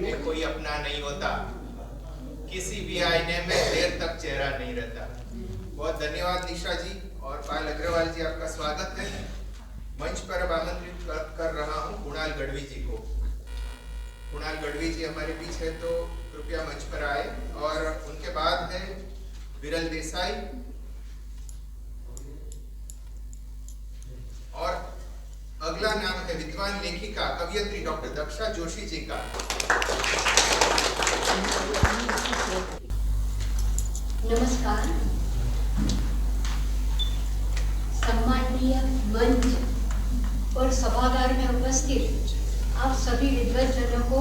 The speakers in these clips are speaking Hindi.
में कोई अपना नहीं होता, किसी भी आईने में देर तक चेहरा नहीं रहता। बहुत धन्यवाद निशा जी और पायल अग्रवाल जी, आपका स्वागत है। मंच पर अब आमंत्रित कर रहा हूँ कुणाल गढ़वी जी को। कुणाल गढ़वी जी हमारे बीच है, तो कृपया मंच पर आए। और उनके बाद है विरल देसाई और अगला नाम है विद्वान लेखिका कवियत्री डॉक्टर दक्षा जोशी जी का। नमस्कार। सम्माननीय मंच और सभागार में उपस्थित आप सभी विद्वज्जनों को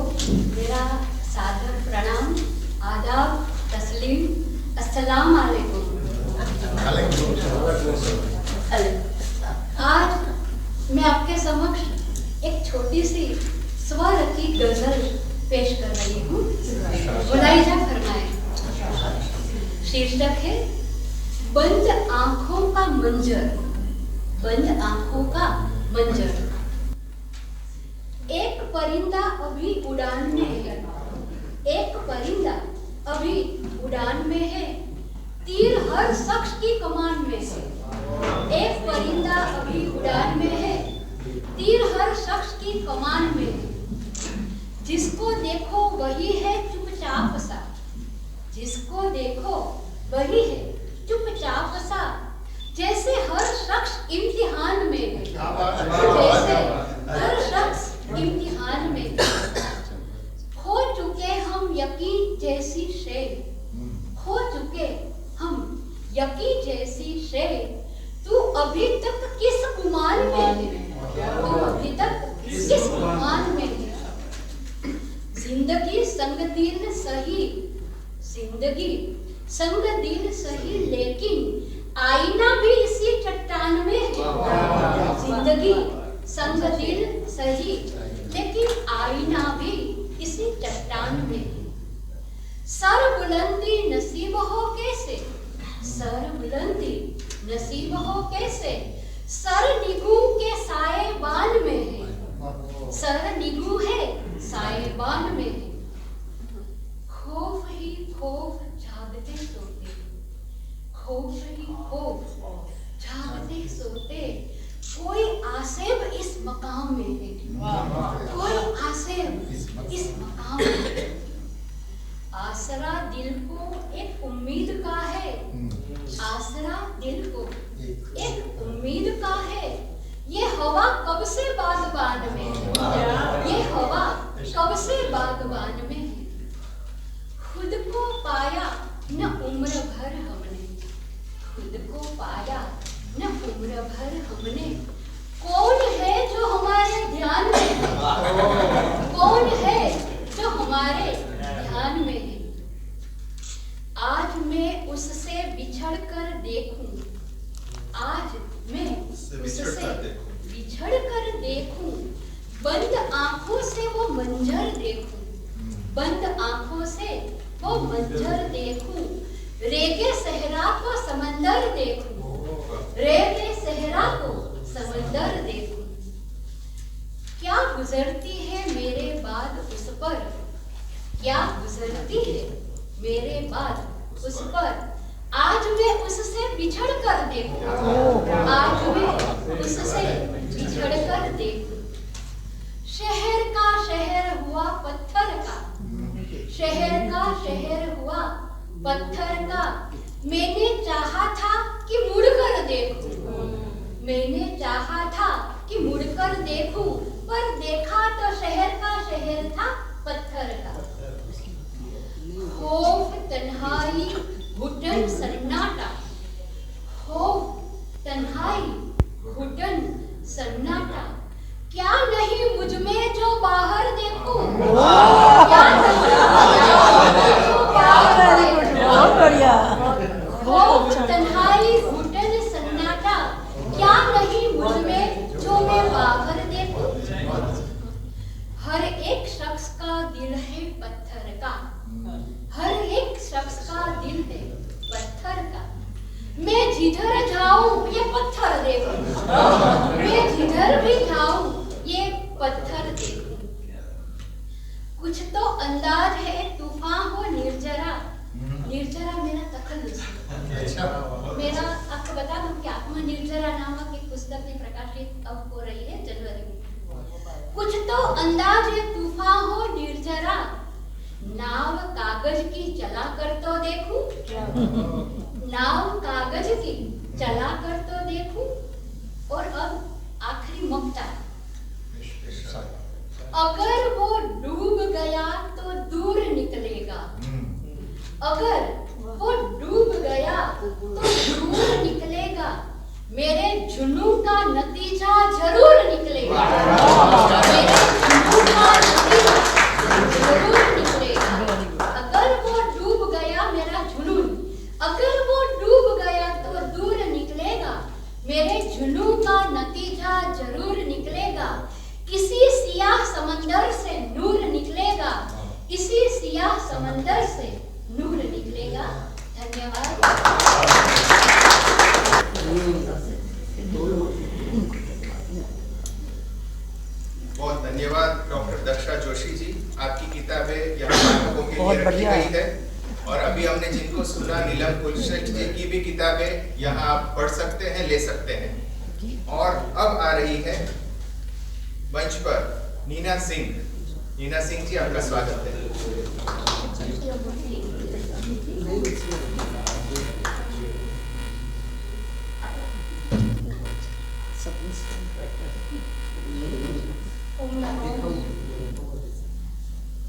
मेरा सादर प्रणाम, आदाब, तस्लीम, अस्सलाम वालेकुम। आज मैं आपके समक्ष एक छोटी सी स्वरची गजल पेश कर रही हूँ। मुलाहिजा फरमाएं। शीर्षक है बंद आंखों का मंजर। बंद आंखों का मंजर। एक परिंदा अभी उड़ान में है, एक परिंदा अभी उड़ान में है, तीर हर शख्स की कमान में है। एक परिंदा अभी उड़ान में है, तीर हर शख्स की कमान में है। जिसको देखो वही है चुपचाप सा, जिसको देखो वही है चुपचाप सा, जैसे हर शख्स इम्तिहान में है, जैसे हर शख्स इम्तिहान में है। खो चुके हम यकीन जैसी शे, खो चुके हम यकीन जैसी शे, तू अभी तक किस गुमान में है, तू अभी तक किस गुमान में है। जिंदगी संग दिल सही, जिंदगी संग दिल सही, लेकिन आईना भी इसी चट्टान में है। जिंदगी संग दिल सही, लेकिन आईना भी इसी चट्टान में है। सर बुलंदी नसीब हो कैसे, सर बुलंदी नसीब हो कैसे, सर निगू के साएबान में है, सर निगू है साएबान में है। खौफ ही खौफ जागते सोते, खौफ ही खौफ जागते सोते, कोई आसेब इस मकाम में है, कोई आसेब इस मकाम में है। आसरा दिल को एक उम्मीद का है, आसरा दिल को एक उम्मीद का है। ये हवा कब से बागबान में है, ये हवा कब से बागबान में है। खुद को पाया न उम्र भर हमने, खुद को पाया न उम्र भर हमने। कौन है जो हमारे ध्यान में है, कौन है जो हमारे ध्यान में है। आज मैं उससे बिछड़ कर देखूं, आज मैं उससे बिछड़ कर देखूं, बंद आंखों से वो मंजर देखूं, बंद आंखों से वो मंजर देखूं। रेगे सहरा को समंदर देखूं, रेगे सहरा को समंदर देखूं। क्या गुजरती है मेरे बाद उस पर, क्या गुजरती है मेरे बाद उस पर। आज मैं उससे बिछड़ कर देखूं, आज मैं उससे बिछड़ कर देखूं। शहर का शहर हुआ पत्थर का, शहर का शहर हुआ पत्थर का। मैंने चाहा था कि मुड़कर देखूं, मैंने चाहा था कि मुड़कर देखूं, पर देखा तो शहर का शहर था पत्थर का। खौफ तन्हाई घुटन सन्नाटा, खौफ तन्हाई घुटन सन्नाटा। क्या नहीं मुझ में जो बाहर देखूं, क्या नहीं जो बाहर देखूं। खौफ तन्हाई घुटन सन्नाटा, क्या नहीं मुझ में जो मैं बाहर देखूं। हर एक शख्स का दिल है पत्थर का, हर एक शख्स का दिल है पत्थर का। मैं जिधर जाऊं ये पत्थर देखूं, मैं जिधर भी जाऊं ये पत्थर देखूं। कुछ तो अंदाज है तूफान हो निर्जरा। निर्जरा मेरा तखल्लुस है। मेरा आपको बता दूं कि आत्मा निर्जरा नामक एक पुस्तक भी प्रकाशित अब हो रही है जनवरी में। कुछ तो अंदाज है तूफान हो निर्जरा, नाव कागज की चला कर तो देखूं, नाव कागज की चला कर तो देखूं। और अब आखिरी मक्ता, अगर वो डूब गया तो दूर निकलेगा, अगर वो डूब गया तो दूर निकलेगा, मेरे जुनून का नतीजा जरूर निकलेगा, मेरे जुनून का नतीजा जरूर निकलेगा। अगर वो डूब गया मेरा जुनून, अगर वो डूब गया तो दूर निकलेगा, मेरे जुनून का नतीजा जरूर निकलेगा। किसी सियाह समंदर से नूर निकलेगा, इसी सियाह समंदर से नूर निकलेगा। धन्यवाद। बहुत धन्यवाद डॉक्टर दक्षा जोशी जी। आपकी किताबें यहाँ पाठकों के लिए रखी गई है और अभी हमने जिनको सुना नीलम कुलश्रेष्ठ जी की भी किताबें यहाँ आप पढ़ सकते हैं, ले सकते हैं। और अब आ रही है मंच पर नीना सिंह। नीना सिंह जी, आपका स्वागत है।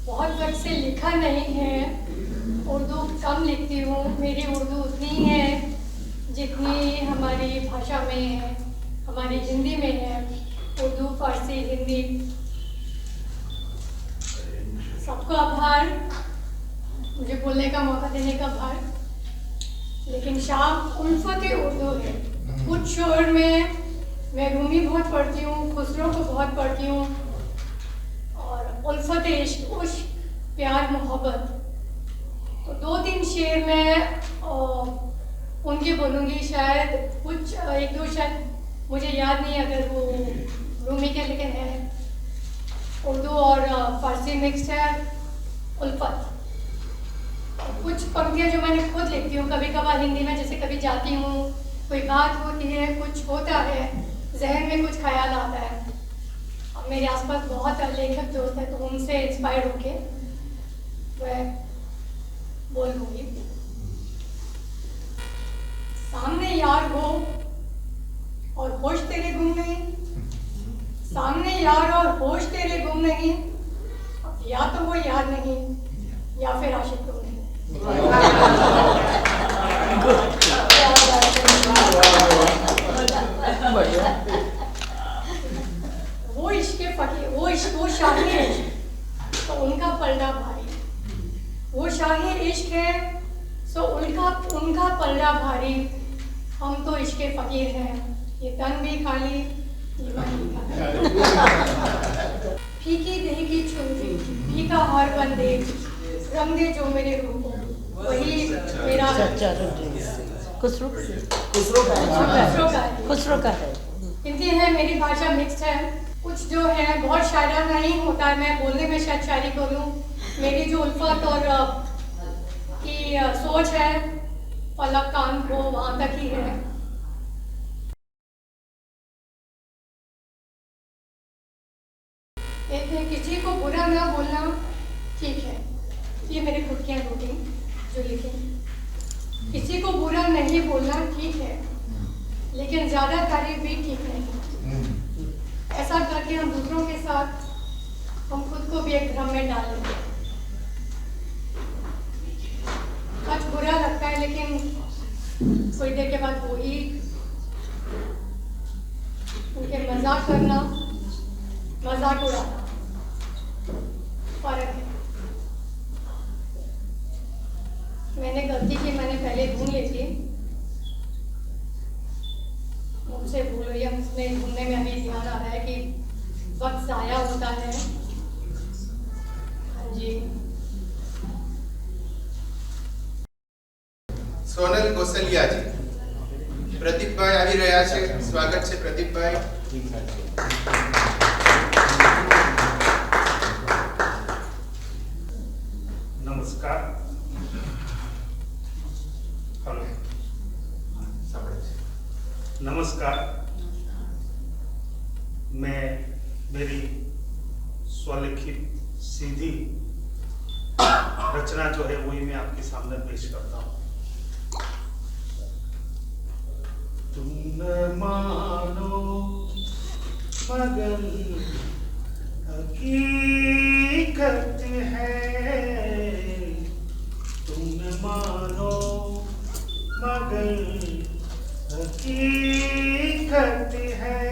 बहुत वक्त से लिखा नहीं है, उर्दू कम लिखती हूँ। मेरी उर्दू उतनी है जितनी हमारी भाषा में है, हमारी हिंदी में है। उर्दू, फारसी, हिंदी, सबका आभार, मुझे बोलने का मौका देने का आभार। लेकिन शाम उल्फत उर्दू है। कुछ शोर में मैं रूमी बहुत पढ़ती हूँ, खुसरो को बहुत पढ़ती हूँ, और उल्फत इश्क, उश्क, प्यार, मोहब्बत। तो 2-3 शेर में उनके बोलूँगी। शायद कुछ 1-2 शायद मुझे याद नहीं, अगर वो रूमी के, लेकिन है उर्दू और फारसी मिक्स है। उल्फत कुछ पंक्तियाँ जो मैंने खुद लिखती हूँ, कभी कभार हिंदी में, जैसे कभी जाती हूँ, कोई बात होती है, कुछ होता है, जहन में कुछ ख्याल आता है। अब मेरे आसपास बहुत लेखक दोस्त हैं, तो उनसे इंस्पायर होके मैं बोल दूँगी। सामने यार हो और होश तेरे गुम नहीं, सामने यार और होश तेरे गुम नहीं, या तो वो यार नहीं या फिर आशिक तुम नहीं। वो इश्क फकीर, वो इश्क, वो शाही इश्क, तो उनका पलड़ा भारी। वो शाही इश्क है तो उनका पलड़ा भारी। हम तो इश्क फकीर हैं, ये तन भी खाली, ईमान भी खाली। फीकी देह की चुनरी, फीका हार बंदे, रंग दे जो मेरे रूह को, वही मेरा खुसरो का है। हिंदी है, मेरी भाषा मिक्स्ड है। कुछ जो है बहुत शायराना नहीं होता है, मैं बोलने में शायद शायरी बोलूँ। मेरी जो उल्फत और की सोच है, पलक कान को वहाँ तक ही है। एक है, किसी को बुरा ना बोलना ठीक है, ये मेरे खुद के रूटीन जो लिखे। किसी को बुरा नहीं बोलना ठीक है, लेकिन ज्यादा तारीफ भी ठीक नहीं। ऐसा करके हम दूसरों के साथ हम खुद को भी एक भ्रम में डाल लेते हैं। कुछ बुरा लगता है, लेकिन थोड़ी देर के बाद वही उनके मजाक करना, मजाक उड़ाना, फर्क है। मैंने गलती की, मैंने पहले ढूंढ ली थी, मुझसे भूल हुई है। मुझसे ढूंढने में अभी ध्यान आ रहा है कि वक्त ज़ाया होता है। हाँ जी। સોનલ ગોસલિયાજી, પ્રદીપભાઈ આવી રહ્યા છે, સ્વાગત છે પ્રદીપભાઈ। नमस्कार। मैं मेरी स्वलिखित सीधी रचना जो है वही मैं आपके सामने पेश करता हूँ। तुम न मानो मगर हकीकत है, तुम न मानो मगर हकीकत है।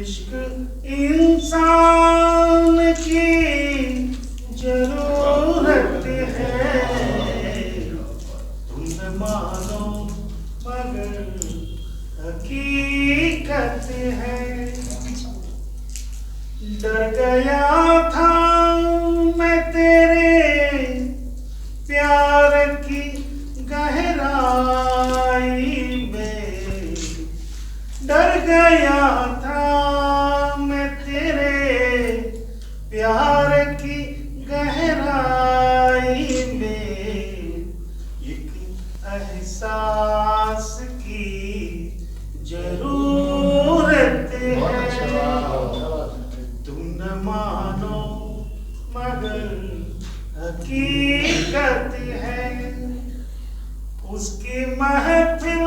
इश्क इंसान की जरूरत है, तुम न मानो मगर हकीकत है। डर गया था मैं तेरे प्यार की गहराई में, डर गया था मैं तेरे प्यार की गहराई में। एक एहसास की जरूरत है, तुम न मानो मगर हकीकत है। उसकी महफिल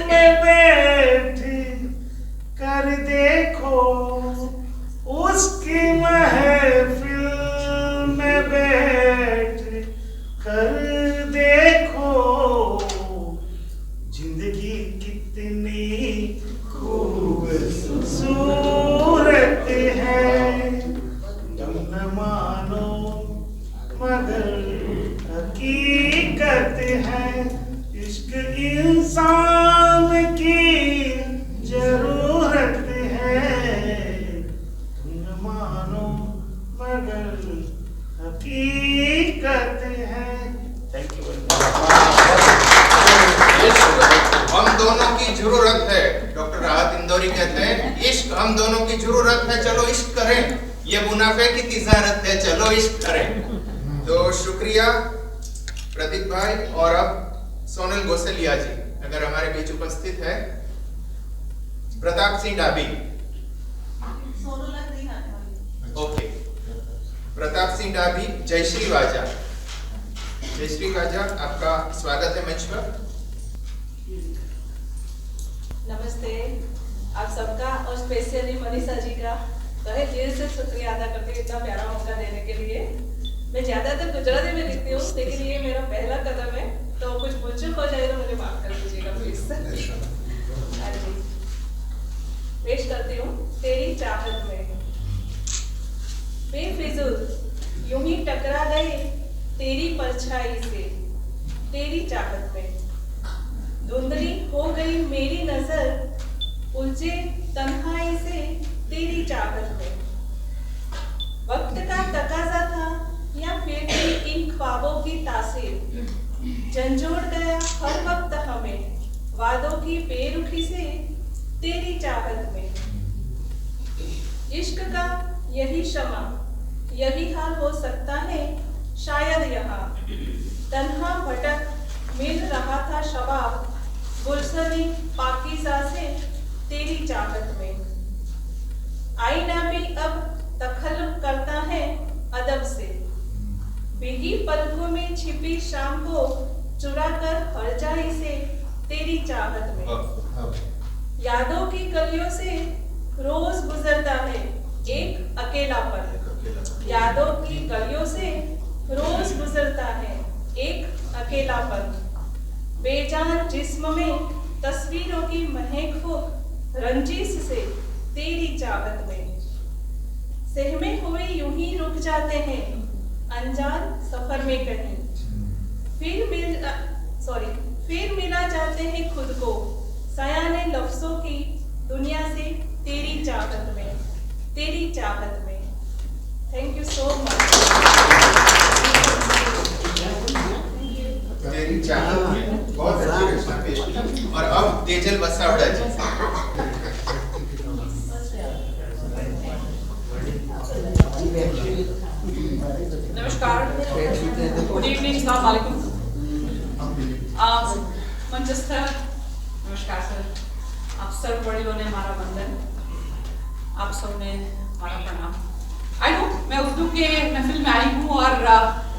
में बैठ कर देखो, उसकी महफिल में बैठ कर देखो, जिंदगी कितनी खूबसूरत है। तुम न मानो मगर हकीकत है। इश्क इंसान की जरूरत है, तुम न मानो मगर हकीकत है। Thank you. हम दोनों की जरूरत है। डॉक्टर राहत इंदौरी कहते हैं इश्क हम दोनों की जरूरत है, चलो इश्क करें। ये मुनाफे की तिजारत है, चलो इश्क करें। तो शुक्रिया प्रदीप भाई। और अब सोनल गोसलिया जी अगर हमारे बीच उपस्थित है। प्रताप सिंह डाबी। ओके, प्रताप सिंह डाबी। जयश्री वाजा। जयश्री वाजा, आपका स्वागत है मंच पर। नमस्ते आप सबका, और स्पेशली मनीषा जी का तहे दिल से शुक्रिया अदा करती हूँ इतना प्यारा मौका देने के लिए। मैं ज्यादातर गुजराती में लिखती हूँ, लेकिन ये मेरा पहला कदम है, तो कुछ भूल चूक हो जाए तो मुझे माफ कर दीजिएगा प्लीज। हाँ जी, पेश करती हूँ तेरी चाहत में। बेफिजूल यूं ही टकरा गए तेरी परछाई से, तेरी चाहत में। धुंधली हो गई मेरी नजर उलझे तन्हाई से, तेरी चाहत में। वक्त का तकाजा था या फिर इन ख्वाबों की तासीर, झंझोड़ गया हर वक्त हमें वादों की बेरुखी से, तेरी चाहत में। इश्क का यही शमा, यही हाल हो सकता है शायद यहाँ। तन्हा भटक मिल रहा था शबाब गुलशनी पाकीज़ा से, तेरी चाहत में। आईना भी अब तखल्लुक करता है अदब से, भीगी पलकों में छिपी शाम को चुरा कर हर जाए से, तेरी चाहत में। यादों की गलियों से रोज गुजरता है एक अकेलापन, यादों की गलियों से रोज गुजरता है एक अकेलापन। बेजान जिस्म में तस्वीरों की महक हो रंजिश से, तेरी चाहत में। सहमे हुए यूं ही रुक जाते हैं अनजान सफर में कहीं, फिर मिला जाते हैं खुद को सयाने लफ्जों की दुनिया से, तेरी चाहत में, तेरी चाहत में। Thank you so much. तेरी चाहत में बहुत अच्छी रचना पेश की। और अब तेजल वसावड़ा जी। नमस्कार, गुड इवनिंग, अस्सलाम वालेकुम। मंचस्थ, नमस्कार सर। सर्ववड़ियों ने मारा वंदन, आप सबने मारा प्रणाम। आई नो मैं उर्दू के महफिल में आई हूँ और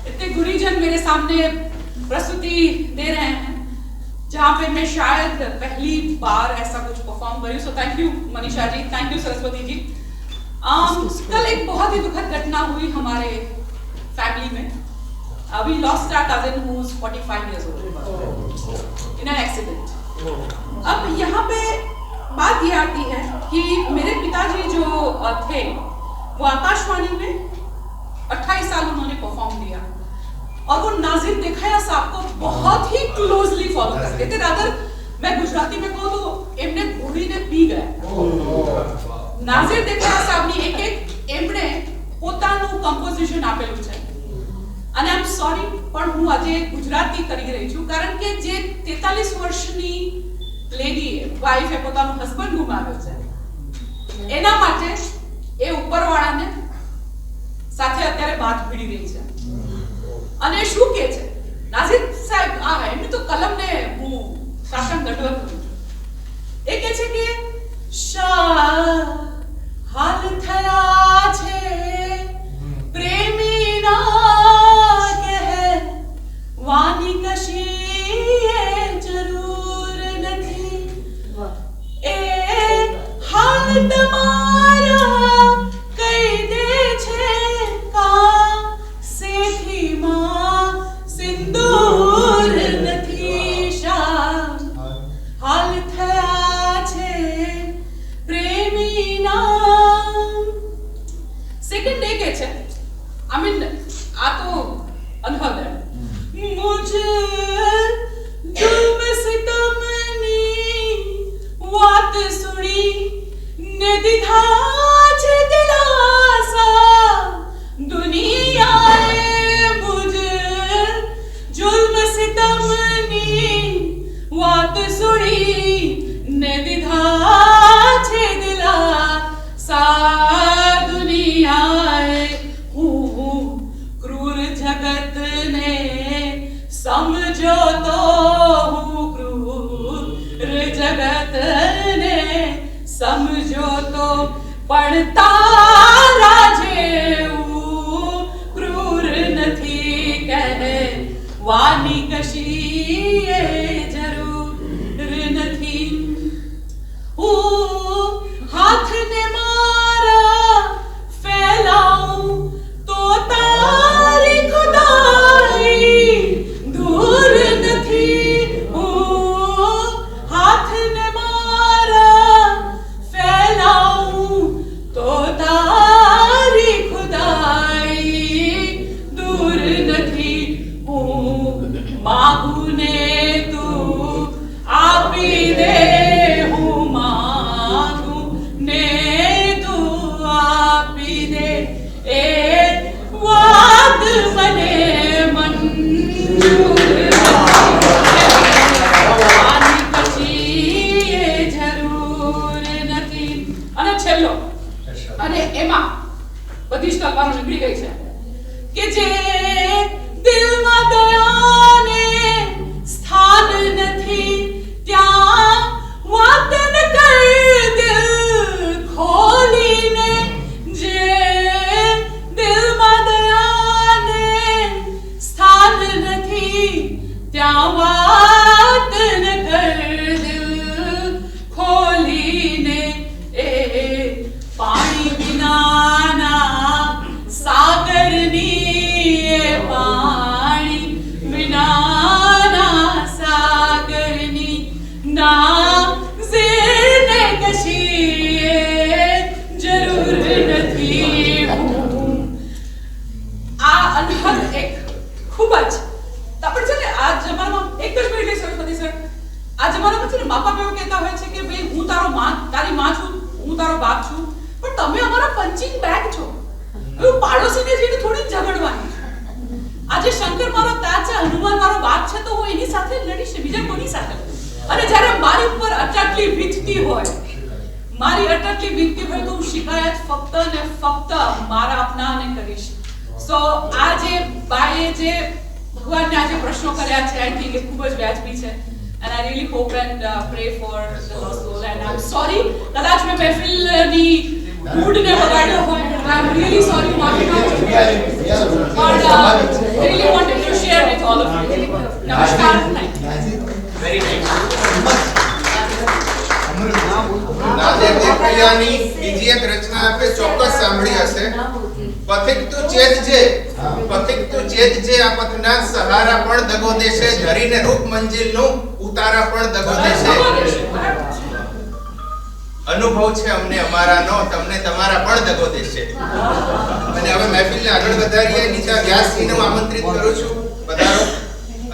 इतने गुरीजन मेरे सामने प्रस्तुति दे रहे हैं जहाँ पे मैं शायद पहली बार ऐसा कुछ परफॉर्म करी। So thank you Manisha ji, thank you Saraswati ji. कल एक बहुत ही दुखद घटना हुई हमारे फैमिली में। We lost our cousin who was 45 years old in an accident. अब यहाँ पे बात ये आती है कि मेरे पिताजी जो थे वो आकाशवाणी में 28 साल उन्होंने परफॉर्म किया और वो नाजिर देखाया साहब को बहुत ही क्लोजली फॉलो करते थे। रादर मैं गुजराती में कहूँ तो एमने घोड़ी ने पी गए। નાઝીર દેખાયા સાહેબની એક એમણે પોતાનું કમ્પોઝિશન આપેલું છે અને આઈ એમ સોરી પણ હું આજે ગુજરાતી કરી રહી છું કારણ કે જે 43 વર્ષની લેડીએ વાઇફે પોતાનો હસબન્ડ ગુમાવ્યો છે એના માટે એ ઉપરવાળાને સાથે અત્યારે વાત ભીડી રહી છે અને શું કહે છે નાઝીર સાહેબ એમની તો કલમને હું શાસન દંડવત કરું છું। એ કહે છે કે हाल थया छे प्रेमी ना कह वानी कशी जरूर नथी ए हाल तमारा कई दे छे का सेठी मां सिंदूर नथी शा हाल थया छे प्रेमी ना। सेकंड डे के छे आई मीन आ तो अनहद है मुझे जुल्म सितमनी वात सुनी ने दिधा छे दिलासा दुनिया मुझे जुल्म सितमनी वात सुनी ने दिधा छे दिला सा दुनिया क्रूर जगत ने समझो तो क्रूर जगत ने समझो तो पड़ता राजे क्रूर नथी कहे वानी कशी जरूर नथी हाथ ने मारा फैलाऊं तो तारी खुदाई दूर नथी हाथ ने मारा फैलाऊं तो तारी खुदाई दूर नथी मागू ने तू आपी दे બધી જ તલવારો નીકળી ગઈ છે કે જે દિલમાં દયાને સ્થાન નથી ત્યાં વાત ન કર દિલ ખોલીને જે દિલમાં દયાને સ્થાન નથી ત્યાં વાત ન કર દિલ ખોલીને એ પાણી વિનાના सागरनी पानी विनाना सागरनी ना ज़ेने कशी जरूर नथी आ अनहद एक खूब ज तपड़ છે ને આ જમાનામાં એક જ મિનિટ સરસ્વતી સર આ જમાનામાં છે ને બાપા એવું કહેતા હોય છે કે ભાઈ હું તારો માં તારી માં છું હું તારો બાપ છું પણ તમે અમારા પંચિંગ બેગ છો પાડોશીને જઈને થોડી ઝઘડવાની આજે શંકર મારો તાજ છે હનુમાન મારો બાપ છે તો હું એની સાથે લડીશ બીજા કોની સાથે અને જ્યારે મારી ઉપર અટકલી વીતતી હોય મારી અટકલી વીતતી હોય તો હું શિકાયત ફક્ત ને ફક્ત મારા આપનાને કરીશ। સો આજે બાએ જે ભગવાનને આજે પ્રશ્નો કર્યા છે આઈ થિંક એ ખૂબ જ વ્યાજબી છે and I really hope and pray for the lost soul. And I'm sorry कदाच मैं महफिल नी मूड ने बगाड़ा हुआ है. I'm really sorry माफी मांगती हूँ. But really wanted to share with all of you. Namaskar. Very nice. નાદેવ દેવપ્રિયાની બીજી એક રચના આપે ચોક્કસ સાંભળી હશે. પથિક તું ચેત જે આ પથના સહારા પણ દગો દેશે, ધરીને રૂપ મંજિલનું ઉતારા પણ દગો દેશે. અનુભવ છે અમને અમારાનો, તમને તમારા પણ દગો દેશે. અને હવે મહેફિલને આગળ વધારીએ. નીતા વ્યાસજીને હું આમંત્રિત કરું છું, પધારો.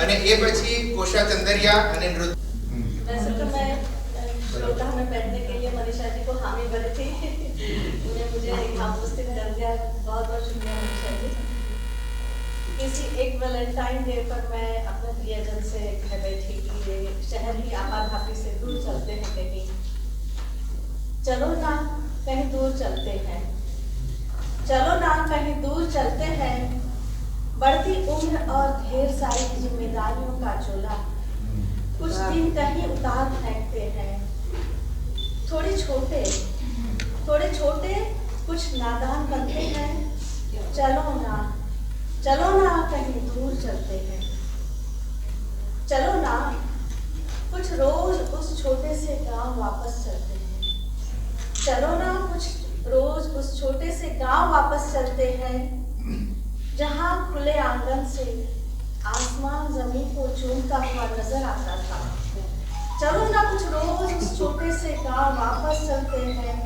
અને એ પછી કોશા ચંદરિયા અને નૃત્ય. वैसे तो मैं श्रोता में बैठने के लिए मनीषा जी को हामी भरी थी. उन्हें मुझे आमंत्रित कर दिया. बहुत बहुत शुक्रिया मनीषा जी. किसी एक वैलेंटाइन डे पर मैं अपने प्रियजन से कह बैठी कि ये शहर ही आपाधापी से दूर चलते हैं कहीं. चलो ना कहीं दूर चलते हैं, चलो ना कहीं दूर चलते हैं. बढ़ती उम्र और ढेर सारी जिम्मेदारियों का झोला कुछ दिन कहीं उतार फेंकते हैं. थोड़े छोटे कुछ नादान बनते हैं. चलो ना कहीं दूर चलते हैं. चलो ना कुछ रोज उस छोटे से गांव वापस चलते हैं. चलो ना कुछ रोज उस छोटे से गांव वापस चलते हैं, जहां खुले आंगन से आसमान जमीन को चूमता हुआ नजर आता था. चलो ना कुछ रोज उस छोटे से गांव वापस चलते हैं,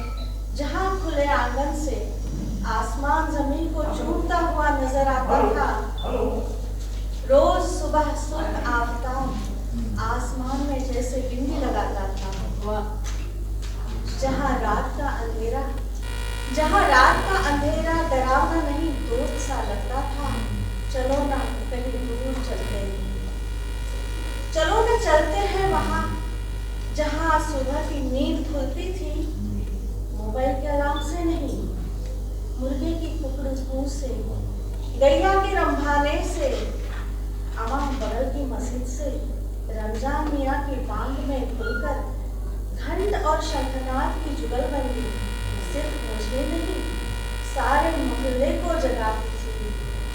जहां खुले आंगन से आसमान जमीन को चूमता हुआ नजर आता था. रोज सुबह सुर्ख आफताब आसमान में जैसे बिंदी लगाता था. जहां रात का अंधेरा डरावना नहीं दोस्त सा लगता था. चलो ना कहीं दूर चलते हैं. चलो ना चलते हैं वहां जहां सुबह की नींद खुलती थी. मोबाइल के अलार्म से नहीं, मुर्गे की कुकड़ू से, गैया के रंभाने से, अमाम बगल की मस्जिद से, रमजान मियाँ की बांग में खुलकर घंट और शंखनाद की जुगलबंदी सिर्फ मुझे नहीं सारे मोहल्ले को जगाती थी.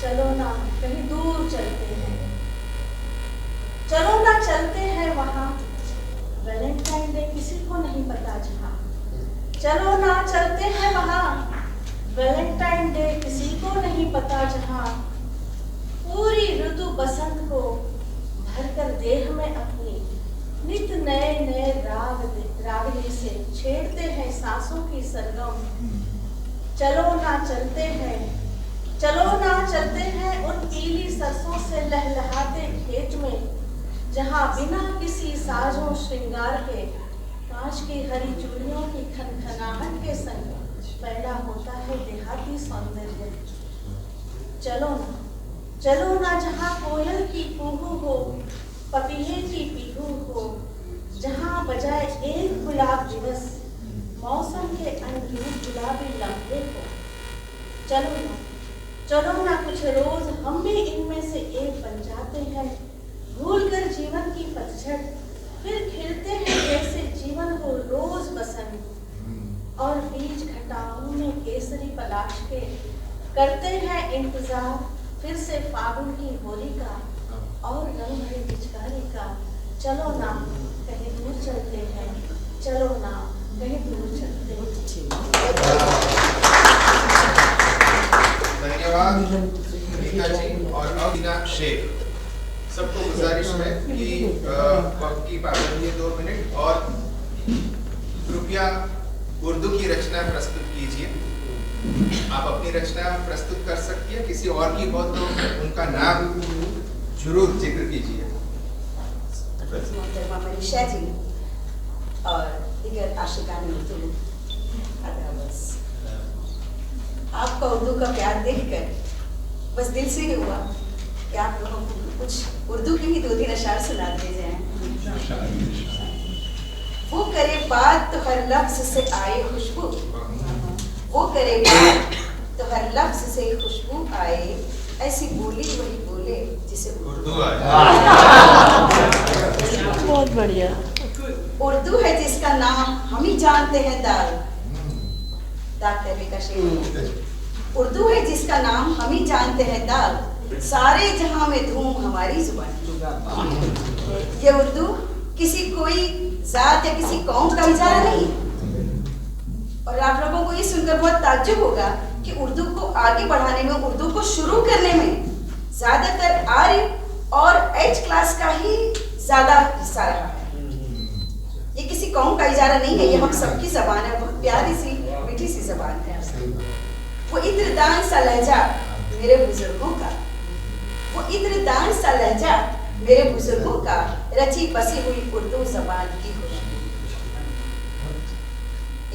चलो ना कहीं दूर चलते हैं. चलो ना चलते हैं वहां वैलेंटाइन डे किसी को नहीं पता जहां. चलो ना चलते हैं वहां वैलेंटाइन डे किसी को नहीं पता जहां. पूरी ऋतु बसंत को भरकर देह में अपनी नित नए रागनी से छेड़ते हैं सांसों की सरगम. चलो ना चलते हैं उन पीली सरसों से लहलहाते खेत में, जहां बिना किसी साजों श्रृंगार के कांच की हरी चूड़ियों की खनखनाहट के संग पैदा होता है देहाती सौंदर्य. चलो ना जहां कोयल की कुहू हो, पपीहे की पीहू हो, जहां बजाए एक गुलाब दिवस मौसम के अनगिनत गुलाबी लम्हे हो. चलो ना कुछ रोज हम भी इनमें से एक बन जाते हैं. भूल कर जीवन की पतझड़ फिर खिलते हैं जैसे जीवन हो रोज बसंत. और बीज घटाओं में केसरी पलाश के करते हैं इंतजार फिर से फागुन की होली का और रंग भरी पिचकारी का. चलो ना कहीं दूर चलते हैं. चलो ना कहीं दूर चलते हैं. धन्यवाद नीता जी. और अब नीना शेख. सबको गुजारिश है कि वक्त की पाबंदी 2 मिनट और कृपया उर्दू की रचना प्रस्तुत कीजिए. आप अपनी रचना प्रस्तुत कर सकती है. किसी और की हो तो उनका नाम जरूर जिक्र कीजिए. मनीषा जी और दीगर आशिकान उर्दू, आपका उर्दू का प्यार देखकर बस दिल से ही हुआ कि आप लोगों को कुछ उर्दू के ही 2-3 अशार सुना दिए जाएं. वो करे बात तो हर लफ्ज से आए खुशबू, वो करे बात तो हर लफ्ज से खुशबू आए, ऐसी बोली वही बोले जिसे उर्दू आए. बहुत बढ़िया। उर्दू है जिसका नाम हम ही जानते हैं दाल। दाग का शेर। उर्दू है जिसका नाम हम ही जानते हैं दाल, सारे जहां में धूम हमारी जुबान। ये उर्दू किसी कोई जात या किसी कौम का इजारा नहीं। और आप लोगों को ये सुनकर बहुत ताज्जुब होगा कि उर्दू को आगे बढ़ाने में, उर्दू को शुरू करने में ज्यादातर आर्य और एच क्लास का ही ज्यादा हिस्सा रहा है। ये किसी कौम का इजारा नहीं है, ये हम सबकी जबान है, बहुत प्यारी सी मीठी सी जबान है। वो इत्रदान सा लहजा मेरे बुजुर्गों का, वो इत्रदान सा लहजा मेरे बुजुर्गों का, रची बसी हुई उर्दू जबान की खुशबू।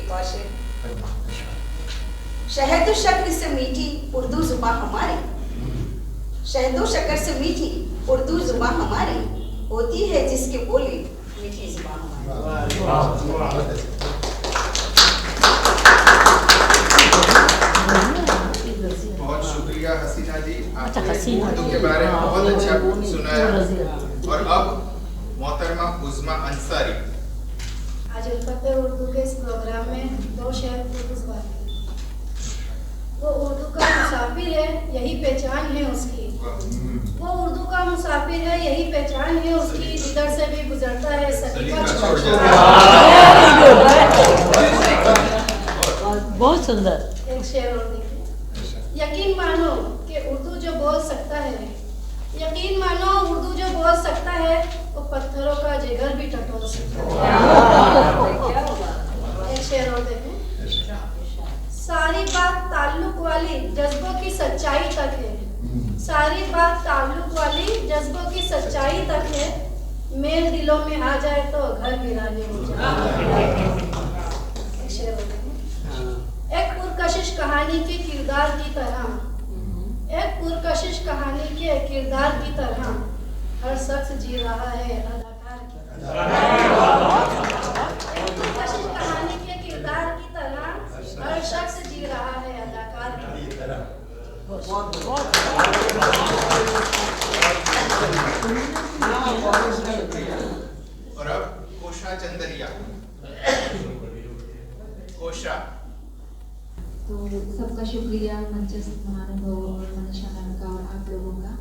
एक और शेर। शहद शक्र से मीठी उर्दू जुबां हमारी, शहदो शक्कर से मीठी उर्दू जुबां हमारी, होती है जिसके बोले मीठी जुबां हमारी। बहुत शुक्रिया हसीना जी, आपने उर्दू के बारे में बहुत अच्छा सुनाया। और अब मोहतरमा उज़्मा अंसारी। आज उल्फत उर्दू के इस प्रोग्राम में दो शेर उर्दू ज़बान के। वो उर्दू का मुसाफिर है, यही पहचान है उसकी। वो उर्दू का मुसाफिर है, यही पहचान है उसकी, जिधर से भी गुजरता है सलीका छोड़ बहुत सुंदर। एक शेर और देखिए। यकीन मानो कि उर्दू जो बोल सकता है, यकीन मानो उर्दू जो बोल सकता है, वो पत्थरों का जिगर भी टटोल सकता है। एक शेर और देखें। सारी बात ताल्लुक वाली जज्बों की सच्चाई तक है, सारी बात ताल्लुक वाली जज्बों की सच्चाई तक है, मेल दिलों में आ जाए तो घर वीराने हो जाए। एक शेर और देखें। एक पुरकशिश कहानी के किरदार की तरह, एक पुरकशिश कहानी के किरदार की तरह, हर शख्स जी रहा है अदाकार की पुरकशिश कहानी के किरदार की तरह, हर शख्स जी रहा है अदाकार की तरह। और अब कोशा चंदरिया। कोशा। तो सबका शुक्रिया, मंचस्थ महानुभाव और मनीषा मैम का और आप लोगों का।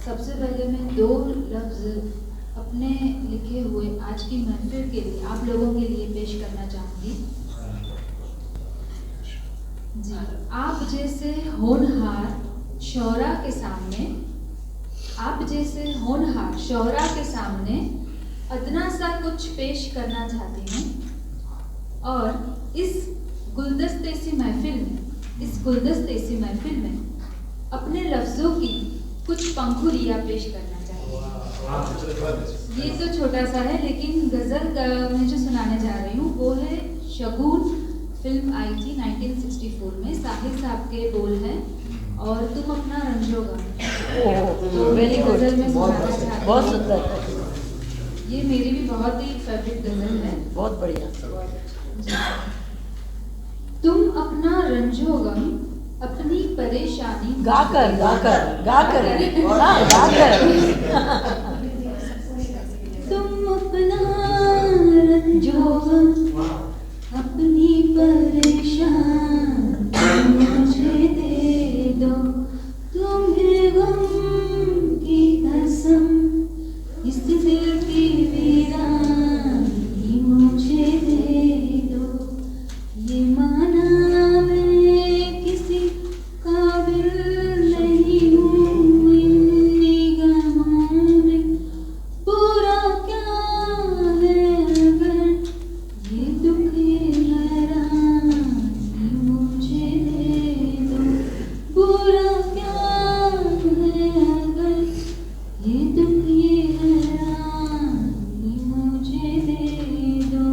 सबसे पहले मैं दो लफ्ज़ अपने लिखे हुए आज की महफिल के लिए, आप लोगों के लिए पेश करना चाहूँगी। जी, आप जैसे होनहार शौरा के सामने, आप जैसे होनहार शौरा के सामने अदना सा कुछ पेश करना चाहती हूँ। और इस गुलदस्ते सी महफिल में, इस गुलदस्ते सी महफिल में अपने लफ्ज़ों की कुछ पंखुड़ियाँ पेश करना चाहिए। ये तो छोटा सा है, लेकिन गज़ल मैं जो सुनाने जा रही हूँ वो है शगुन। फिल्म आई थी 1964 में, साहिर साहब के बोल हैं, और तुम अपना रंजोगा। तो वेरी गुड, गज़ल में सुनाना चाहती हूँ। बहुत सुंदर। ये मेरी भी बहुत ही फेवरेट गज़ल है। बहुत बढ़िया। तुम अपना रंजोगम, अपनी परेशानी गाकर गाकर गाकर गाकर तुम अपना रंजोगम, अपनी परेशानी मुझे दे दो, तुम्हें गम की कसम, इस दिल की वीरानी मुझे दे दो। ये माना मैं किसी काबिल नहीं हूँ इन निगाहों में, बुरा क्या है अगर ये दुख ये हैरानी मुझे दे दो, बुरा क्या है अगर ये दुख ये हैरानी मुझे दे दो।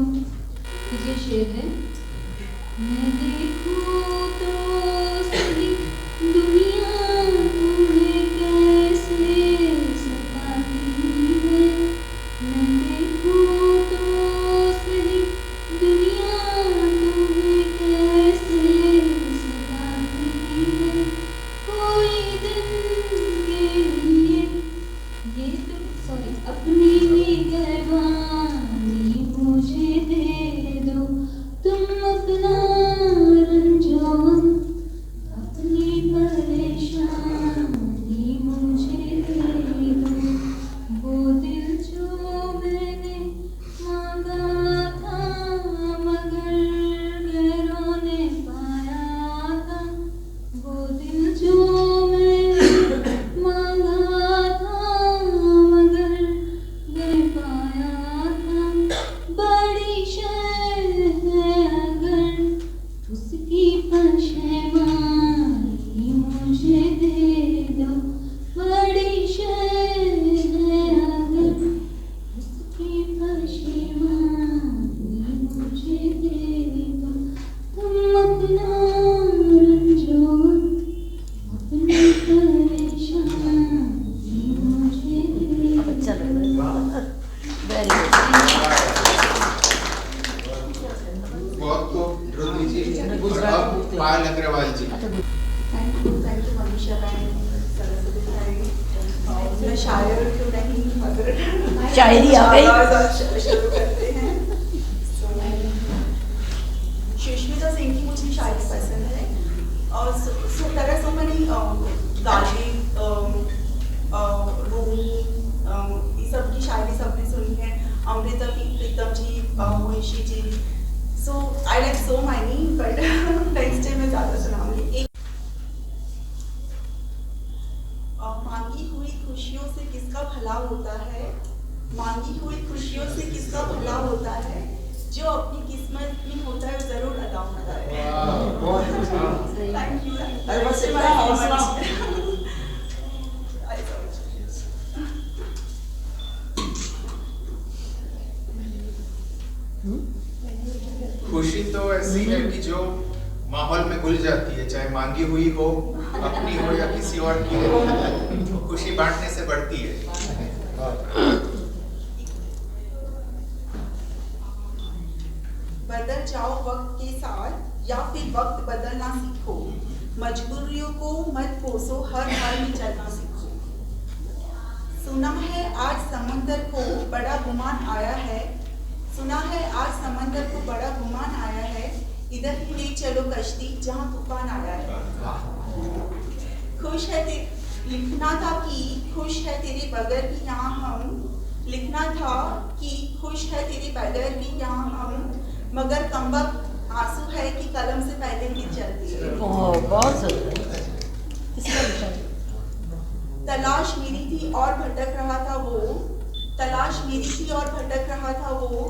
ये शेर है। मैं देखूं तो सही दुनिया तुम्हें कैसे सताती है, मैं देखूं तो सही दुनिया तुम्हें कैसे सताती है। कोई दिन के लिए ये तुम अपनी बहुत को ध्रुति जी और अब पायल अग्रवाल जी। थैंक यू मनीषा बहन, सरस्वती भाई। मैं शायर क्यों नहीं, मगर शायरी आ गई। शुरू करते हैं। सुष्मिता सिंह की मुझे शायरी पसंद है और सो मैनी गाली रूमी ये सब की शायरी सबने सुनी है, Amrita Pritam ji, Munshi ji. So I like so many, but next day मैं ज़्यादा सुनाऊंगी। मांगी हुई खुशियों से किसका भला होता है, मांगी हुई खुशियों से किसका भला होता है, जो अपनी किस्मत में होता है जरूर अदा होता है। Thank you. खुशी तो ऐसी है कि जो माहौल में घुल जाती है, चाहे मांगी हुई हो, अपनी हो या किसी और की हो, खुशी बांटने से बढ़ती है। बदल जाओ वक्त के साथ या फिर वक्त बदलना सीखो, मजबूरियों को मत कोसो, हर हाल में चलना सीखो। सुना है आज समंदर को बड़ा गुमान आया है, सुना है आज समंदर को बड़ा गुमान आया है, इधर ही ले चलो कश्ती जहां तूफान आया है। खुश है लिखना था कि खुश है तेरे बगैर भी यहाँ हम, लिखना था कि खुश है तेरे बगैर भी यहाँ हम, मगर कमबख्त आंसू है कि कलम से पहले गिर जाती है। बहुत तलाश मेरी थी और भटक रहा था वो, तलाश मेरी थी और भटक रहा था वो,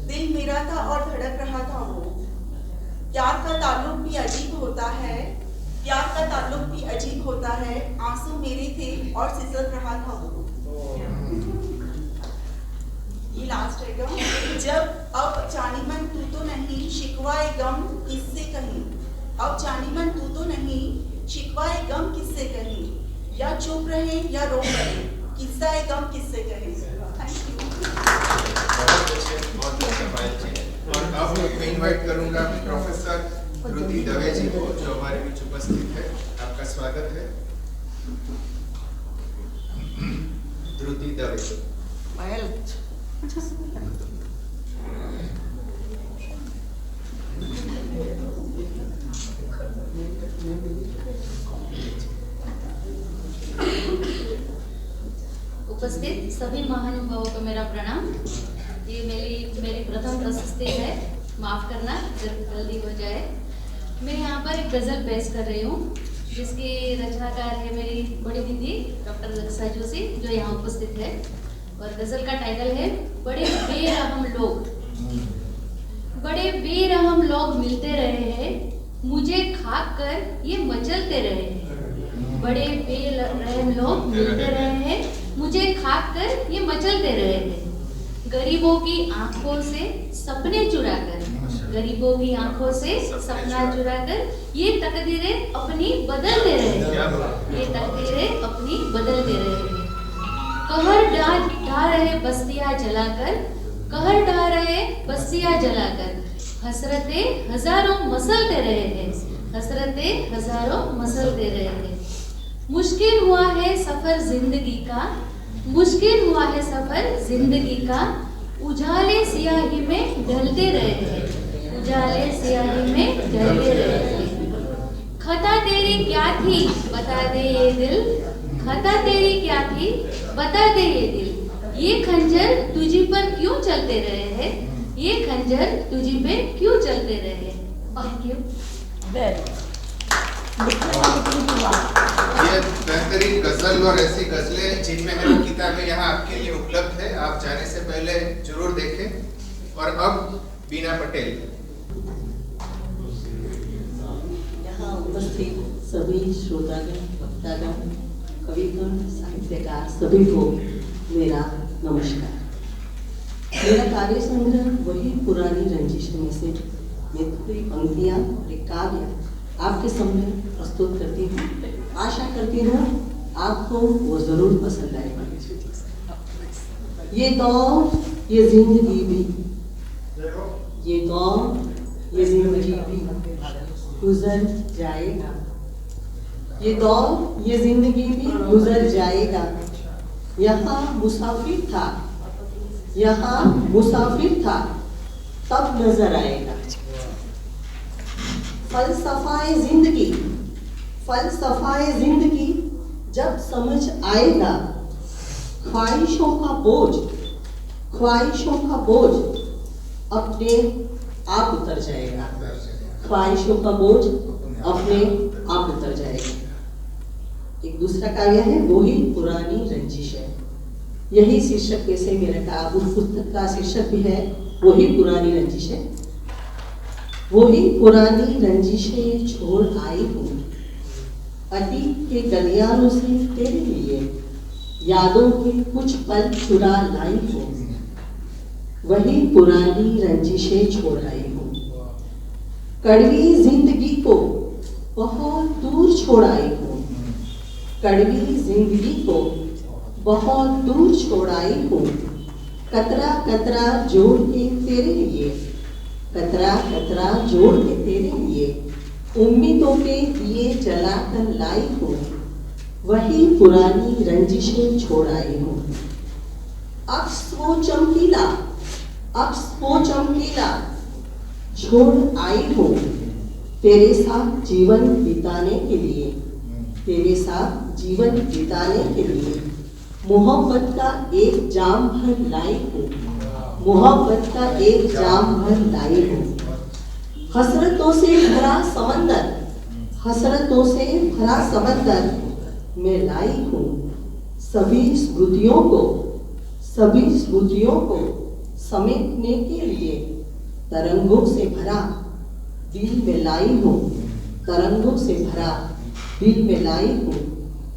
दिल मेरा था और धड़क रहा था वो। प्यार का ताल्लुक भी अजीब होता है, प्यार का ताल्लुक भी अजीब होता है, आंसू मेरे थे और सिसक रहा था वो। ये लास्ट है गम। जब अब जानी मन तू तो नहीं, शिकवाए गम किससे कहीं, अब जानी मन तू तो नहीं, शिकवाए गम किससे कहीं, या चुप रहे या रो पड़े, किस्सा है गम किससे कहे। Thank you. बहुत अच्छा पायल जी। और अब मैं इनवाइट करूंगा प्रोफेसर ध्रुति दवे जी को, जो हमारे बीच उपस्थित है। आपका स्वागत है ध्रुति दवे। पायल उपस्थित सभी महानुभावों को मेरा प्रणाम। ये मेरी प्रथम प्रस्तुति है, माफ करना जल्दी हो जाए। मैं यहाँ पर एक गजल पेश कर रही हूँ, जिसकी रचनाकार है मेरी बड़ी दीदी डॉक्टर लक्षा जोशी, जो यहाँ उपस्थित है। और गजल का टाइटल है बड़े बेरहम लोग। बड़े बेरहम लोग मिलते रहे हैं, मुझे खाक कर ये मचलते रहे हैं। बड़े बेरहम लोग मिलते रहे हैं, मुझे खाक कर ये मचलते रहे हैं। गरीबों की आंखों से सपने चुराकर, गरीबों की आंखों से सपना चुराकर ये तकदीरें अपनी बदलते रहे, ये तकदीरें अपनी बदलते रहे। कहर ढा रहे बस्तियां जलाकर, कहर ढा रहे बस्तियां जलाकर, हसरतें हजारों मसलते रहे हैं, हसरतें हजारों मसलते रहे हैं। मुश्किल हुआ है सफर जिंदगी का, मुश्किल हुआ है सफर जिंदगी का, उजाले सियाही में ढलते रहे हैं, उजाले सियाही में ढलते रहे हैं। खता तेरी क्या थी बता दे ये दिल, खता तेरी क्या थी बता दे ये दिल, ये खंजर तुझी पर क्यों चलते रहे हैं, ये खंजर तुझी पे क्यों चलते रहे हैं। Thank you. ये बेहतरीन गजल और ऐसी गजलें जिनमें है किताबें यहाँ आपके लिए उपलब्ध है, आप जाने से पहले जरूर देखें। और अब बीना पटेल। यहाँ उपस्थित सभी श्रोतागण, वक्तागण, कविगण, साहित्यकार सभी को मेरा नमस्कार। मेरा कार्य संग्रह वही पुरानी रंजिश में से मैं थोड़ी पंक्तियाँ और एक काव्य आपके सामने प्रस्तुत करती हूँ। आशा करती हूँ आपको वो जरूर पसंद आएगा। ये दौर, ये जिंदगी भी, ये दौर, ये जिंदगी भी गुजर जाएगा, ये दौर ये जिंदगी भी गुजर जाएगा। यहाँ मुसाफिर था, यहाँ मुसाफिर था, तब नजर आएगा। फलसफाए जिंदगी, फलसफाए जिंदगी जब समझ आएगा। ख्वाहिशों का बोझ, ख्वाहिशों का बोझ अपने आप उतर जाएगा। ख्वाहिशों का बोझ अपने आप उतर जाएगा। एक दूसरा काव्य है, वो ही पुरानी रंजिश है। यही शीर्षक में से मेरा पुस्तक का शीर्षक भी है, वो ही पुरानी रंजिश है। वो ही पुरानी रंजिशें छोड़ आई हूँ, अतीत के गलियारों से तेरे लिए यादों के कुछ पल चुरा लाई हूँ। वही पुरानी रंजिशें छोड़ आई हूँ, कड़वी जिंदगी को बहुत दूर छोड़ आई हूँ। कड़वी जिंदगी को बहुत दूर छोड़ आई हूँ। कतरा कतरा जोड़ के तेरे लिए, कतरा कतरा जोड़ के तेरे लिए उम्मीदों के दिए जला कर लाई हूँ। वही पुरानी रंजिशें छोड़ आई हूँ। अक्स वो चमकीला, अक्स वो चमकीला छोड़ आई हूँ। तेरे साथ जीवन बिताने के लिए, तेरे साथ जीवन बिताने के लिए मोहब्बत का एक जाम भर लाई हूँ। मोहब्बत का एक जाम भर लाई हूँ। हसरतों से भरा समंदर, हसरतों से भरा समंदर में लाई हूँ। सभी स्मृतियों को, सभी स्मृतियों को समेटने के लिए तरंगों से भरा दिल में लाई हूँ। तरंगों से भरा दिल में लाई हूँ।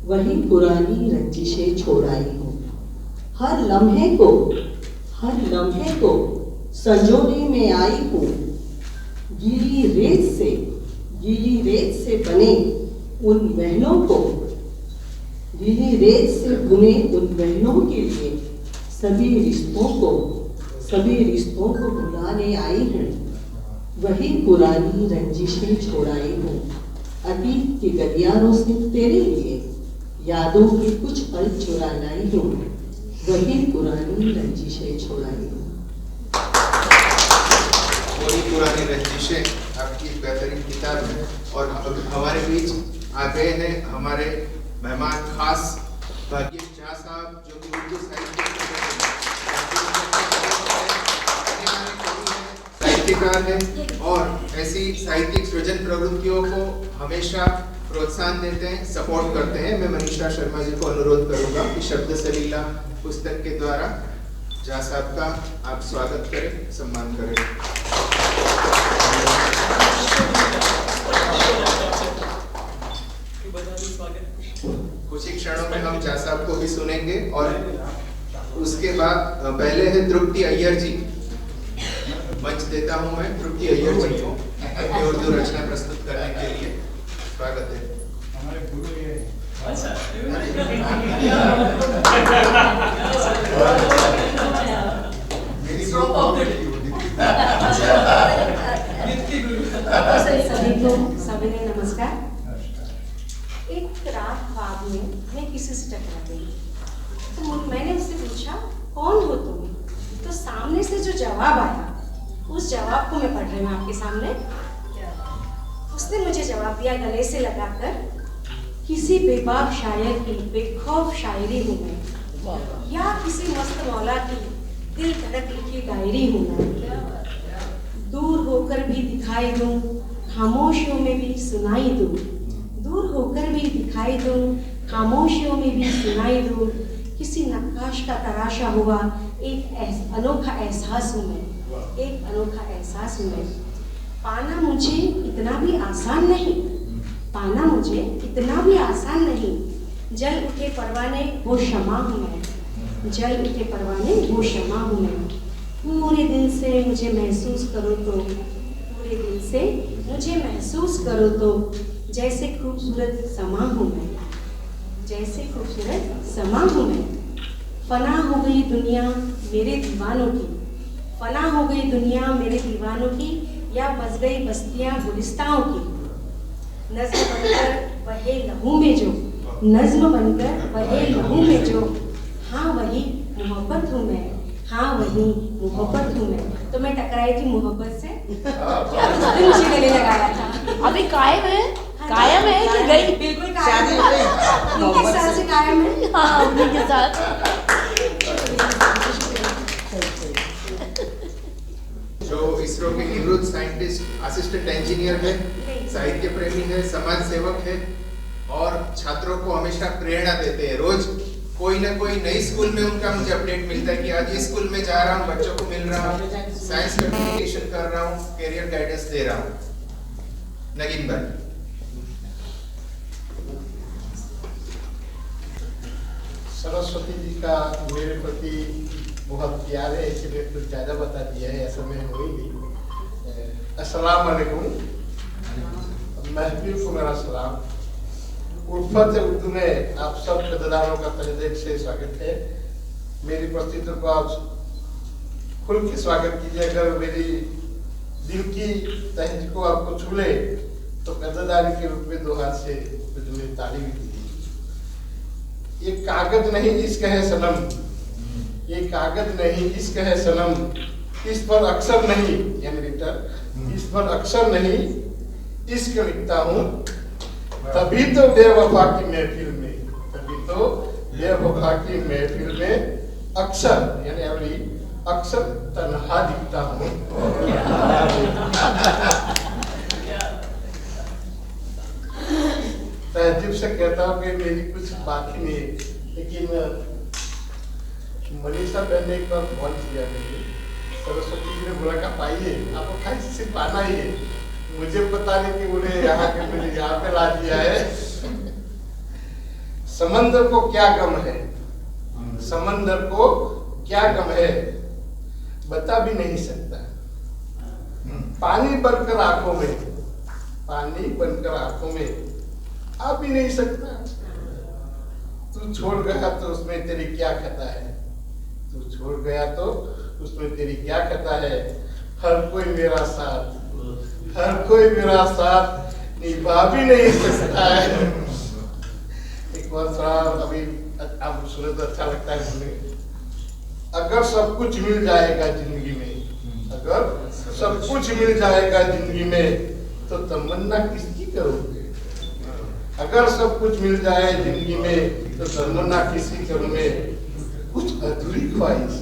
वही पुरानी रंजिशें छोड़ आई हूँ। हर लम्हे को, हर लम्हे को संजोने में आई हूँ। गीली रेत से, गीली रेत से बने उन महलों को, गीली रेत से बुने उन महलों के लिए सभी रिश्तों को, सभी रिश्तों को भुलाने आई हूँ। वही पुरानी रंजिशें छोड़ आई हूँ। अतीत के गलियारों से तेरे लिए यादों के कुछ पल चुरा लाई हूँ। वही पुरानी रंजिशें छोड़ आई हूँ। वही पुरानी रंजिशें आपकी एक बेहतरीन किताब है। और अब हमारे बीच आ गए हैं हमारे मेहमान खास भाग्येश झा साहब, जो कि उर्दू साहित्यकार हैं और ऐसी साहित्यिक सृजन प्रवृत्तियों को हमेशा प्रोत्साहन देते हैं, सपोर्ट करते हैं। मैं मनीषा शर्मा जी को अनुरोध करूंगा कि शब्द सलीला पुस्तक के द्वारा झा साहब का आप स्वागत करें, सम्मान करें। कुछ ही क्षणों में हम झा साहब को भी सुनेंगे और उसके बाद पहले है तृप्ति अय्यर जी। मंच देता हूं मैं तृप्ति अय्यर जी को अपनी उर्दू रचना प्रस्तुत करने के लिए। स्वागत है। हमारे गुरु ये सभी को सविनय नमस्कार। एक रात ख्वाब में मैं किसी से टकरा गई, तो मैंने उससे पूछा कौन हो तुम, तो सामने से जो जवाब आया उस जवाब को मैं पढ़ रही हूँ आपके सामने। उसने मुझे जवाब दिया गले से लगाकर, किसी बेबाक शायर की बेखौफ शायरी हूँ मैं, या किसी मस्त मौला की दिल धड़क लिखी डायरी हूँ मैं। दूर होकर भी दिखाई दूँ, खामोशियों में भी सुनाई दूँ। दूर होकर भी दिखाई दूँ, खामोशियों में भी सुनाई दूँ। किसी नक्काश का तराशा हुआ एक अनोखा एहसास हूँ मैं, एक अनोखा एहसास हूँ मैं। पाना मुझे इतना भी आसान नहीं, पाना मुझे इतना भी आसान नहीं। जल उठे परवाने वो शमा हूँ मैं, जल उठे परवाने वो शमा हूँ मैं। पूरे दिल से मुझे महसूस करो तो, पूरे दिल से मुझे महसूस करो तो, जैसे खूबसूरत समा हूँ मैं, जैसे खूबसूरत समा हूँ मैं। फना हो गई दुनिया मेरे दीवानों की, फना हो गई दुनिया मेरे दीवानों की। या बस गई बस्तियां गुलिस्ताओं की, नज्म बनकर बहे लहू में जो, नज्म बनकर बहे लहू में जो, हाँ वही मोहब्बत हूँ मैं, हाँ वही मोहब्बत हूँ मैं। तो मैं टकराई थी मोहब्बत से, उसने मुझे गले लगाया था। अभी कायम है? कायम है कि गई? बिल्कुल कायम है, उनके साथ से कायम है। हाँ, उन्हीं के साथ। जो इसरो के निवृत्त साइंटिस्ट, असिस्टेंट इंजीनियर है, साहित्य प्रेमी है, समाज सेवक है और छात्रों को हमेशा प्रेरणा देते हैं। रोज कोई ना कोई नई स्कूल में उनका मुझे अपडेट मिलता है कि आज इस स्कूल में जा रहा हूँ, बच्चों को मिल रहा हूँ, साइंस कम्युनिकेशन कर रहा हूँ, कैरियर गाइडेंस दे रहा हूँ। नगीन भाई। सरस्वती जी का मेरे प्रति बहुत प्यार है, इसलिए कुछ ज्यादा बता दिया है, ऐसा मैं हो ही नहीं। अस्सलाम वालेकुम, महफिल को मेरा सलाम। उल्फत उर्दू में आप सब कदरदानों का तहे दिल से स्वागत है। मेरी प्रस्तुति को आप खुल के स्वागत कीजिए। अगर मेरी दिल की तहे को आपको छू ले तो कदरदानी के रूप में 2 हाथ से मुझे ताली भी दीजिए। ये कागज नहीं इश्क है सनम, ये कागज नहीं इश्क है सनम, इस पर अक्सर नहीं, यानी रिटर, इस पर अक्सर नहीं इश्क लिखता हूँ, तभी तो बेवफा की महफिल में, तभी तो बेवफा की महफिल में अक्सर, यानी अवली, अक्सर तन्हा दिखता हूँ। तहजीब से कहता हूँ कि मेरी कुछ बाकी नहीं, लेकिन मनीषा बहन ने एक बार फोन किया मुझे, सरस्वती जी ने बोला कि आप आइए, आपको खाली सिर्फ आना ही है। मुझे पता नहीं कि उन्हें यहाँ के मुझे यहाँ पे ला दिया है। समंदर को क्या गम है, समंदर को क्या गम है, बता भी नहीं सकता। पानी बनकर आंखों में, पानी बनकर आंखों में आ भी नहीं सकता। तू छोड़ गया तो उसमें तेरी क्या खता है, तू छोड़ गया तो उसमें तेरी क्या खता है। हर कोई मेरा साथ, हर कोई मेरा साथ निभा भी नहीं सकता है। एक बार थोड़ा अभी आप सुने तो अच्छा लगता है सुनने। अगर सब कुछ मिल जाएगा जिंदगी में, अगर सब कुछ मिल जाएगा जिंदगी में, तो तमन्ना किसकी करोगे। अगर सब कुछ मिल जाए जिंदगी में तो तमन्ना किसकी करोगे। कुछ अधूरी ख्वाहिश,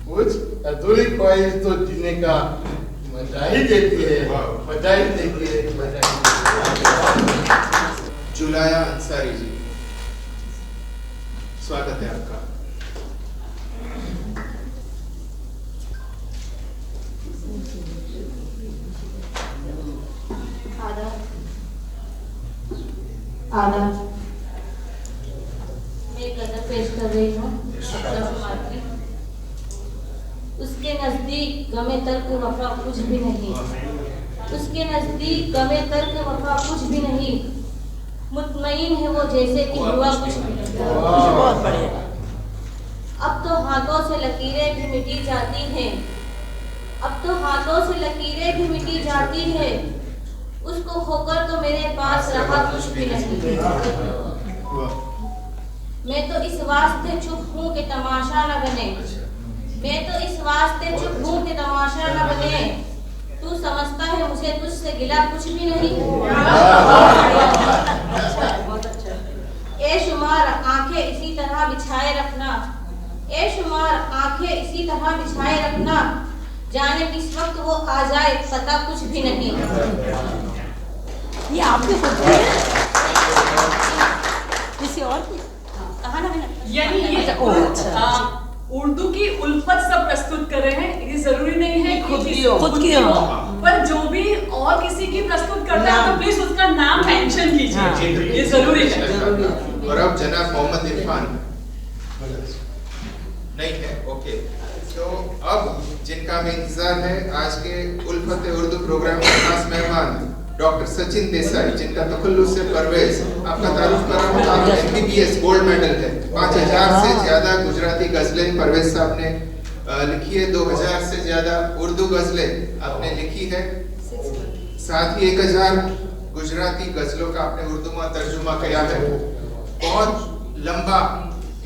कुछ अधूरी ख्वाहिश तो जीने का मजा ही देती है, मजा ही देती है, मजा ही। जुलाया अंसारी जी, स्वागत है आपका। आदाब। मैं गजल पेश कर रही हूँ मातृ। उसके नजदीक गमे तर्क वफा कुछ भी नहीं, उसके नजदीक गमे तर्क वफा कुछ भी नहीं, मुतमईन है वो जैसे कि हुआ कुछ भी नहीं। बहुत बढ़िया। अब तो हाथों से लकीरें भी मिटी जाती हैं, अब तो हाथों से लकीरें भी मिटी जाती है, उसको खोकर तो मेरे पास रहा कुछ भी नहीं। मैं तो इस वास्ते चुप हूँ कि तमाशा न बने, मैं तो इस वास्ते चुप हूँ कि तमाशा न बने, तू समझता है मुझे तुझसे गिला कुछ भी नहीं। ए शुमार आंखें इसी तरह बिछाए रखना, ए शुमार आंखें इसी तरह बिछाए रखना, जाने किस वक्त वो आ जाए पता कुछ भी नहीं। ये आपने खुद की है? किसी और की? कहा ना यानी ये उर्दू की उल्फत सब प्रस्तुत कर रहे हैं, ये जरूरी नहीं है खुद की हो, पर जो भी और किसी की प्रस्तुत करता है तो प्लीज उसका नाम मेंशन कीजिए, ये जरूरी है। और अब जनाब मोहम्मद इरफान नहीं है, ओके। तो अब जिनका हमें इंतजार है, आज के उल्फत उर्दू प्रोग्राम के खास मेहमान डॉक्टर सचिन देसाई, जिनका तखल्लुस से परवेज, आपका तारुफ करा हूं, आप MBBS गोल्ड मेडल है, 5000 से ज्यादा गुजराती गजलें परवेज साहब ने लिखी है, 2000 से ज्यादा उर्दू गजलें आपने लिखी है। साथ ही 1000 गुजराती गजलों का आपने उर्दू में तर्जुमा किया है। बहुत लंबा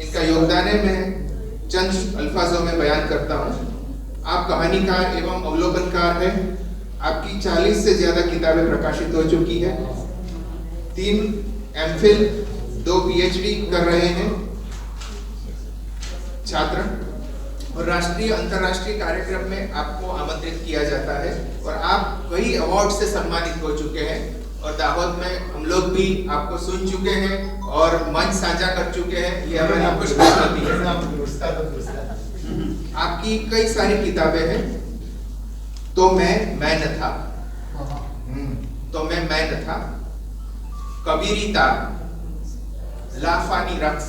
इनका योगदान है, मैं चंद अल्फाजों में बयान करता हूँ। आप कहानीकार एवं अवलोकनकार हैं। आपकी 40 से ज्यादा किताबें प्रकाशित हो चुकी है। 3 एमफिल, 2 पीएचडी कर रहे हैं छात्र, और राष्ट्रीय अंतर्राष्ट्रीय कार्यक्रम में आपको आमंत्रित किया जाता है और आप कई अवार्ड से सम्मानित हो चुके हैं। और दाहोद में हम लोग भी आपको सुन चुके हैं और मंच साझा कर चुके हैं। ये हमारी खुशकिस्मती है। आपकी कई सारी किताबें हैं। तो मैं न था, तो मैं न था, कबीरीता, लाफानी रक्स,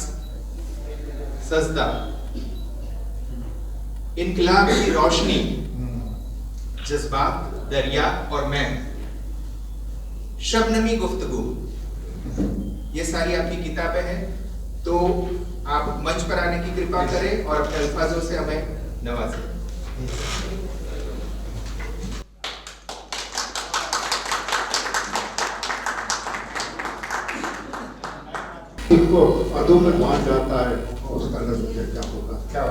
सजदा, इनकलाब की रोशनी, जज्बात, दरिया और मैं, शबनमी गुफ्तगू, ये सारी आपकी किताबें हैं। तो आप मंच पर आने की कृपा करें और अपने अल्फाजों से हमें नवाजें। इनको अधों में बांट जाता है, उसका नतीजा क्या होगा? क्या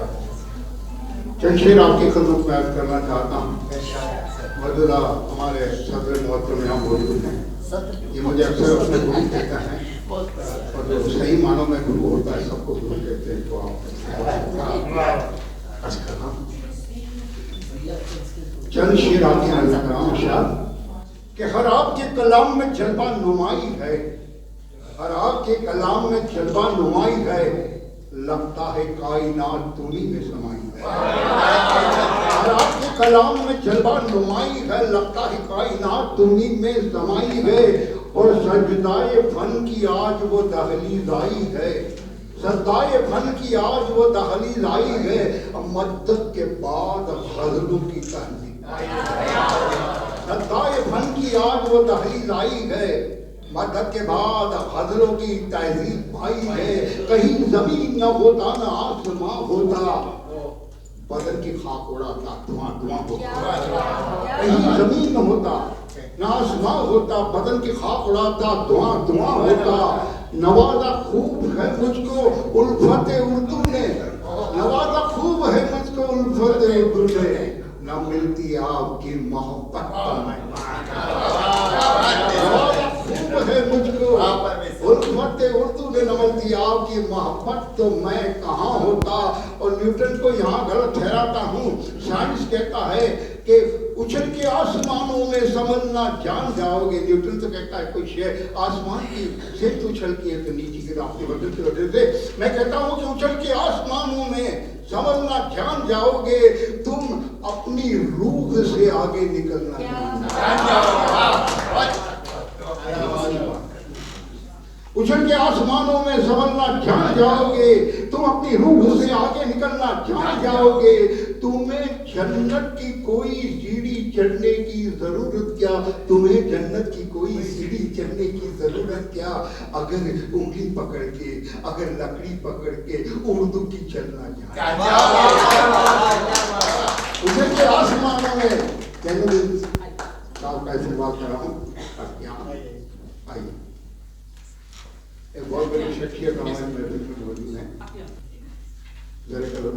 चंद शेर आपकी खिदमत में अर्ज करना चाहता हूँ। मौजूदा हमारे सदर मोहतरम यहाँ मौजूद हैं। ये मुझे अक्सर अपने गुरु कहता है, और जो सही मानों में गुरु होता है सबको गुरु कहते हैं। तो आप चंद शेर आपके अलग शाद कि हर आपके कलाम में जलवा नुमाई है, हर आपके कलाम में जलवा नुमाई है, लगता है कायनात तुम्हीं में समाई है। हर आपके कलाम में जलवा नुमाई है, लगता है कायनात तुम्हीं में समाई है। और सजदाए फन की आज वो दहलीज आई है, सजदाए फन की आज वो दहलीज आई है। मद्दत के बाद गज़लों की तहज़ीब, सजदाए फन की आज वो दहलीज आई है, मदद के बाद गज़लों की तहज़ीब आई है। कहीं जमीन न होता न आसमां होता, बदन की खाक उड़ाता धुआं धुआं होता। कहीं जमीन न होता न आसमां होता, बदन की खाक उड़ाता धुआं धुआं होता। नवाजा खूब है मुझको उल्फत उर्दू ने, नवाजा खूब है मुझको उल्फत उर्दू ने, न मिलती आपकी मोहब्बत है मुझको उल्फत उर्दू ने, न मिलती आपकी मोहब्बत तो मैं कहाँ होता। और न्यूटन को यहाँ गलत ठहराता हूँ। साइंस कहता है कि उछल के आसमानों में समझना जान जाओगे। न्यूटन तो कहता है कोई शेर आसमान की से उछल की तो नीचे की आपके वजन की वजह से। मैं कहता हूँ कि उछल के आसमानों में समझना जान जाओगे, तुम अपनी रूह से आगे निकलना जान जाओगे। उछल के आसमानों में संभलना जान जाओगे, तुम अपनी रूह से आगे निकलना जान जाओगे। तुम्हें जन्नत की कोई सीढ़ी चढ़ने की जरूरत क्या, तुम्हें जन्नत की कोई सीढ़ी चढ़ने की जरूरत क्या। अगर उंगली पकड़ के, अगर लकड़ी पकड़ के उर्दू की चलना जान। उछल के आसमानों में कैसे बात कर रहा हूँ। आइए, एक बहुत बड़ी शख्सियत हमारे महफिल में मौजूद है। जरा करो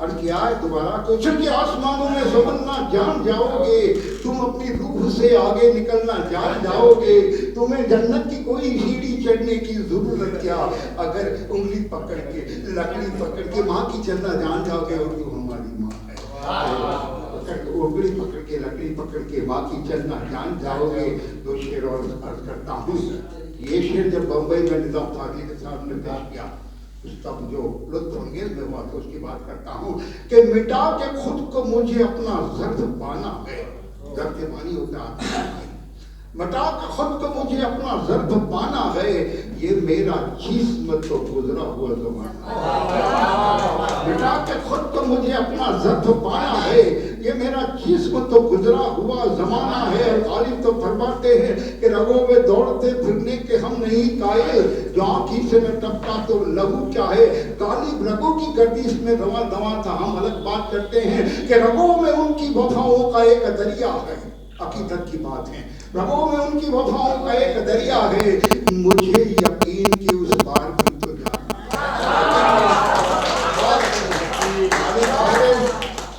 और क्या है दोबारा, तो उछल के आसमानों में संभलना जान जाओगे, तुम अपनी रूह से आगे निकलना जान जाओगे। तुम्हें जन्नत की कोई सीढ़ी चढ़ने की जरूरत क्या, अगर उंगली पकड़ के, लकड़ी पकड़ के माँ की चलना जान जाओगे। और जो हमारी माँ है, उंगली पकड़ के, लकड़ी पकड़ के माँ की चलना जान जाओगे। दो शेर और अर्ज करता हूँ। ये शेर जब बम्बई में निजाम फाजी के सामने पेश किया, तब जो लुत्फ अंगेज में हुआ, तो उसकी बात करता हूँ कि मिटा के खुद को मुझे अपना जर्द पाना है। जर्द के पानी होता है, मिटा के खुद को मुझे अपना जर्द पाना है। ये मेरा जिस्म तो गुजरा हुआ ज़माना, मिटा के खुद को मुझे अपना जर्द पाना है। ये मेरा जिस्म तो गुजरा हुआ ज़माना है। गालिब तो फरमाते हैं कि रगों में दौड़ते फिरने के हम नहीं कायल, जो आँखी से न टपका तो लहू क्या है, काली रगों की गर्दिश में रवा दवा था। हम अलग बात करते हैं कि रगों में उनकी वफाओं का एक दरिया है, हकीकत की बात है, रगों में उनकी वफाओं का एक दरिया है, मुझे यकीन कि उस पार भी तो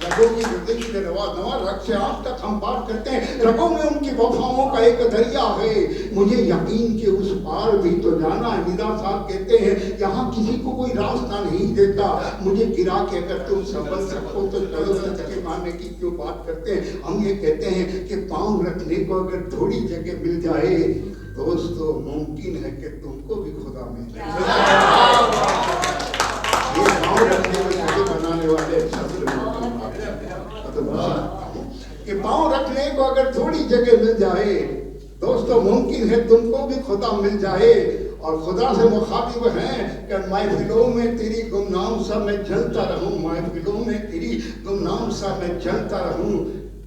रगों की गर्दिश में रवा दवा, रग से आँख तक हम बात करते हैं, रगों में उनकी वफाओं का एक दरिया है, मुझे यकीन के उस पार भी तो जाना है। निदा साहब कहते हैं यहाँ किसी को कोई रास्ता नहीं देता, मुझे गिरा के अगर तुम संभल सको तो चलो, सच मानने की क्यों बात करते हैं। हम ये कहते हैं कि पाँव रखने को अगर थोड़ी जगह मिल जाए दोस्तों, मुमकिन है कि तुमको भी खुदा मिल जाए। ये पाँव रखने को जगह बनाने वाले कि पाँव रखने को अगर थोड़ी जगह मिल जाए दोस्तों, मुमकिन है तुमको भी खुदा मिल जाए। और खुदा से मुखातिब हैं कि महफिलों में तेरी गुमनाम सा मैं जलता रहूं, महफिलों में तेरी गुमनाम सा मैं जलता रहूं,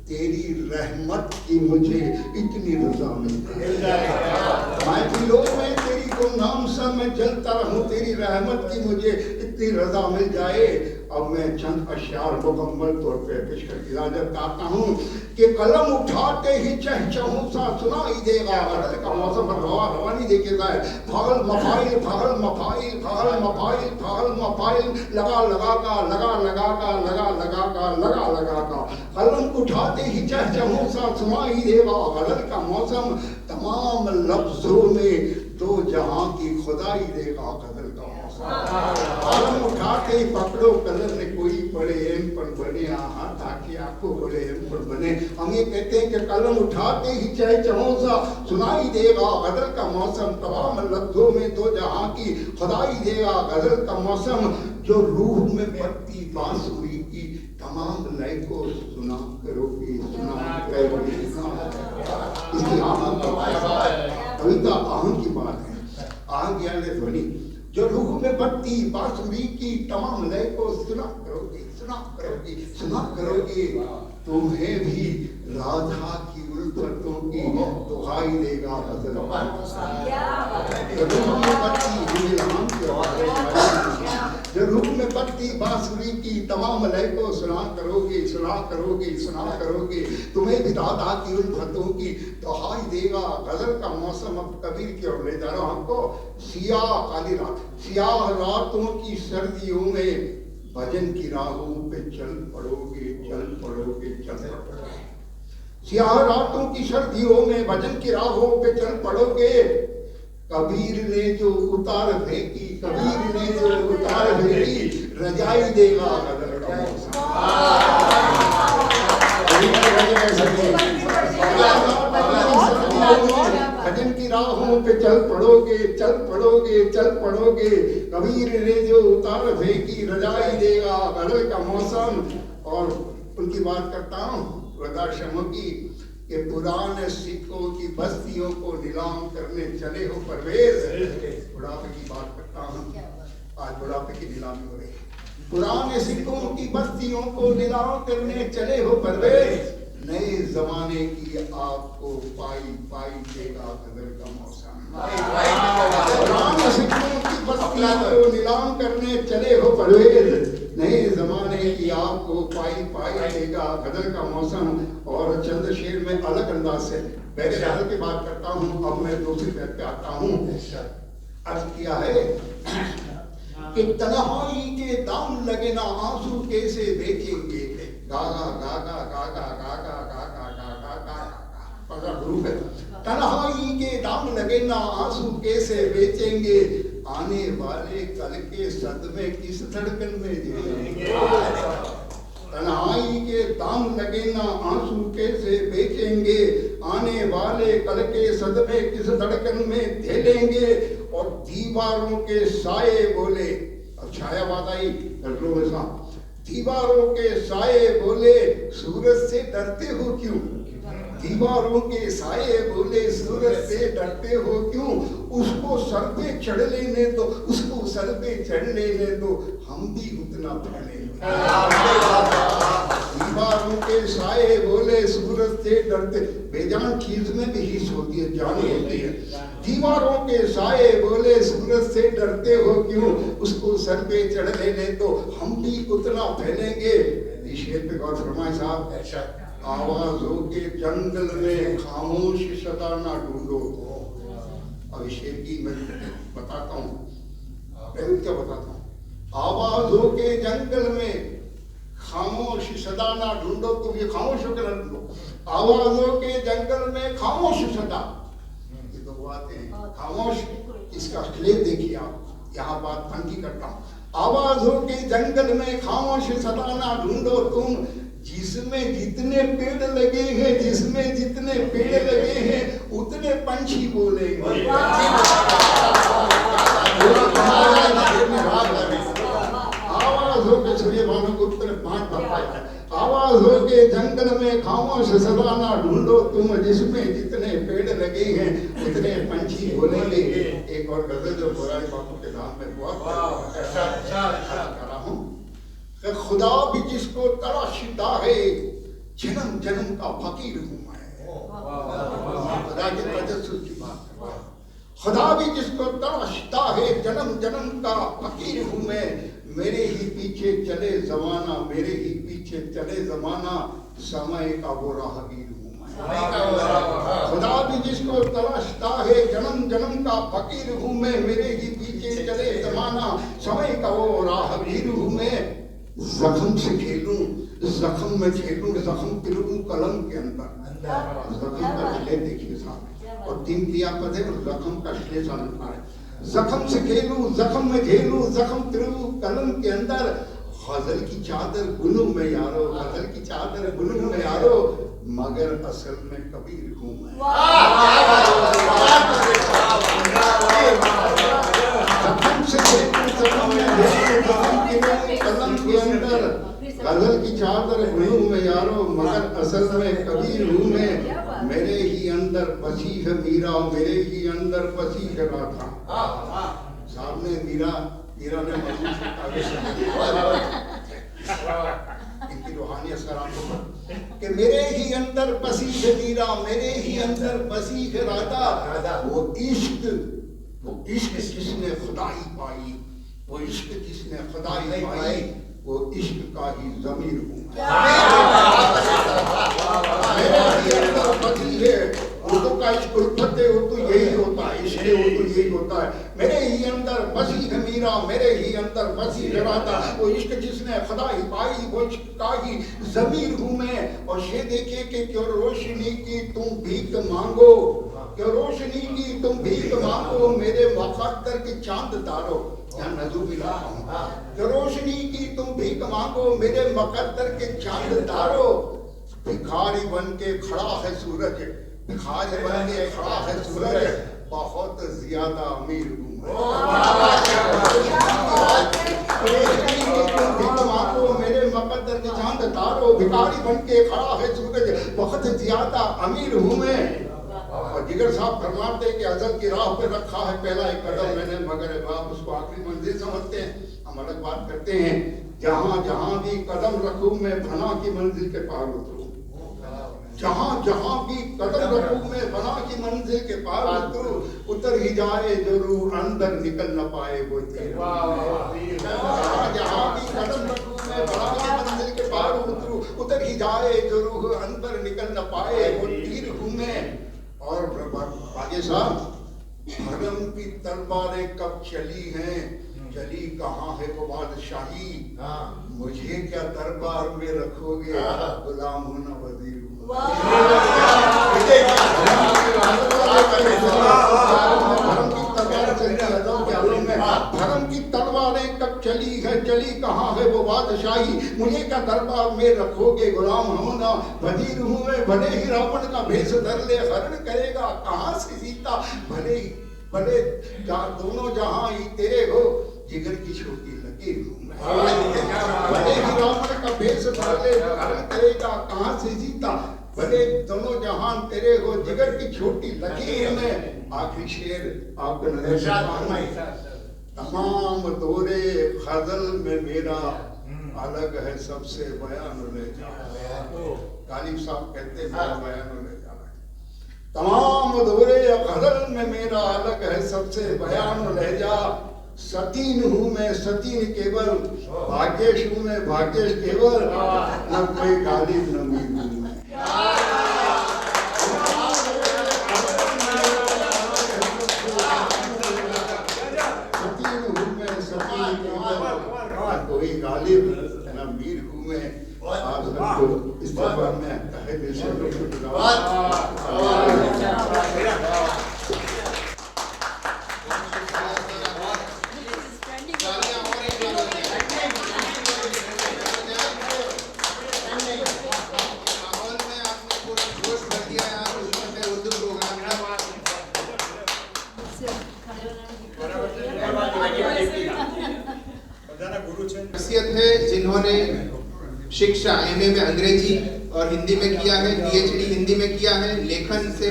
तेरी रहमत की मुझे इतनी रजा मिल जाए। महफिलों में तेरी गुमनाम सा मैं जलता रहूं, तेरी रहमत की मुझे इतनी रजा मिल जाए। अब मैं चंद अश्यार मुकम्मल तौर पे पेश कर इजाजत चाहता हूँ कि कलम उठाते ही चहचहूं सा सुनाई देगा, अर्थ का मौसम रवानी देखेगा है, फगल मफाइल फगल मफाइल फगल मफाइल फगल मफाइल, लगा लगा का लगा लगा का लगा लगा का लगा लगा का, कलम उठाते ही चहचहूं सा सुनाई देगा, गजल का मौसम तमाम लफ्जों में दो जहां की खुदाई देगा, गजल का कलम उठाते ही पकड़ो कलर ने कोई पढ़े एम पर बने, हाथ आके आपको बोले एम पर बने। हम ये कहते हैं कि कलम उठाते ही चाहे चौसा सुनाई देगा, गजल का मौसम तमाम लफ्जों में दो जहां की खुदाई देगा, गजल का मौसम जो रूह में पत्ती बांसुरी की तमाम लय को सुना करोगे, सुना करोगे। इसकी कविता आहंग की बात है, आहंग यानी ध्वनि, जो रूह में बत्ती बांसुरी की तमाम लय को सुना करोगे, सुना करोगे, सुना करोगे, तुम्हें भी राधा की उल्फतों की दुहाई देगा गजल। जो रूह में बत्ती बांसुरी की तमाम लय को सुना करोगे, सुना करोगे, सुना करोगे, तुम्हें भी राधा की उल्फतों की दुहाई देगा, गजल का मौसम। अब कबीर की ओर ले जा रहा हूं हमको, सियाह काली रात, सियाह रातों की सर्दियों में भजन की राहों पे चल पड़ोगे, चल पड़ोगे, चल पड़ोगे। सियाह रातों की सर्दियों में भजन की राहों पे चल पड़ोगे, कबीर ने जो उतार फेंकी, कबीर ने जो उतार फेंकी, रजाई देगा गजल का मौसम। भजन की राहों पे चल पड़ोगे, चल पड़ोगे, चल पड़ोगे, कबीर ने जो उतार फेंकी, रजाई देगा गजल का मौसम। और उनकी बात करता हूँ वृद्धाश्रमों की, कि पुराने सिक्कों की बस्तियों को नीलाम करने चले हो परवेज। बुढ़ापे की बात करता हूँ, आज बुढ़ापे की नीलामी हो रही है। पुराने सिक्कों की बस्तियों को नीलाम करने चले हो परवेज, नए जमाने की आपको पाई पाई देगा गजल का मौसम। पुराने सिक्कों की बस्तियों को नीलाम करने चले हो परवेज, नए जमाने की आपको पाई पाई देगा गजल का मौसम। और चंद शेर में अलग अंदाज से पहले गजल की बात करता हूँ, अब मैं दूसरी बैठ पे आता हूँ। अर्ज किया है कि तन्हाई के दाम लगे ना आंसू कैसे देखेंगे, गागा गागा गागा गागा गागा गागा गागा पगा ग्रुप है। तन्हाई के दाम लगे ना आंसू कैसे बेचेंगे, आने वाले कल के सदमे किस धड़कन में झेलेंगे। तन्हाई के दाम लगे ना आंसू कैसे बेचेंगे, आने वाले कल के सदमे किस धड़कन में झेलेंगे। और दीवारों के साए बोले, अब छायावाद आई गजलों में सा, दीवारों के साए बोले सूरज से डरते हो क्यों, दीवारों के साए बोले सूरज से डरते हो क्यों, उसको सर पे चढ़ लेने दो, उसको सर पे चढ़ लेने दो, हम भी उतना पढ़ लेंगे। दीवारों के साए बोले सूरज से डरते, बेजान चीज में भी हिस्स होती है, जान होती है। दीवारों के साए बोले सूरज से डरते हो क्यों, उसको सर पे चढ़ लेने तो हम भी उतना फैलेंगे। इस शेर पे गौर फरमाए साहब। आवाजों के जंगल में खामोश सदा ना ढूंढो। अब इस शेर की मैं बताता हूँ, क्या बताता हूँ। आवाजों के जंगल में खामोश सदा ना ढूंढो, तुम ये खामोश होकर ना ढूंढो। आवाजों के जंगल में खामोश सदा, ये दो बातें खामोश, इसका क्लेम देखिए आप, यहाँ बात फंकी करता हूँ। आवाजों के जंगल में खामोश सदा ना ढूंढो तुम, जिसमें जितने पेड़ लगे हैं, जिसमें जितने पेड़ लगे हैं उतने पंछी बोलेंगे। आवाजों के सूर्यभानु को उत्तर 5 बताया। आवाजों के जंगल में खामोश सदा ना ढूंढो तुम, जिसमें जितने पेड़ लगे हैं उतने पंछी बोलेंगे। एक और गजल जो बुराई बापू के नाम में बहुत करा हूँ। खुदा भी जिसको तराशता है, जन्म जन्म का फकीर हूँ मैं। खुदा के तजस्सुस की बात। खुदा भी जिसको तराशता है, जन्म जन्म का फकीर हूँ मैं। मेरे ही पीछे चले जमाना, मेरे ही पीछे चले जमाना, समय का वो राहगीर हूँ मैं। खुदा भी जिसको तराशता है, जन्म जन्म का फकीर हूँ मैं। मेरे ही पीछे चले जमाना, समय का वो राहगीर हूँ मैं। जख्म से खेलूं, जख्म में खेलूं, जख्म पिलूं कलम के अंदर। जख्म का श्लेष देखिए साहब, और 3 क्रियापद है और जख्म का श्लेष अलंकार है। जख्म से खेलूं, जख्म में झेलूं, जख्म पिलूं कलम के अंदर। गजल की चादर बुनूं में यारो, गजल की चादर बुनूं में यारो, मगर असल में कबीर हूं मैं। जख्म से खेलूं, जख्म में झेलूं, जख्म पिलूं कलम के अंदर। गजल की चादर बुनूं में यारो, मगर असल में कबीर हूं मैं। मेरे ही अंदर बसी है मीरा, मेरे ही अंदर बसी है राधा। सामने मीरा ने इनकी रूहानियत सलाम कि मेरे ही अंदर बसी है मीरा, मेरे ही अंदर बसी है राधा। वो इश्क जिसने खुदाई पाई, वो इश्क जिसने खुदाई पाई, वो इश्क का ही ज़मीर हूँ। उर्दू का इश्क उल्फत है, उर्दू यही होता है, इश्क उर्दू यही होता है। मेरे ही अंदर बसी है मीरा, मेरे ही अंदर बसी है राधा। वो इश्क जिसने खुदाई पाई, वो इश्क का ही ज़मीर हूँ मैं। और ये देखिए कि क्यों रोशनी की तुम भीख मांगो, क्यों रोशनी की तुम भीख मांगो, मेरे मुक़द्दर के चांद तारो। यहाँ नजू मिला हूँ। रोशनी की तुम भीख मांगो, मेरे मुक़द्दर के चांद तारो। भिखारी बन के खड़ा है सूरज, भिखारी बन के खड़ा है सूरज, बहुत ज्यादा अमीर हूँ। भीख मांगो, मेरे मुक़द्दर के चांद तारो। भिखारी बन के खड़ा है सूरज, बहुत ज्यादा अमीर हूँ मैं। और जिगर साहब फरमाते हैं कि अज़ल की राह पे रखा है पहला एक कदम मैंने, मगर आप उसको आखिरी मंजिल समझते हैं। हम अलग बात करते हैं, जहाँ जहाँ भी कदम रखूं मैं फना की मंजिल के पार उतरूं। जहाँ जहाँ भी कदम रखूं मैं फना की मंजिल के पार उतरूं। उतर ही जाए जो रूह अंदर निकल न पाए वो तीर। जहाँ जहाँ भी कदम रखूं मैं फना की मंजिल के पार उतरूं। उतर ही जाए जो रूह अंदर निकल न पाए वो तीर हूँ मैं। और बाजे साहब, भरम की तलवारें कब चली हैं, चली कहाँ है वो बादशाही। मुझे क्या दरबार में रखोगे, गुलाम हूँ ना वजीर हूँ। भरम की तलवारें कब चली है, चली कहाँ है वो बादशाही। मुझे क्या दरबार में रखोगे, गुलाम हूँ ना वजीर हूँ मैं। भले ही रावण का भेष धर ले, हरण करेगा कहाँ से सीता। भले दोनों जहाँ ही तेरे हो, जिगर की छोटी लकीर हूँ मैं। भले ही रावण का भेष धर ले, हरण करेगा कहाँ से सीता। भले दोनों जहां तेरे हो, जिगर की छोटी लकीर में। आखिरी शेर आपको नजर तमाम दौरे गजल में मेरा अलग है सबसे बयान ले जाना। गालिब साहब कहते हैं मेरा बयान ले जाना है। तमाम अधूरे गजल में मेरा अलग है सबसे बयान ले जा। सतीन हूँ मैं सतीन केवल, भाग्येश हूँ मैं भाग्येश केवल, न कोई गालिब न मीर हूँ मैं। कोई गालिब न मीर हूँ मैं। आप सबको इस दफा में कहे दिल से है जिन्होंने शिक्षा एमए में अंग्रेजी और हिंदी में किया है, पीएचडी हिंदी में किया है। लेखन से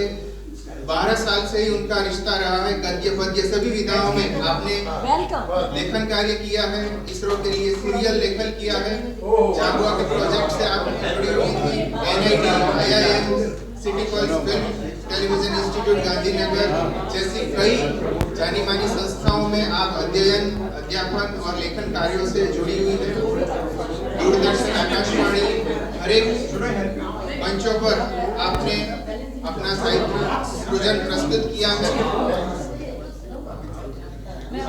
12 साल से ही उनका रिश्ता रहा है। गद्य पद्य सभी विधाओं में आपने लेखन कार्य किया है। इसरो के लिए सीरियल लेखन किया है। जागुआ के प्रोजेक्ट से आप जुड़ी हुई थी। NIT, IIM, city college film television institute Gandhinagar जैसी कई जानी मानी संस्थाओं में आप अध्ययन, अध्यापन और लेखन कार्यों से जुड़ी हुई हैं। दूरदर्शन, आकाशवाणी, हरेक मंचों पर आपने अपना साहित्य सृजन प्रस्तुत किया है।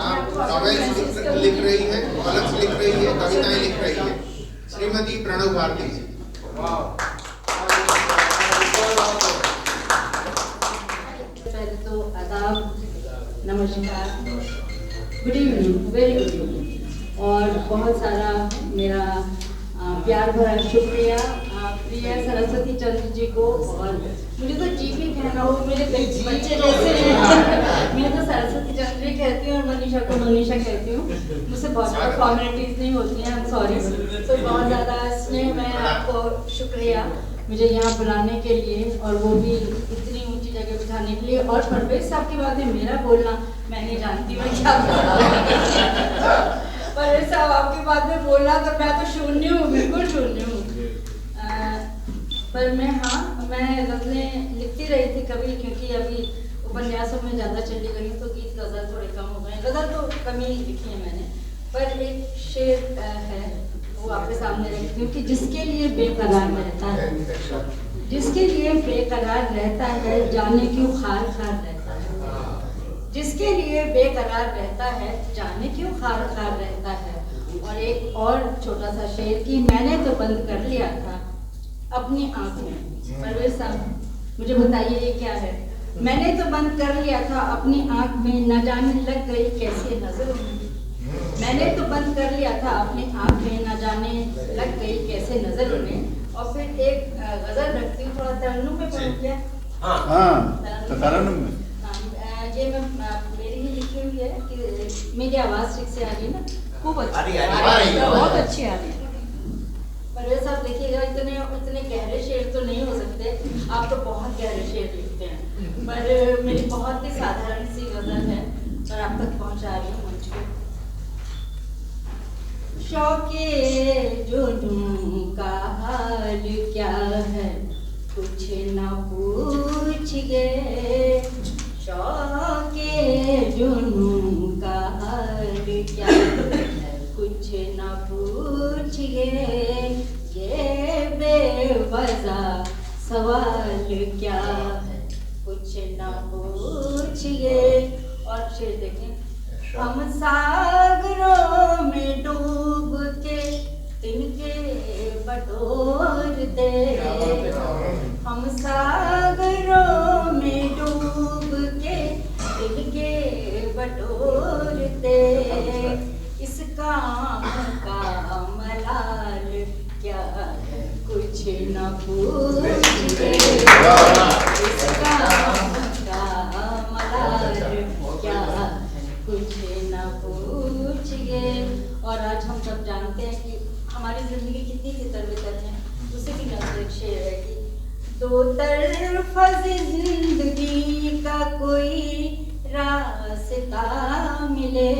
आप नॉवेल्स लिख रही हैं, कॉलम्स लिख रही है, कविताएं लिख रही है। श्रीमती प्रणव भारती जी। पहले तो आदाब, नमस्कार, good evening, very good evening, और बहुत सारा मेरा प्यार भरा शुक्रिया प्रिय सरस्वती चंद्र जी को। और मुझे तो जी भी कहना हो, मेरे बच्चे जैसे मैं तो सरस्वती चंद्र ही कहती हूँ और मनीषा को मनीषा कहती हूँ। मुझसे बहुत ज़्यादा फॉर्मेलिटीज नहीं होती हैं, सॉरी। तो बहुत ज़्यादा स्नेह में आपको शुक्रिया मुझे यहाँ बुलाने के लिए, और वो भी इतनी ऊंची जगह बिठाने के लिए। और परवेज साहब की बात है, मेरा बोलना मैं नहीं जानती मैं क्या परवेज साहब आपकी बात में बोलना तो मैं तो शून्य हूँ, बिल्कुल शून्य हूँ। पर मैं गज़लें लिखती रही थी कभी, क्योंकि अभी उपन्यासों में ज़्यादा चली गई तो गीत गज़ल थोड़े कम हो गए। गज़ल तो कम ही लिखी है मैंने, पर एक शेर है वो आपके सामने रखती हूँ कि जिसके लिए बेकरार रहता है, जिसके लिए बेकरार रहता है, जाने क्यों खार खार रहता है। जिसके लिए बेकरार रहता है, जाने क्यों खार खार रहता है। और एक और छोटा सा शेर कि मैंने तो बंद कर लिया था अपनी आँख में। परवेज साहब मुझे बताइए ये क्या है। मैंने तो बंद कर लिया था अपनी आँख में, न जाने लग गई कैसे नजर में। मैंने तो बंद कर लिया था अपनी आँख में, न जाने लग गई कैसे नजर में। और फिर एक गजल रखती हूँ, थोड़ा तरन्नुम में पढ़ूँ क्या? तरन्नुम में ये मैं मेरी ही लिखी हुई है कि मेरी आवाज़ ठीक से आ रही है ना? खूब अच्छी, बहुत अच्छी आ रही है। परवेज साहब देखिएगा, इतने गहरे शेर तो नहीं हो सकते, आप तो बहुत गहरे शेर लिखते हैं, पर मेरी बहुत ही साधारण सी गजल है, पर आप तक पहुंचा रही हूँ मंच पे। शौके जुनूं का हाल क्या है, कुछ न पूछिए। शौके जुनूं का हाल क्या है, कुछ न पूछिए। ये बेवजह सवाल क्या है, कुछ न पूछिए। और शेर देखें, हम सागरों में डूब के तिनके बटोरते। हम सागरों में डूब के तिनके बटोरते। इस काम का मलाल क्या है, कुछ न पूछिए। इस काम का मलाल क्या है, कुछ न पूछिए। और आज हम सब जानते हैं कि हमारी जिंदगी कितनी तितर-बितर है। उसे भी नजर एक शेर है कि दो तरफा जिंदगी का कोई रास्ता मिले।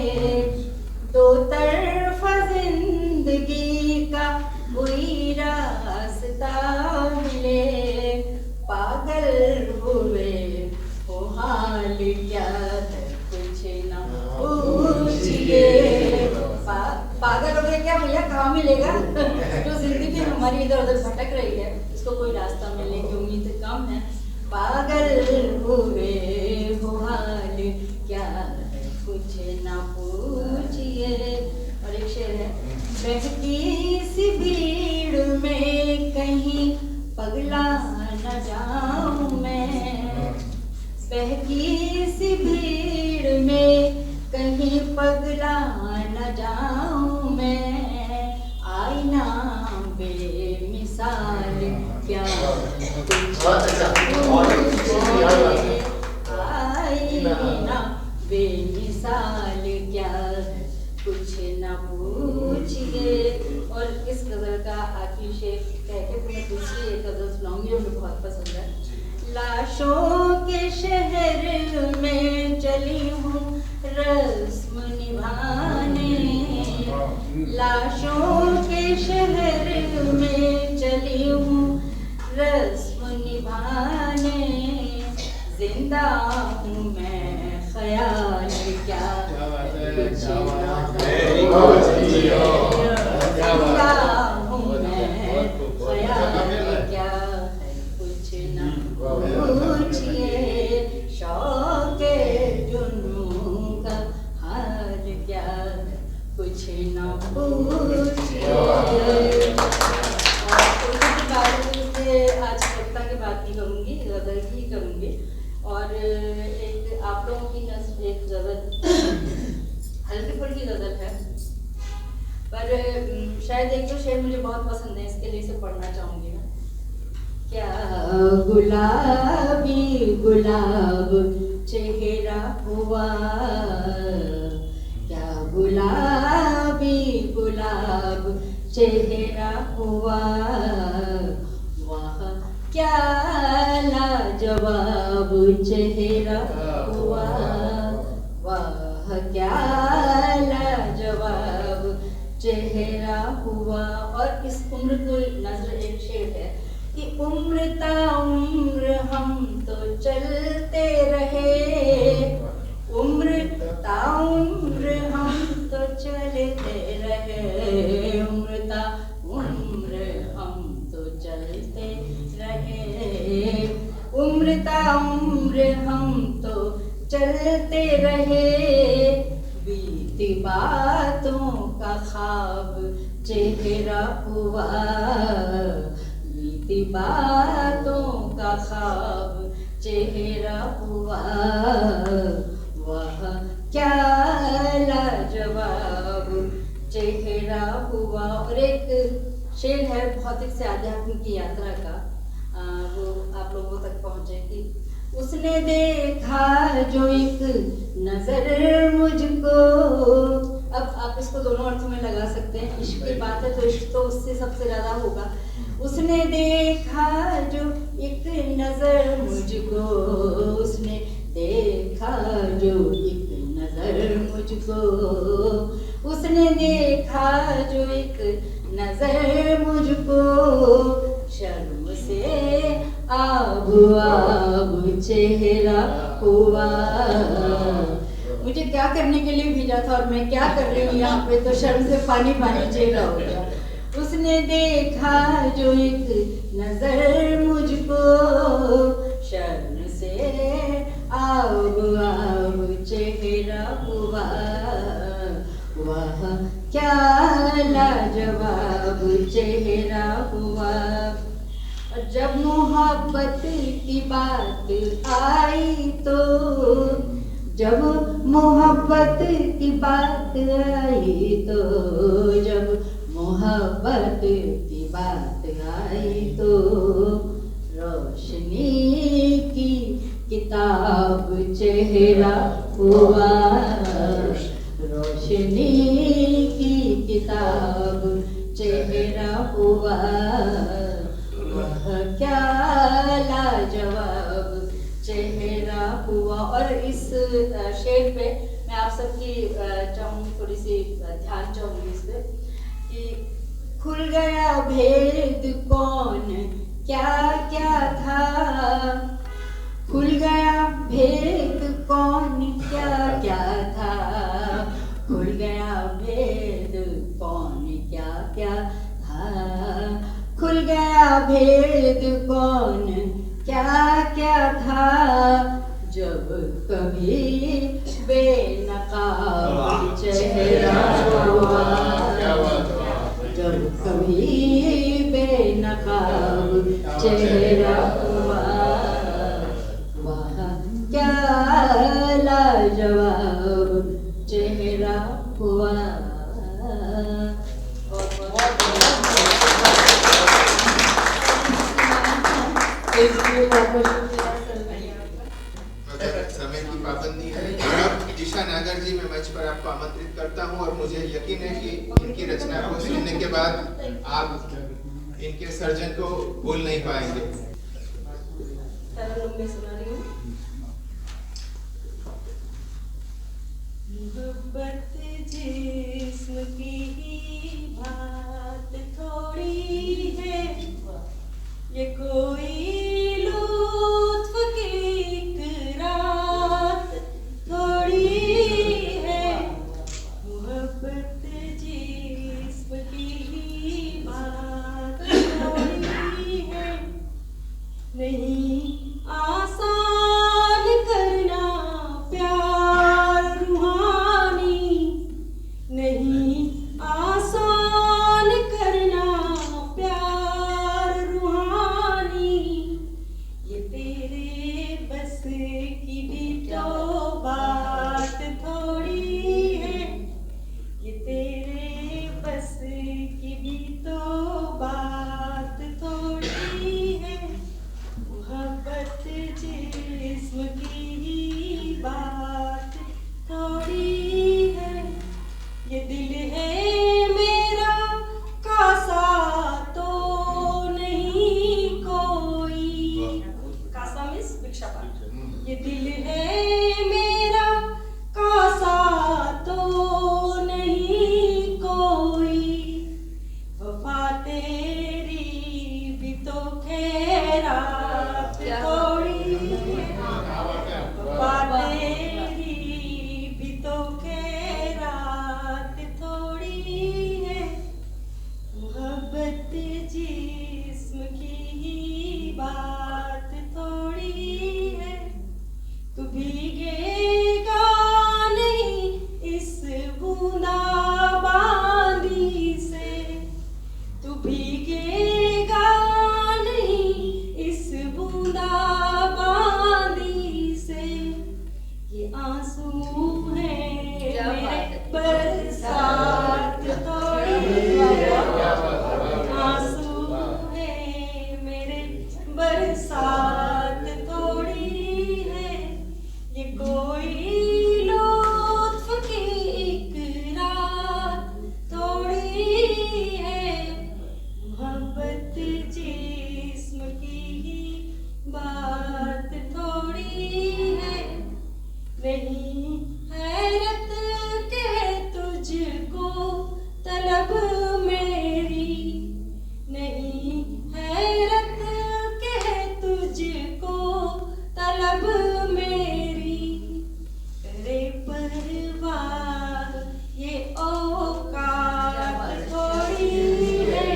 दो तरफा जिंदगी हम हैं। पागल हुए हो हाल क्या है कुछ ना पूछिए। और एक शेर है, बहती सी भीड़ में कहीं पगला न जाऊं मैं, बहती सी भीड़ में कहीं पगला न जाऊं मैं, आईना बेमिसाल क्या आईना बेमिसाल क्या कुछ न पूछिए। और इस गजल का आखिरी शेर कह के मैं दूसरी एक गजल सुनाऊंगी जो मुझे बहुत पसंद है। लाशों के शहर में चली हूँ रस्म निभाने, लाशों के शहर में चली हूँ रस्म निभाने, जिंदा हूँ मैं ख्याल क्या कुछ ना पूछिए, जिंदा हूँ मैं ख्याल क्या कुछ ना पूछिए, शौक़े जुनून का हाल क्या कुछ ना पूछिए। आज कविता की बात नहीं करूँगी, गजल की करूँगी। और एक आप लोगों की एक गजल हल्की फुल्की गजल है, पर शायद एक दो शेर मुझे बहुत पसंद है, इसके लिए इसे पढ़ना चाहूँगी मैं। क्या गुलाबी गुलाब चेहरा हुआ, क्या गुलाबी गुलाब चेहरा हुआ, वाह क्या लाजवाब चेहरा हुआ, वाह क्या लाजवाब चेहरा हुआ। और इस उम्र को नजर एक शेर है कि उम्र ता उम्र हम तो चलते रहे, उम्र ता उम्र हम तो चलते रहे, उम्र ता उम्र हम तो चलते रहे, उम्र ता उम्र हम तो चलते रहे, बीती बातों का ख्वाब चेहरा हुआ, बीती बातों का ख्वाब चेहरा हुआ, वह क्या लाजवाब चेहरा हुआ। और एक शेर है भौतिक से आध्यात्मिक की यात्रा का, वो आप लोगों तक पहुंचे कि उसने देखा जो एक नजर मुझको। अब आप इसको दोनों अर्थों में लगा सकते हैं, इश्क की बात है तो इश्क तो उससे सबसे ज्यादा होगा। उसने देखा जो एक नजर मुझको, उसने देखा जो एक नजर मुझको, उसने देखा जो एक नजर मुझको, शर्म से आब आब चेहरा हुआ। मुझे क्या करने के लिए भेजा था और मैं क्या कर रही हूँ यहाँ पे, तो शर्म से पानी पानी चेहरा हो गया। उसने देखा जो एक नजर मुझको, शर्म से आब आब चेहरा हुआ, वह क्या लाजवाब चेहरा हुआ। और जब मोहब्बत की बात आई तो, जब मोहब्बत की बात आई तो, जब मोहब्बत की बात आई तो, रोशनी की किताब चेहरा हुआ, रोशनी की किताब चेहरा हुआ, वह क्या लाजवाब चेहरा हुआ। और इस शेर पे मैं आप सबकी चाहूँगी थोड़ी सी ध्यान चाहूँगी इस पे कि खुल गया भेद कौन क्या क्या था, खुल गया भेद कौन क्या क्या था, खुल गया भेद कौन क्या क्या था, खुल गया भेद कौन क्या क्या क्या था जब कभी बेनकाब चेहरा हुआ, जब कभी बेनकाब चेहरा हुआ, वह क्या लाजवाब चेहरा हुआ। समय की पाबंदी है। अब दिशा नागर जी, मैं मंच पर आपको आमंत्रित करता हूं और मुझे यकीन है कि इनकी रचना को सुनने के बाद आप इनके सर्जन को भूल नहीं पाएंगे। तरन्नुम में सुना रही हूँ। मोहब्बत जिस्म की ही बात थोड़ी है, ये कोई लुत्फ की एक रात थोड़ी है। मोहब्बत जिस्म की ही बात थोड़ी है, नहीं आसान करना प्यार रूहानी, नहीं आसान करना प्यार रूहानी, ये तेरे बस की भी तो बात थोड़ी है, ये तेरे बस की भी तो बात थोड़ी है। मोहब्बत जिस्म की ही बात थोड़ी है, ये दिल है मेरा कासा तो नहीं कोई, कासा मिस भिक्षा पात्र, ये दिल है मेरा कासा तो नहीं कोई, वफा तेरी भी तो खैरात थोड़ी है, वफा तेरी भी तो खैरात थोड़ी है। मोहब्बत जिस्म की ही बात थोड़ी है, तू भीगेगा नहीं इस बूंदा बांदी से, तू भीगेगा नहीं इस बूंदा बांदी से, ये आंसू है मेरे बरसात थोड़ी है, आंसू है मेरे बरसात थोड़ी है, ये कोई लुत्फ की एक रात थोड़ी है। मोहब्बत जिस्म की ही बात थोड़ी है, नहीं हैरत के तुझको तलब मेरी, नहीं हैरत के तुझको तलब मेरी, करे परवाह ये औकात थोड़ी है,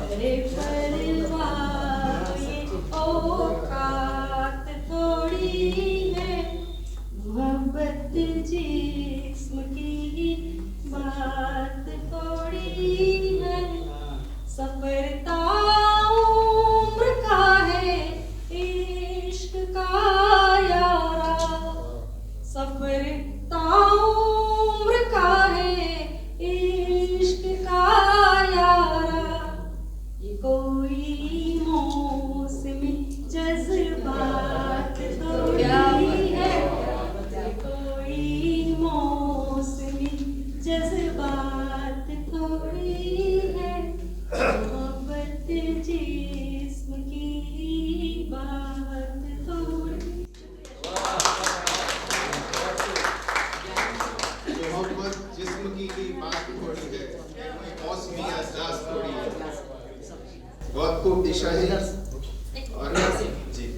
करे परवाह ये औकात थोड़ी है। मोहब्बत जिस्म की ही बात थोड़ी है, सफर ताउम्र का है इश्क का यारा, सफर ताउम्र का है इश्क का यारा, ये कोई मौसमी जज्बात थोड़ी है, ये कोई मौसमी जज्बात थोड़ी है। मोहब्बत जिस्म की ही बात थोड़ी। मोहब्बत जिस्म की ही बात थोड़ी है, मौसमी एहसास थोड़ी है। बहुत खूब दिशा जी। और जी,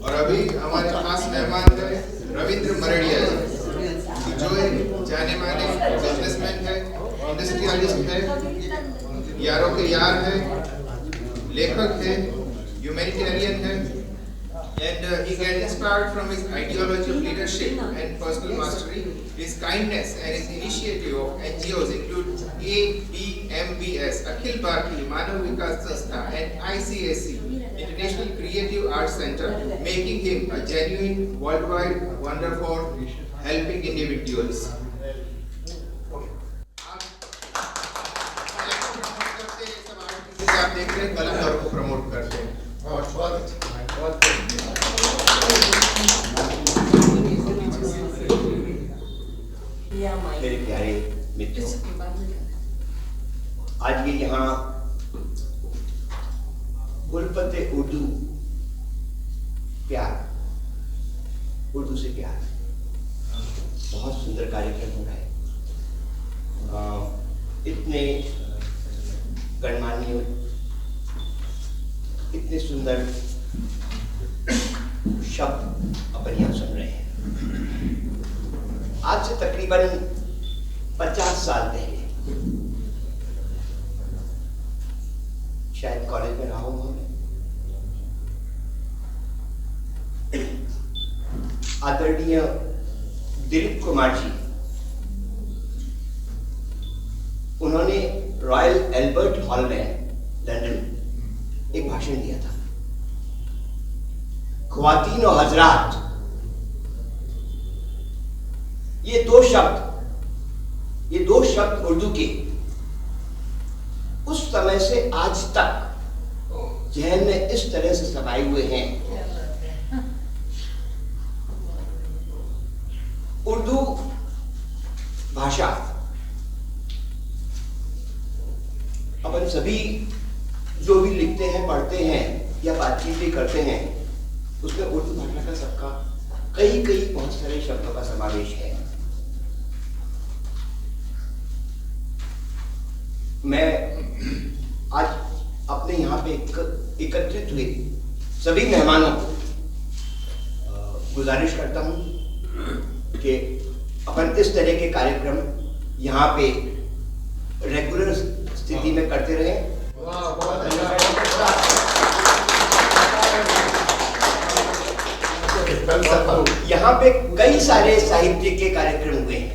और अभी हमारे खास मेहमान है रविंद्र मरड़िया जी, जो एक जाने माने बिजनेसमैन है, इंडस्ट्रियलिस्ट है, यारों के यार है, लेखक है, ह्यूमैनिटेरियन है, and he get inspired from his ideology of leadership and personal mastery. His kindness and his initiative of NGOs include ABMBS, Akhil Bharatiya Manav Vikas Sanstha, and ICAC, International Creative Arts Center, making him a genuine worldwide wonder for helping individuals. आप देख रहे हैं गलत दौर को प्रमोट करते हैं। मेरे प्यारे मित्रों, आज ये यहाँ उल्फते उर्दू प्यार, उर्दू से प्यार, बहुत सुंदर कार्यक्रम हो रहा है। इतने गणमान्य, इतने सुंदर शब्द अपन यहाँ सुन रहे हैं। आज से तकरीबन 50 साल पहले, शायद कॉलेज में रहा हूँ मैं, आदरणीय दिलीप कुमार जी, उन्होंने रॉयल एल्बर्ट हॉल में लंदन एक भाषण दिया था। ख्वातीन और हजरात, ये दो शब्द उर्दू के उस समय से आज तक जहन में इस तरह से समाये हुए हैं। उर्दू भाषा अपन सभी जो भी लिखते हैं, पढ़ते हैं या बातचीत भी करते हैं, उसमें उर्दू भाषा का सबका कई बहुत सारे शब्दों का समावेश है। मैं आज अपने यहाँ पे एकत्रित हुए सभी मेहमानों को गुजारिश करता हूँ कि अपन इस तरह के कार्यक्रम यहाँ पे रेगुलर स्थिति में करते रहे। यहाँ पे कई सारे साहित्य के कार्यक्रम हुए हैं।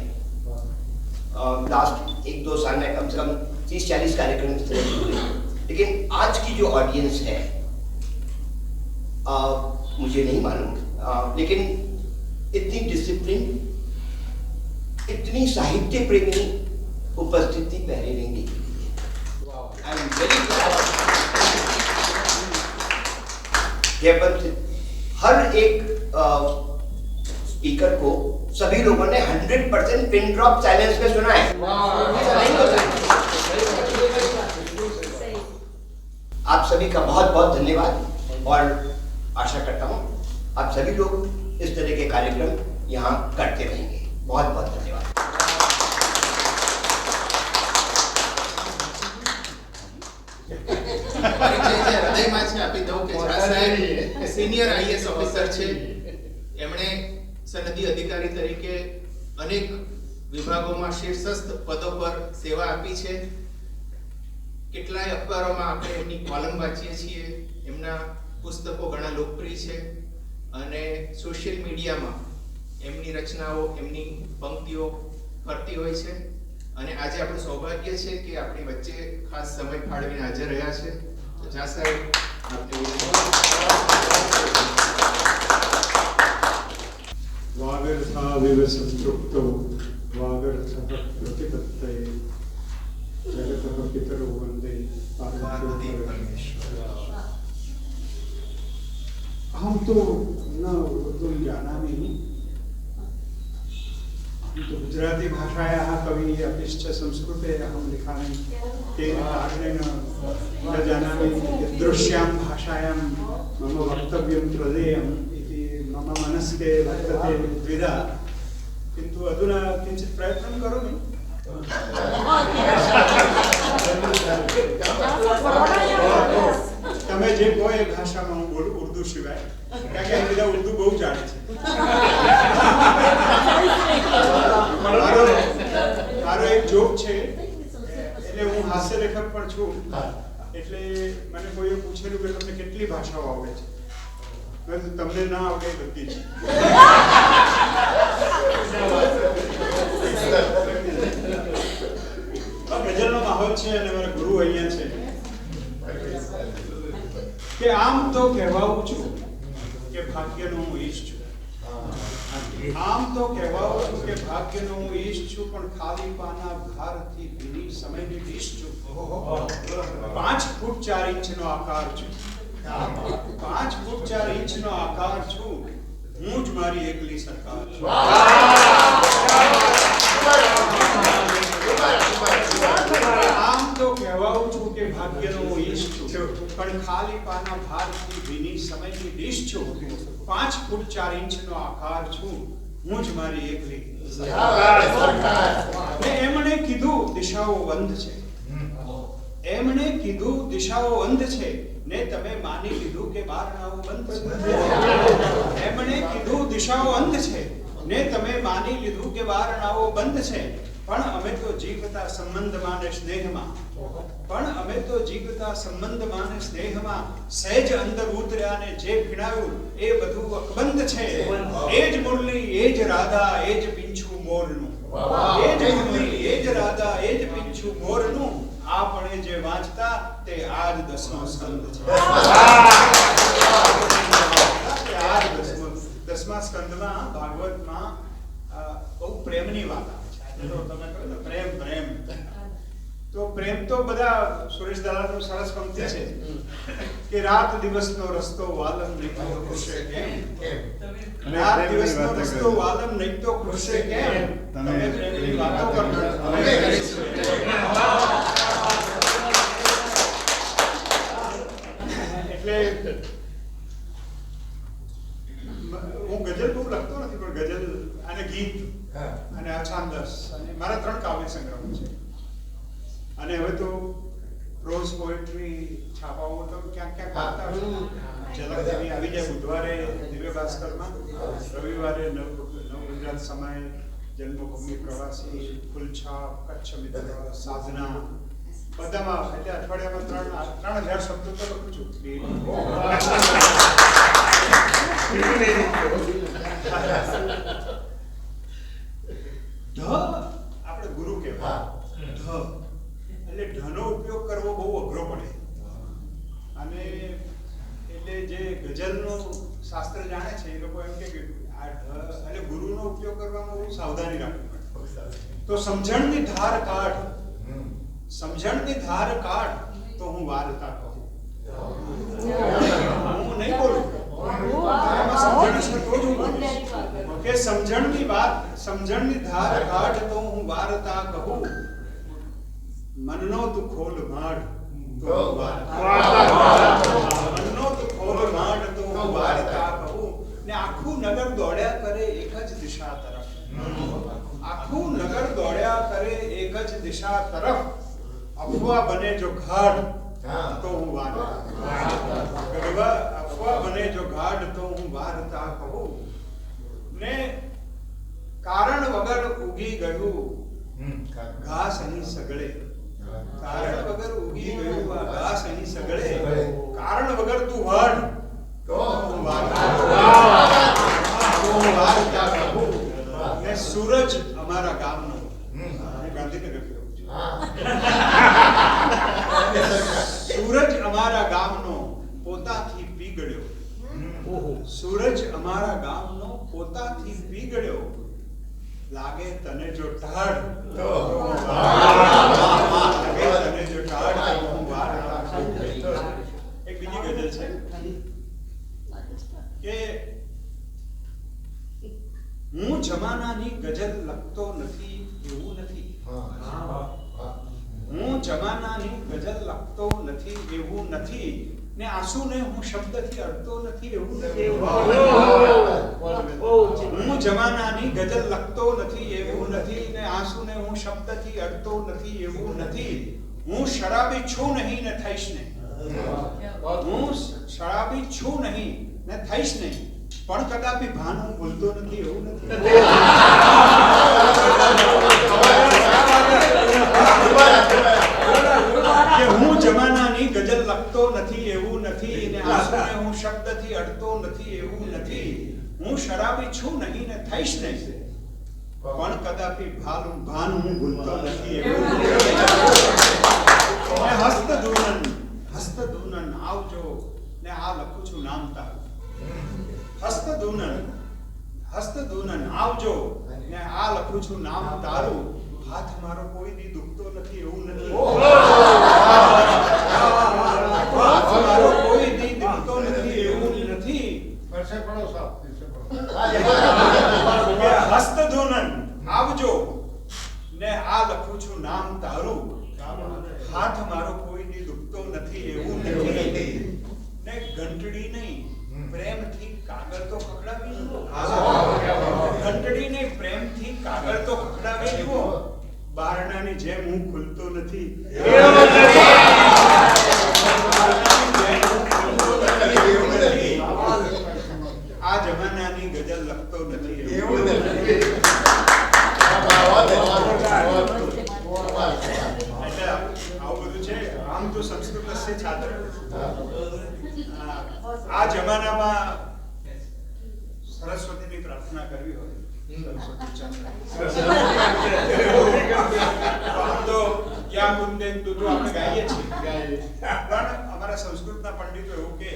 लास्ट 1-2 साल में कम से कम 30-40 कार्यक्रम इस तरह के हुए हैं। लेकिन आज की जो ऑडियंस है मुझे नहीं मालूम, लेकिन इतनी डिसिप्लिन, इतनी साहित्य प्रेमी उपस्थिति पहले नहीं देखी। I am very glad. हर एक स्पीकर को सभी लोगों ने 100% पिन ड्रॉप साइलेंस में सुना है। आप सभी का बहुत बहुत धन्यवाद और आशा करता हूँ आप सभी लोग इस तरह के कार्यक्रम यहाँ करते रहेंगे। बहुत बहुत धन्यवाद। હૃદયમાં છે આપી દઉં કે ઝા સાહેબ સિનિયર આઈએએસ ઓફિસર છે, એમણે સનદી અધિકારી તરીકે અનેક વિભાગોમાં શીર્ષસ્થ પદો પર સેવા આપી છે। કેટલાય અખબારોમાં આપણે એમની કોલમ વાંચીએ છીએ, એમના પુસ્તકો ઘણા લોકપ્રિય છે અને સોશિયલ મીડિયામાં એમની રચનાઓ, એમની પંક્તિઓ ફરતી હોય છે। અને આજે આપણું સૌભાગ્ય છે કે આપણી વચ્ચે ખાસ સમય ફાળવીને હાજર રહ્યા છે। તો ઝા સાહેબ વાગર્થાવિવ સંતૃપ્તો વાગર્થઃ પ્રતિપત્તયે જગતઃ પિતરો વંદે પાર્વતી પરમેશ્વર। हम तो न उर्दू जाना नहीं, तो गुजराती भाषायाः कवि अपिश्च संस्कृते अहं लिखामि, तेन कारणेन न जानामि दृश्यां भाषायां मम वक्तव्यं प्रदेयम् इति मम मनस्थे वर्तते द्विधा, किन्तु अधुना किञ्चित् प्रयत्नं करोमि। તમે જે કહો એ ભાષામાં હું બોલું, ઉર્દુ સિવાય, કારણ કે બધા ઉર્દુ બહુ જાણે છે। મારો એક જોક છે, એટલે હું હાસ્ય લેખક પણ છું, એટલે મને કોઈએ પૂછેલું કે તમને કેટલી ભાષાઓ આવડે છે? મેં કીધું તમને ના આવડે બધી જ. ગઝલનો માહોલ છે અને મારા ગુરુ અહીંયા છે કે આમ તો કહેવાઉં છું કે ભાગ્યનો હું ઈશ છું. આમ તો કહેવાઉં છું કે ભાગ્યનો હું ઈશ છું, પણ ખાલી પાના ભારથી ભીની સમયની ડીશ છું. 5 ફૂટ 4 ઇંચનો આકાર છું. 5 ફૂટ 4 ઇંચનો આકાર છું. હું જ મારી એકલી સરકાર છું. આમ તો કહેવાઉં છું કે ભાગ્યનો હું ઈશ છું, પણ ખાલી પાના ભારથી ભીની સમયની ડીશ છું. 5 ફૂટ 4 ઇંચનો આકાર છું. હું જ મારી એકલી સરકાર. એમણે કીધું દિશાઓ અંધ છે. એમણે કીધું દિશાઓ અંધ છે ને તમે માની લીધું કે બારણાઓ બંધ છે. એમણે કીધું દિશાઓ અંધ છે ને તમે માની લીધું કે બારણાઓ બંધ છે. પણ અમે તો જીવતા સંબંધમાં ને સ્નેહમાં, પણ અમે તો જીવતા સંબંધમાં ને સ્નેહમાં સહેજ અંદર ઉતર્યા ને જે ભીણાયું એ બધું અકબંધ છે. એ જ મુરલી એ જ રાધા એ જ પીંછું મોરનું. એ જ મુરલી એ જ રાધા એ જ પીંછું મોરનું. આપણે જે વાંચતા તે આજ 10મો સ્કંદ છે. આજ 10મા સ્કંદમાં ભાગવતમાં બહુ પ્રેમની વાત આવે છે. તો તમે કહો ને પ્રેમ પ્રેમ, તો પ્રેમ તો બધા સુરેશ દલાલનું સરસ પંક્તિ છે કે રાત દિવસનો રસ્તો વાલમ નહીં તો ખુશે કેમ. રાત દિવસનો રસ્તો વાલમ નહીં તો ખુશે કેમ. તમે પ્રેમની વાતો કરતા એટલે હું ગઝલ બહુ લખતો નથી, પણ ગઝલ અને ગીત અને અછાંદસ અને મારા 3 કાવ્ય સંગ્રહો છે. અને હવે તો પ્રોઝ પોએટ્રી છાપાઓ તો ક્યાંક ક્યાંક વાંચતા ઝલક જેવી આવી જાય. બુધવારે દિવ્ય ભાસ્કરમાં, રવિવારે નવ ગુજરાત સમય, જન્મભૂમિ પ્રવાસી, ફૂલછાપ, કચ્છ મિત્ર, સાધના, બધામાં એટલે અઠવાડિયામાં 3000 શબ્દો તો લખું છું. આપણે ગુરુ કહેવાય. એટલે ઢનો ઉપયોગ કરવો બહુ અઘરો પડે. અને એટલે જે ગઝલનું શાસ્ત્ર જાણે છે એ લોકો એમ કે આ એટલે ગુરુનો ઉપયોગ કરવામાં બહુ સાવધાની રાખવી પડે. તો સમજણની ધાર કાઢ, સમજણની ધાર કાઢ તો હું વાર્તા કહું. હું નહીં બોલું, સમજણ છે તો જ હું બોલીશ કે સમજણની વાત, સમજણની ધાર કાઢ તો હું વાર્તા કહું. મનનો તું ખોલ માડ તો મનનો તું ખોલ માડ તો હું વાર્તા કહું. ને આખું નગર દોડ્યા કરે એક જ દિશા તરફ. આખું નગર દોડ્યા કરે એક જ દિશા તરફ. અફવા બને જો ઘાટ તો હું વાર્તા, અફવા બને જો ઘાટ તો હું વાર્તા કહું. ને કારણ વગર ઉગી ગયું ઘાસ અહીં સગળે. કારણ વગર ઉગી ગયું આ ઘાસ અહીં સગળે. કારણ વગર તું વડ તો હું વાર્તા કહું. ને સૂરજ અમારા ગામનો, ગાંધીનગર સૂરજ અમારા ગામનો પોતાથી પીગળ્યો. સૂરજ અમારા ગામનો પોતાથી પીગળ્યો. લાગે તને જો ટાઢ તો તને જો ટાઢ તો હું વાર્તા કહું. એક બીજી ગઝલ છે કે હું જમાનાની ગઝલ લખતો નથી એવું નથી. હું જમાનાની ગઝલ લખતો નથી એવું નથી. ને આંસુને હું શબ્દથી અડતો નથી એવું નથી. હું જમાનાની ગઝલ લખતો નથી એવું નથી. ને આંસુને હું શબ્દથી અડતો નથી એવું નથી. હું શરાબી છું નહીં ને થઈશ નહીં. હું શરાબી છું નહીં ને થઈશ નહીં. પણ કદાપી ભાન હું ભૂલતો નથી એવું નથી. કે હું જમાનાની ગઝલ ને આંસુને હું શબ્દથી અડતો નથી એવું નથી. હું શરાબી છું નહીં ને થઈશ નહીં, પણ કદાપી ભાન હું ભૂલતો નથી એવું નથી. હસ્તધૂનન આવજો ને આ લખું છું નામ તારું. હસ્તધૂનન આવજો ને આ લખું છું નામ તારું. હાથ મારો કોઈ દી દુખતો નથી એવું નથી. હાથ મારો કોઈ દી દુખતો નથી એવું નથી. હસ્તધૂનન આવજો ને આ લખું છું નામ તારું. હાથ મારો કોઈ દી દુખતો નથી એવું નથી. ને ઘંટડી નહીં પ્રેમથી કાગળ તો ખખડાવી જુઓ. ઘંટડી નહીં પ્રેમથી કાગળ તો ખખડાવી જુઓ. બારણાની જેમ હું ખુલતો નથી. આ જમાનાની ગઝલ લખતો નથી એવું નથી. આવું બધું છે. આમ તો સંસ્કૃતસ્ય છાત્ર. આ જમાનામાં સરસ્વતીની પ્રાર્થના કરવી હોય તો યા કુંદેન્દુ તો આપણે ગાઈએ છીએ, પણ અમારા સંસ્કૃતના પંડિતો એવું કે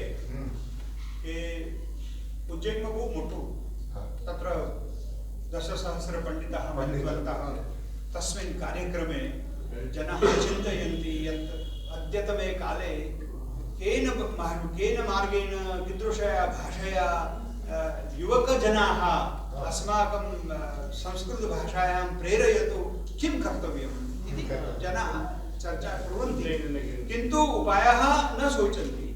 ઉજ્જૈનમાં બહુ મોટું તત્ર દશસહસ્ર પંડિતાઃ વદन्तः તસ્મિन् કાર્યક્રમે જનાઃ ચિन्तયन्ति યत् અદ્યતમે કાલે કેન માર્ગેણ कीदृशया भाषया युवकजनाः अस्माकं संस्कृतभाषायां प्रेरयतु किं कर्तव्यम् इति जनाः चर्चा कुर्वन्ति, किन्तु उपायः न शोचन्ति.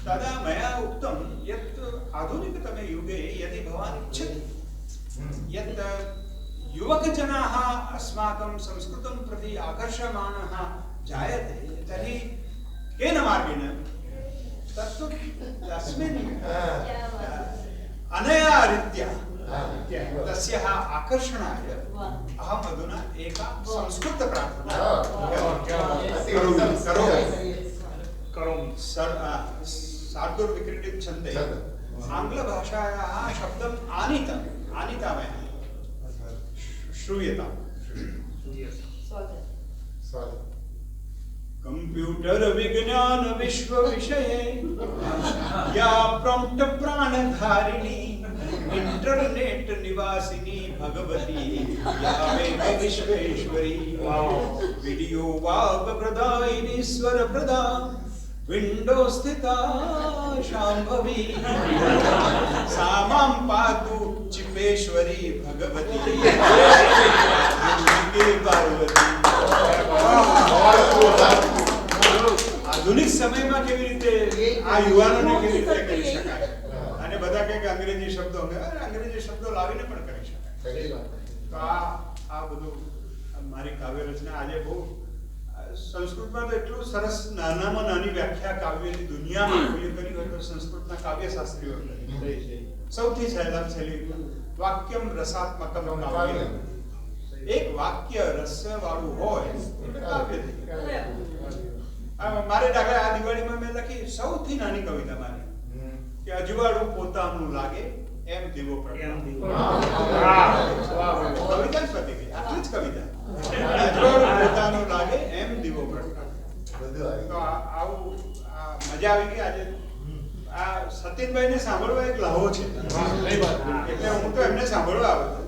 तदा मया उक्तं यत् आधुनिकतमे युगे यदि भवान् इच्छति यत् युवकजनाः अस्माकं संस्कृतं प्रति आकर्षमाणः जायते तर्हि केन मार्गेण तत्तु तस्मिन् अनया रीत्या तस्याः आकर्षणाय अहम् अधुना एका संस्कृतप्रार्थना करोमि. शार्दूलविक्रीडितं छन्दे आङ्ग्लभाषायाः शब्दम् आनीता मया. श्रूयताम्. कंप्यूटर विज्ञान विश्व विषये या प्रॉम्प्ट प्राणधारिणी इंटरनेट निवासिनी भगवती या वेद विश्वेश्वरी वीडियो वाग प्रदायिनी स्वर प्रदा विंडो स्थिता शांभवी सामां पातु चिपेश्वरी भगवती पार्वती. આધુનિક સમયમાં કેવી રીતે આ યુવાનોને કેવી રીતે કરી શકાય, અને બધા કહે કે અંગ્રેજી શબ્દો લાવીને પણ કરી શકાય. તો આ બધું મારી કાવ્ય રચના. આજે બહુ સંસ્કૃતમાં તો એટલું સરસ નાનામાં નાની વ્યાખ્યા કાવ્યની દુનિયામાં કોઈએ કરી હોય તો સંસ્કૃતના કાવ્યશાસ્ત્રીઓ કરી. સૌથી સહેલામાં સહેલી વાક્યમ રસાત્મકમ કાવ્ય. એક વાક્ય રસ્ય વાળું હોય એટલે કાવ્ય થઈ ગયું. મારે દાખલા આ દિવાળીમાં મેં લખી સૌથી નાની કવિતા મારી કે અજવાળું પોતાનું લાગે એમ દીવો પ્રગટાવે. કવિતા જ પતી ગઈ, આટલી જ કવિતા. અજવાળું પોતાનું લાગે એમ દીવો પ્રગટાવે. તો આવું મજા આવી ગઈ. આજે આ સતીનભાઈને સાંભળવા એક લહાવો છે, એટલે હું તો એમને સાંભળવા આવ્યો હતો.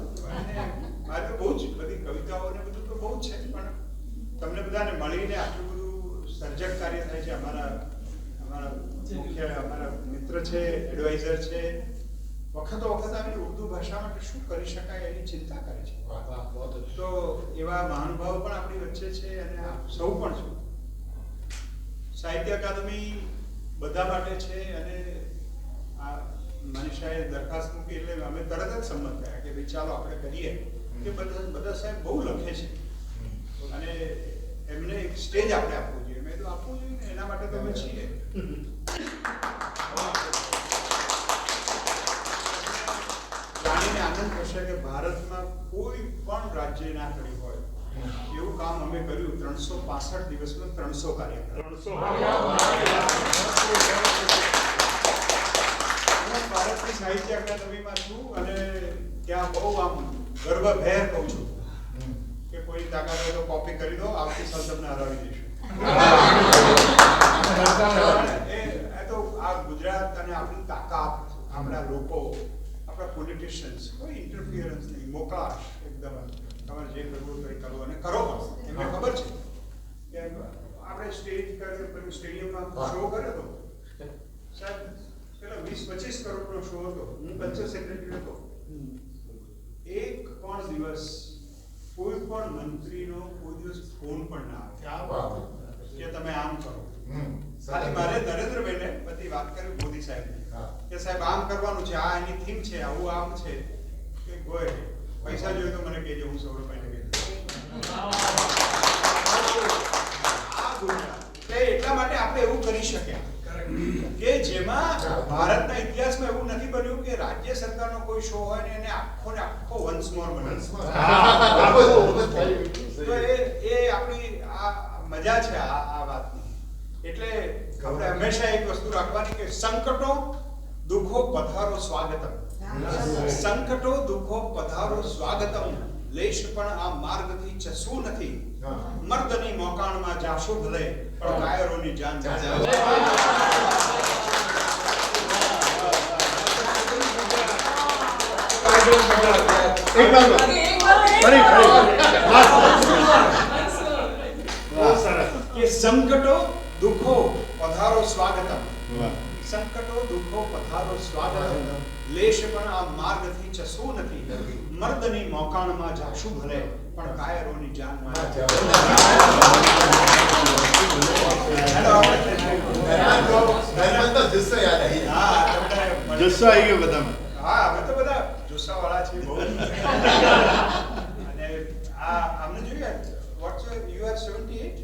મારે તો બહુ જ બધી કવિતાઓ ને બધું તો બહુ જ છે, પણ તમને બધાને મળીને આટલું બધું સર્જક કાર્ય થાય છે. અમારા મિત્ર છે, એડવાઇઝર છે, વખતો વખત આવીને ઉર્દુ ભાષા માટે શું કરી શકાય એની ચિંતા કરે છે. તો એવા મહાનુભાવો પણ આપણી વચ્ચે છે અને આપ સૌ પણ છો. સાહિત્ય અકાદમી બધા માટે છે અને આ મનીષાએ દરખાસ્ત મૂકી એટલે અમે તરત જ સંમત થયા કે ભાઈ ચાલો આપણે કરીએ. કે બધા સાહેબ બહુ લખે છે અને એમને એક સ્ટેજ આપણે આપવું જોઈએ. મેં તો આપવું જોઈએ ને, એના માટે તો અમે છીએ. જાણીને આનંદ થશે કે ભારતમાં કોઈ પણ રાજ્ય ના કર્યું હોય એવું કામ અમે કર્યું. 365 દિવસમાં 300 કાર્યક્રમ. સાહિત્ય અકાદમીમાં છું અને ત્યાં બહુ આમ ગર્વભેર કહું છું કે કોઈ તાકાત હોય તો કોપી કરી દો, આવતી સાલ તમને હરાવી દઈશું. એ તો આ ગુજરાત અને આપણી તાકાત, આપણા લોકો, આપણા પોલિટિશિયન્સ, કોઈ ઇન્ટરફિયરન્સ નહીં, મોકળાશ એકદમ. તમારે જે કરવું તો એ કરો અને કરો પણ. એમને ખબર છે કે આપણે સ્ટેજ કરે, સ્ટેડિયમમાં શો કર્યો હતો સાહેબ, પેલા 20-25 કરોડનો શો હતો, હું કલ્ચર સેક્રેટરી હતો. એક પણ દિવસ કોઈ પણ મંત્રીનો કોઈ દિવસ ફોન પણ ના આવે કે તમે આમ કરો. ખાલી મારે નરેન્દ્રભાઈને બધી વાત કરી મોદી સાહેબ કે સાહેબ આમ કરવાનું છે, આ એની થીમ છે, આવું આમ છે કે ગોય પૈસા જોઈએ તો મને કહેજો, હું 100 રૂપિયા લઈ એટલા માટે આપણે એવું કરી શક્યા કે જેમાં ભારતના ઇતિહાસમાં એવું નથી બન્યું કે રાજ્ય સરકારનો કોઈ શો હોય ને એને આખો ને આખો વન્સ મોર બને. તો એ આપણી આ મજા છે આ વાતની. એટલે આપણે હંમેશા એક વસ્તુ રાખવાની કે સંકટો દુઃખો પધારો સ્વાગતમ, સંકટો દુઃખો પધારો સ્વાગતમ, લેશ પણ આ માર્ગથી ચસવું નથી, મર્દની મોકાણમાં જાશો ભલે પણ કાયરોની જાન જાય. કે સંકટો દુઃખો પધારો સ્વાગતમ, સંકટો દુઃખો પધારો સ્વાગતમ, લેશ પણ આ માર્ગથી ચસવું નથી, મર્દની મોકાણમાં જાશું ભલે પણ કાયરોની જાનમાં જુસ્સો આવી ગયો બધામાં. હા, અમે તો બધા જુસ્સા વાળા છે બહુ. અને આ અમને જોઈએ what's you are 78.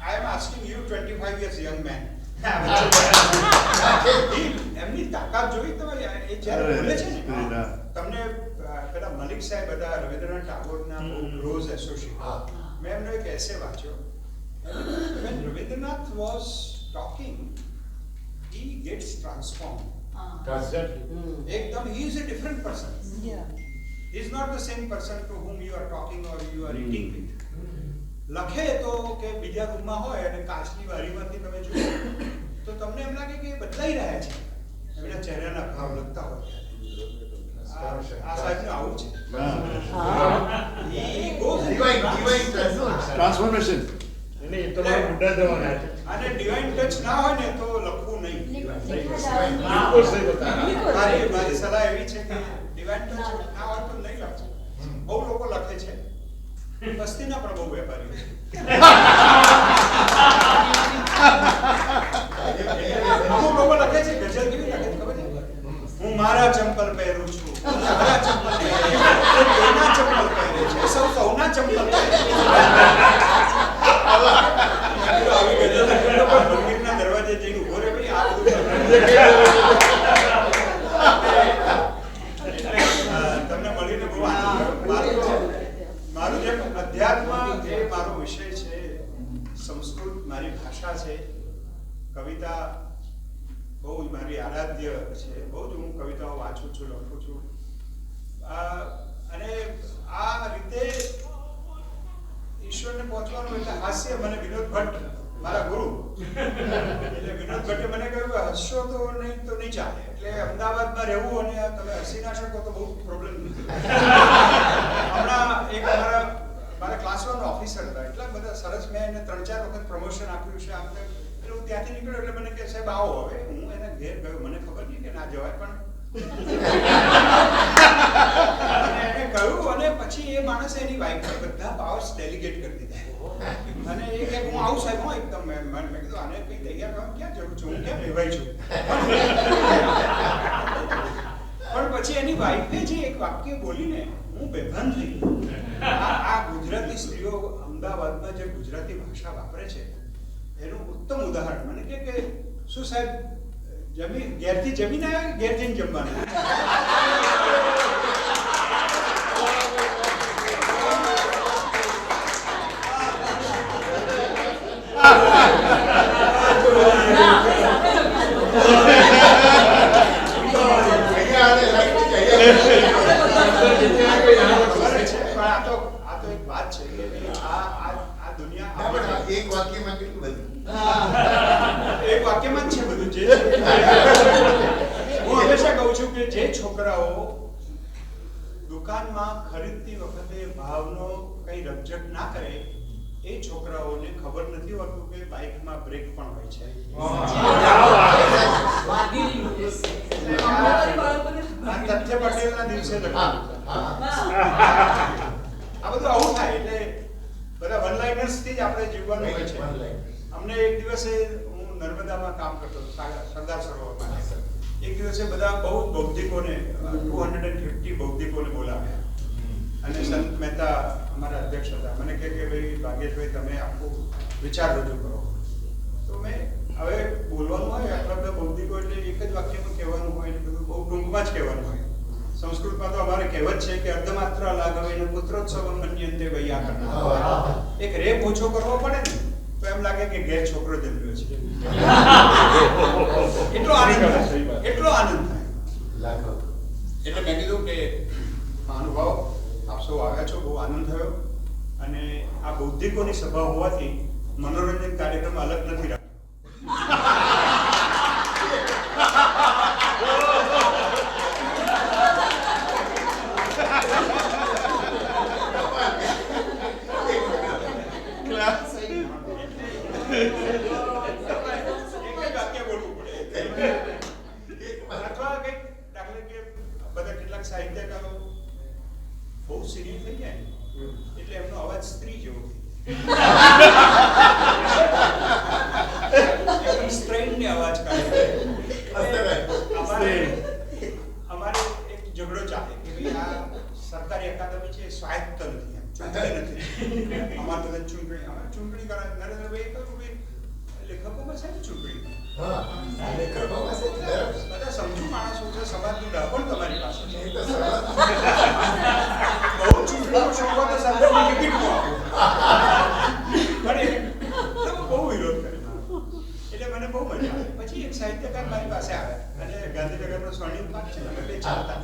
I am asking you 25 years young man. એમની તાકાત જોઈ તમે એ જ્યારે બોલે છે ને, તમને પેલા મલિક સાહેબ હતા રવિન્દ્રનાથ ટાગોરના ક્લોઝ એસોસિએટ. મેં એમનો એક એસે વાંચ્યો. When Rabindranath was talking, he gets transformed. Ekdam, he is a different person. He is not the same person to whom you are talking or you are eating with. લખે તો કે બીજા રૂમમાં હોય અને કાચની બારીમાંથી તમે જુઓ તો તમને એમ લાગે કે બદલાઈ રહ્યા છે, એમના ચહેરાના ભાવ લગતા હોય. આ સાહેબનું આવું છે. ટ્રાન્સફોર્મેશન અને ડિવાઇન ટચ ના હોય ને તો લખવું નહીં. મારી સલાહ એવી છે કે ડિવાઇન ટચ ના હોય તો નહીં લખવું. બહુ લોકો લખે છે, બસ્તીના પણ બહુ વેપારીઓ છે. અમુક લોકો લખે છે ગઝલ કેવી લખે ખબર છે? હું મારા ચંપલ પહેરું છું, મારા ચંપલ પહેરે છે, એના ચંપલ પહેરે છે, સૌના ચંપલ પહેરે છે. આવી ગઝલ લખીને પણ મંદિરના દરવાજે જઈને ઉભો રહે ભાઈ આ બધું તમને મળીને બહુ આનંદ. મારું જે અધ્યાત્મ એ મારો વિષય છે, સંસ્કૃત મારી ભાષા છે, કવિતા બહુ મારી આરાધ્ય છે, બહુ જ હું કવિતાઓ વાંચું છું, લખું છું. અને આ રીતે ઈશ્વરને પહોંચવાનું એટલે હાસ્ય. મને વિનોદ ભટ્ટ મારા ગુરુ, એટલે વિનોદ ભટ્ટે મને કહ્યું કે હસશો તો નહીં ચાલે, એટલે અમદાવાદમાં રહેવું અને તમે હસી ના શકો તો બહુ પ્રોબ્લેમ નથી. હમણાં એક મારા ક્લાસ 1 ઓફિસર હતા, એટલા બધા સરસ, મેં એને 3-4 વખત પ્રમોશન આપ્યું છે. આમ એટલે હું ત્યાંથી નીકળ્યો એટલે મને કહે સાહેબ આવો. હવે હું એને ઘેર ગયો, મને ખબર નહીં કે ના જવાય, પણ એને કહ્યું. અને પછી એ માણસે એની વાઈફને બધા પાવર્સ ડેલિગેટ કરી દીધા. અને એ કે હું આવું સાહેબ, હું એકદમ મેં કીધું આને કંઈ તૈયાર થવાનું ક્યાં જરૂર છે, હું ક્યાં વેવાઈ છું. પણ પછી એની વાઈફે જે એક વાક્ય બોલીને હું બેભાન થઈ ગયો. આ ગુજરાતી સ્ત્રીઓ અમદાવાદમાં જે ગુજરાતી ભાષા વાપરે છે એનું ઉત્તમ ઉદાહરણ. મને કે શું સાહેબ ઘેરથી જમીને આવ્યા કે ઘેર જઈને જમવાનું? હોય છે. આ તથ્ય પટેલના દિવસે લખ્યું. આ બધું આવું થાય એટલે બધા વન લાઇનર્સ થી જ આપણે જીવવાનું હોય છે. અમને એક દિવસે હું નર્મદામાં કામ કરતો હતો સરદાર સરોવરમાં. એક દિવસે બધા બહુ બૌદ્ધિકોને 250 બૌદ્ધિકોને બોલાવ્યા અને સંત મહેતા અમારા અધ્યક્ષ હતા. મને કહે કે ભાઈ ભાગ્યેશભાઈ તમે આખું વિચાર રજૂ કરો. તો મેં હવે બોલવાનું હોય આપણા બધા બૌદ્ધિકો એટલે એક જ વાક્યમાં કહેવાનું હોય એટલે બધું બહુ ટૂંકમાં જ કહેવાનું હોય. સંસ્કૃતમાં તો અમારે કહેવત છે કે અર્ધમાત્ર લાઘવેન પુત્રોત્સવમ મન્યન્તે વૈયાકરણઃ. એક રેપ ઓછો કરવો પડે ને તો એમ લાગે કે ઘેર છોકરો જન્મ્યો છે. એટલો આનંદ થાય. એટલે મેં કીધું કે મહાનુભાવ આપ સૌ આવ્યા છો, બહુ આનંદ થયો અને આ બૌદ્ધિકોની સભા હોવાથી મનોરંજન કાર્યક્રમ અલગ નથી રાખ્યો. સાહિત્યકારો બહુ સિનિયર થઈ જાય એટલે એમનો અવાજ સ્ત્રી જેવો સ્ત્રીની અવાજ કાઢે. અમારે એક ઝઘડો ચાલે કે ભાઈ આ સરકારી અકાદમી છે, સ્વાયત્ત નથી, ચૂંટણી નથી. અમારે બધા ચૂંટણી કરે. નરેન્દ્રભાઈ કહ્યું ભાઈ લેખકોમાં છે ને ચૂંટણી, બધા સમજુ માણસો છે, સમાજનું ડાપણ તમારી પાસે છે. બહુ ચૂંટણીનો શોખ હોય તો સરકારની ટિકિટમાં પણ બહુ વિરોધ કર્યો એટલે મને બહુ મજા આવી. પછી એક સાહિત્યકાર મારી પાસે આવ્યા અને ગાંધીનગરનો સ્વર્ણિમ પાક છે અમે બે ચાલતા.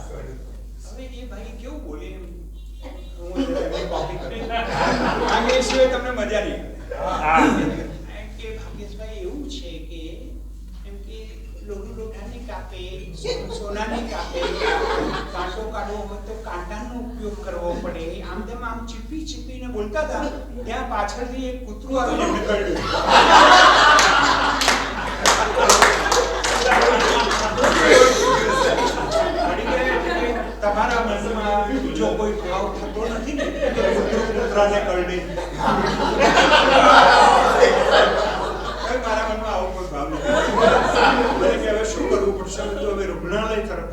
હવે એ ભાઈ કેવું બોલે એમ હું કોપી કરી કારણ કે એ સિવાય તમને મજા નહીં આવે. કે ભાગ્યેશભાઈ એવું છે કે એમ કે લોઢાની કાપે, સોનાની કાપે, કાંટો કાઢવો હોય તો કાંટાનો ઉપયોગ કરવો પડે. આમ તેમ આમ ચીપીને બોલતા હતા ત્યાં પાછળથી એક કૂતરું આવીને એમને કરડ્યું. તમારા મનમાં બીજો કોઈ ભાવ થતો નથી ને કૂતરાને કરડે? મારા મનમાં આવો કોઈ ભાવ નથી. કે હવે શું કરવું પડશે? તો હવે રૂગ્ણાલય તરફ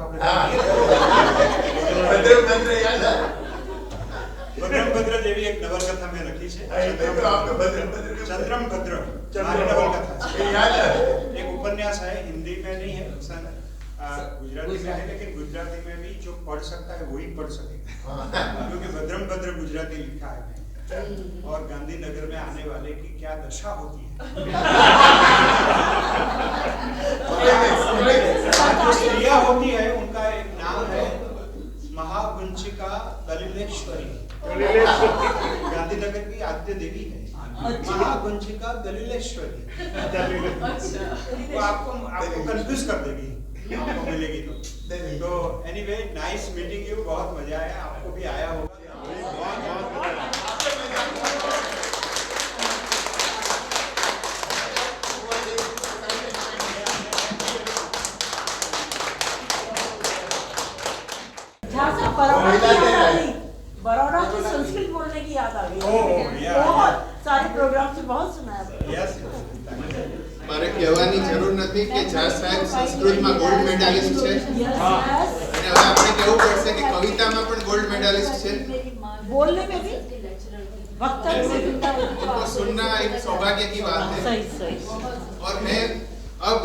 ભદ્રમભદ્ર જેવી એક નવલકથા મેં લખી છે. ચંદ્રમભદ્ર મારી નવલકથા છે. एक उपन्यास है, हिंदी में नहीं है, गुजराती में है, लेकिन गुजराती में भी जो पढ़ सकता है वही पढ़ सकेगा क्योंकि भद्रमभद्र गुजराती लिखा है और गांधीनगर में आने वाले की क्या दशा होती है. जो स्त्रियां होती है उनका एक नाम है महागुंचिका दलिलेश्वरी. गांधीनगर की आद्य देवी है महागुंचिका दलिलेश्वरी. वो आपको कंफ्यूज कर देगी, आपको मिलेगी तो एनीवे नाइस मीटिंग यू. बहुत मजा आया, आपको भी आया होगा. बड़ौदा की संस्कृत बोलने की याद आ गई. बहुत सारे प्रोग्राम से बहुत सुना है. મારે કહેવાની જરૂર નથી કે ઝા સાહેબ સંસ્કૃતમાં ગોલ્ડ મેડાલિસ્ટ છે અને હવે આપણે કહેવું પડશે કે કવિતામાં પણ ગોલ્ડ મેડાલિસ્ટ છે. बोलने में भी वक्तव्य में भी उनको सुनना एक सौभाग्य की बात है. और मैं अब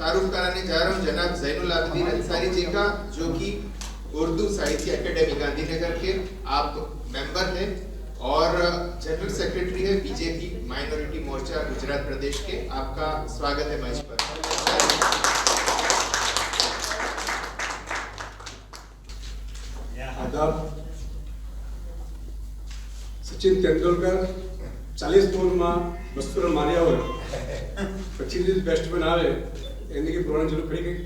तारुफ कराने जा रहा हूँ जनाब ज़ैनुल आबिदीन अंसारी जी का, जो कि उर्दू साहित्य अकेडमी गांधीनगर के आप मेंबर हैं और जनरल सेक्रेटरी है बीजेपी माइनॉरिटी मोर्चा गुजरात प्रदेश के. आपका स्वागत है मंच पर. आदाब. सचिन तेंदुलकर 40 બોલમાં 200 રન માર્યા હોય પછી જે બેટ્સમેન આવે એની કે પુરાણી જરૂર પડી ગઈ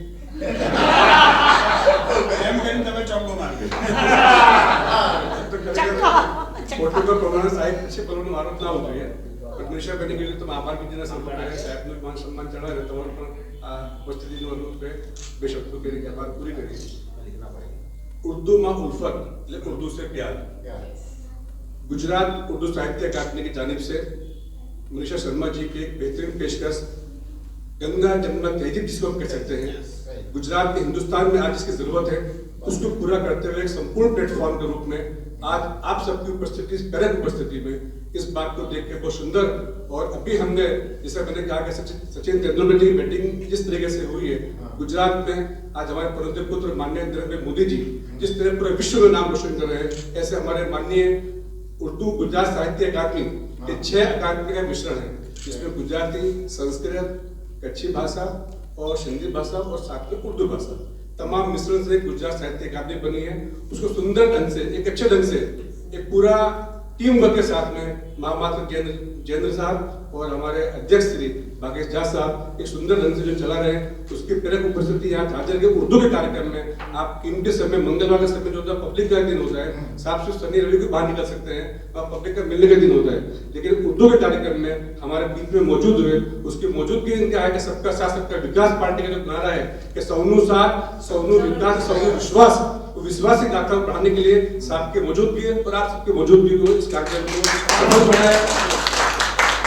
એમ કરીને તમે ચોક્કો માર્યો. પોર્ટુગલ પ્રમાણે સાહેબ છે પરનો આરોપ ના હોવો જોઈએ. और मनीषा बहन के लिए तो आभार की जना सब है साहब ने मान सम्मान चढ़ा है तो पर उपस्थिति में रूप पे बेशक के लिए आभार पूरी करी। उर्दू में उल्फत ले उर्दू से प्यार। गुजरात उर्दू साहित्य अकादमी की जानिब से मनीषा शर्मा जी की एक बेहतरीन पेशकश गंगा जमुना तहजीब जिसको हम कह सकते हैं, गुजरात में हिंदुस्तान में आज इसकी जरूरत है उसको पूरा करते हुए एक संपूर्ण प्लेटफॉर्म के रूप में आज आप सबकी उपस्थिति करेक्ट उपस्थिति में इस बात को देख के बहुत सुंदर। और अभी हमने जैसे मैंने कहा कि सचिन तेंदुलकर जी की बैटिंग जिस तरीके से हुई है गुजरात में, आज हमारे परम पुत्र माननीय नरेंद्र मोदी जी जिस तरह पूरे विश्व में नाम रोशन कर रहे हैं, ऐसे हमारे माननीय उर्दू गुजरात साहित्य अकादमी के 6 अकादमी का मिश्रण है जिसमें गुजराती, संस्कृत, कच्छी भाषा और सिंधी भाषा और साथ में उर्दू भाषा तमाम मिश्रण से गुजरात साहित्य अकादमी बनी है। उसको सुंदर ढंग से एक अच्छे ढंग से एक पूरा टीम वर्क के साथ में महामात्र जयेंद्र साहब और हमारे अध्यक्ष श्री भागेश झा साहब एक सुंदर ढंग से जो चला रहे हैं उसकी प्रेरक उपस्थिति यहाँ झाझर के उर्दू के कार्यक्रम में आप कीमती समय मंगलवार का समय जो होता है पब्लिक का दिन होता है, साफ से शनि रवि को बाहर निकल सकते हैं और पब्लिक का मिलने का दिन होता है, लेकिन उर्दू के कार्यक्रम में हमारे बीच में मौजूद हुए उसकी मौजूदगी इनका है कि सबका साथ सबका विकास पार्टी का जो नारा है कि सौनु साथ सौनु विकास सौनु विश्वास, विश्वास की गाथा को बढ़ाने के लिए साहब की मौजूदगी है और आप सबकी मौजूदगी को इस कार्यक्रम को सफल बनाया।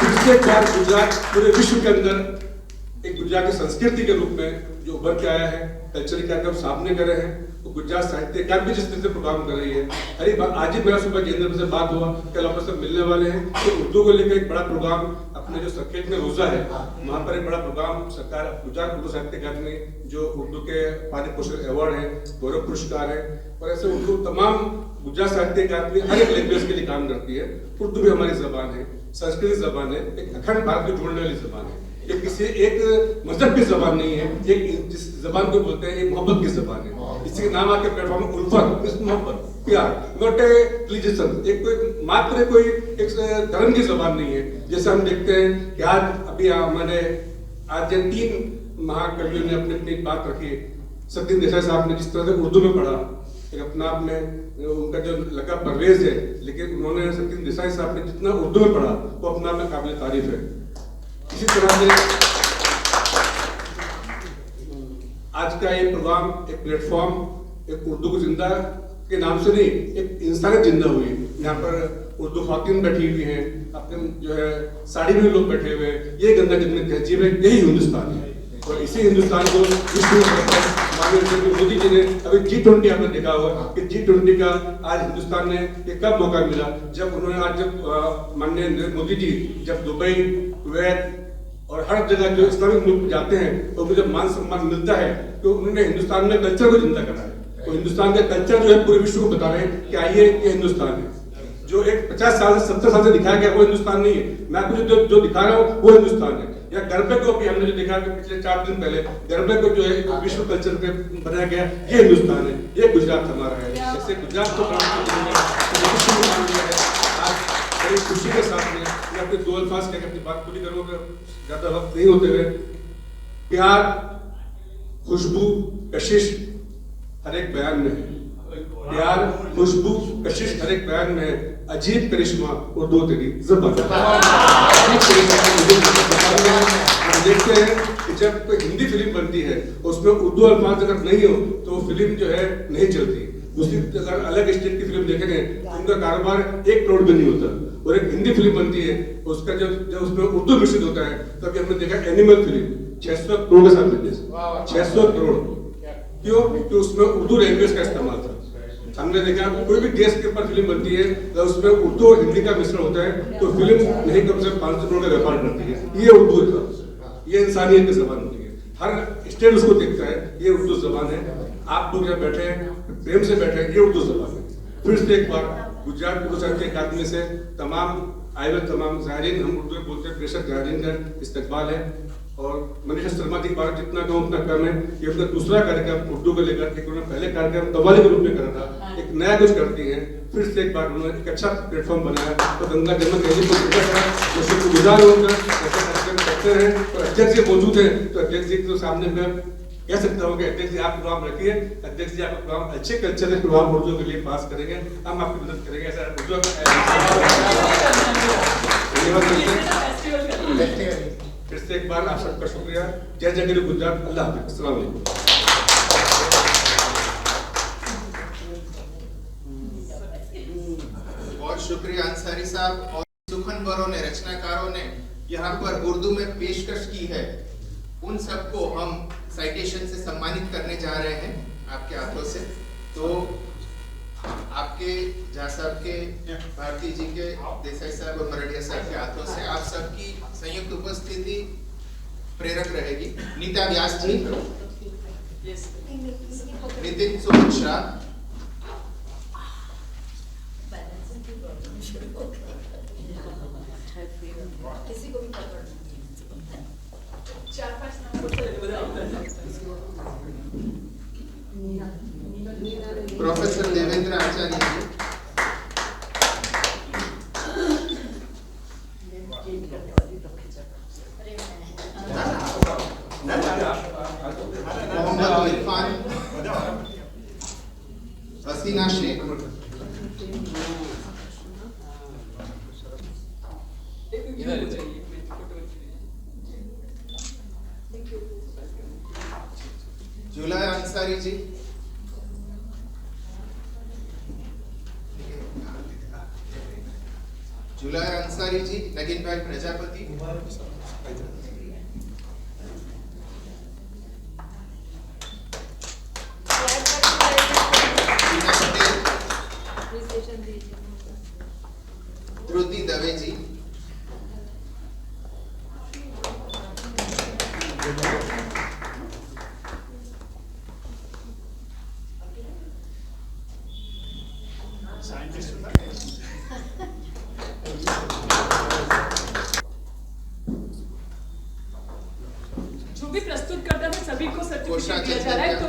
इसके बाद गुजरात पूरे विश्व के अंदर एक गुजराती संस्कृति के रूप में जो उभर के आया है, कल्चरल कार्यक्रम सामने कर रहे हैं तो गुजरात साहित्य अकादमी जिस तरह से प्रोग्राम कर रही है। अरे आज ही मेरा सुबह जयेंद्र से बात हुआ, कल आप सब मिलने वाले हैं तो उर्दू को लेकर एक बड़ा प्रोग्राम अपने जो सर्किट में रोजा है वहाँ पर एक बड़ा प्रोग्राम सरकार गुजरात उर्दू साहित्य अकादमी जो उर्दू के पारितोषिक अवार्ड है, गौरव पुरस्कार है और ऐसे उर्दू तमाम गुजरात साहित्य अकादमी हर एक लैंग्वेज के लिए काम करती है। उर्दू भी हमारी जबान है, संस्कृत जबान है, एक अखंड भारत को जोड़ने वाली जबान है, एक किसी एक मजहब की जबान नहीं है, एक जिस जबान को बोलते हैं एक मोहब्बत की जबान है। इसके नाम आके प्लेटफॉर्म उल्फत, मोहब्बत, प्यार, नॉट ए रिलीजन, एक कोई मात्र कोई एक धर्म की जबान नहीं है। जैसे हम देखते हैं कि आज अभी मैंने आज जिन 3 महाकवियों ने अपनी अपनी बात रखी, सत्येंद्र देसाई साहब ने जिस तरह से उर्दू में पढ़ा, एक अपना आपने उनका जो लगा परवेज है, लेकिन उन्होंने सत्येंद्र देसाई साहब ने जितना उर्दू में पढ़ा वो अपना में काबिल तारीफ है। इसी तरह से आज का ये प्रोग्राम एक प्लेटफॉर्म एक उर्दू को जिंदा के नाम से नहीं, एक इंसानियत जिंदा हुई। यहाँ पर उर्दू खातिन बैठी हुई हैं, अपने जो है साड़ी में लोग बैठे हुए हैं, ये गंगा जमुनी तहजीब है, यही हिंदुस्तान है। और इसी हिंदुस्तान को माननीय मोदी जी ने अभी G20 आपने देखा होगा कि G20 का आज हिंदुस्तान ने ये कब मौका मिला, जब उन्होंने आज जब माननीय मोदी जी जब दुबई, कुवैत और हर जगह जो इस्लामिक मुल्क जाते हैं तो उनको जब मान सम्मान मिलता है तो उन्होंने हिंदुस्तान में कल्चर को जिंदा करा है। तो हिंदुस्तान का कल्चर जो है पूरे विश्व को बता रहे हैं कि आइए ये हिंदुस्तान है। जो एक 50 साल से 70 साल से दिखाया गया वो हिंदुस्तान नहीं है, मैं आपको जो दिखा रहा हूँ वो हिंदुस्तान है। या गरबे को भी हमने जो देखा कि पिछले 4 दिन पहले गरबे को जो है विश्व कल्चर पे बनाया गया, ये हिंदुस्तान है, ये गुजरात हमारा है। जैसे गुजरात को बड़ी खुशी के साथ में मैं अपने 2 अल्फाज कहकर अपनी बात पूरी करूंगा, ज्यादा वक्त नहीं होते हुए। प्यार, खुशबू, कशिश हर एक बयान में है, प्यार, खुशबू, कशिश हर एक बयान में है, अजीब करिश्मा उर्दू तेरी ज़बान। हम देखते हैं कि जब कोई हिंदी फिल्म बनती है उसमें उर्दू अल्फाज अगर नहीं हो तो वो फिल्म जो है नहीं चलती। दूसरी अगर अलग स्टेट की फिल्म देखेंगे तो उनका कारोबार 1 करोड़ भी नहीं होता, और एक हिंदी फिल्म बनती है उसका जब उसमें उर्दू मिश्रित होता है तभी हमने देखा एनिमल फिल्म 600 करोड़ के साथ बिजनेस, 600 करोड़। क्यों? क्योंकि उसमें उर्दू लैंग्वेज का इस्तेमाल था। हमने देखा कोई भी देश के ऊपर फिल्म बनती है तो उसमें उर्दू और हिंदी का मिश्रण होता है तो फिल्म नहीं कम से कम 500 करोड़ का व्यापार करती है। ये उर्दू है, ये इंसानियत की जबान होती है, हर स्टेट उसको देखता है, ये उर्दू जबान है। आप लोग यहाँ बैठे हैं प्रेम से बैठे हैं, ये उर्दू जबान है। फिर से एक बार गुजरात उर्दू साहित्य अकादमी से तमाम आए हुए तमाम ज़ायरीन, हम उर्दू में बोलते हैं प्रेषक ज़ायरीन का इस्तकबाल है। और मनीषा शर्मा जी के बारे में जितना कहूँ उतना कम है। ये उनका दूसरा कार्यक्रम उर्दू को लेकर के उन्होंने पहले कार्यक्रम कव्वाली के रूप में करा था, एक नया कुछ करती हैं। फिर से एक बार उन्होंने एक अच्छा प्लेटफॉर्म बनाया तो गंगा जमुना तहजीब को जो शुक्रगुजार होकर ऐसे कार्यक्रम करते हैं। और अध्यक्ष जी मौजूद हैं तो अध्यक्ष जी के सामने मैं कह सकता हूँ कि अध्यक्ष जी आप प्रोग्राम रखिए, अध्यक्ष जी आपका प्रोग्राम अच्छे कल्चरल प्रोग्राम उर्दू के लिए पास करेंगे, हम आपकी मदद करेंगे। ऐसा धन्यवाद देते हैं। फिर से एक बार आप सबका शुक्रिया। जय जय गुरु गुजरात। अल्लाह हाफिज़। अस्सलाम वालेकुम। बहुत शुक्रिया अंसारी साहब। और सुखनवरों ने, रचनाकारों ने यहाँ पर उर्दू में पेशकश की है, उन सबको हम साइटेशन से सम्मानित करने जा रहे हैं आपके हाथों से। तो आपके झा साहब के, भारती जी के, देसाई साहब और मरडिया साहब के हाथों से आप सबकी संयुक्त उपस्थिति प्रेरक रहेगी। नीता व्यास जी, नितिन सोमशा, किसी को भी प्रोफेसर देवेंद्र आचार्य जी, मोहम्मद इरफान, हसीना शेख, जुलाय अंसारी जी, जुलाय अंसारी जी, नगीन भाई प्रजापति, श्रुति दवे जी, जो भी प्रस्तुत करता है सभी को सर्टिफिकेट दिया जा रहा है। तो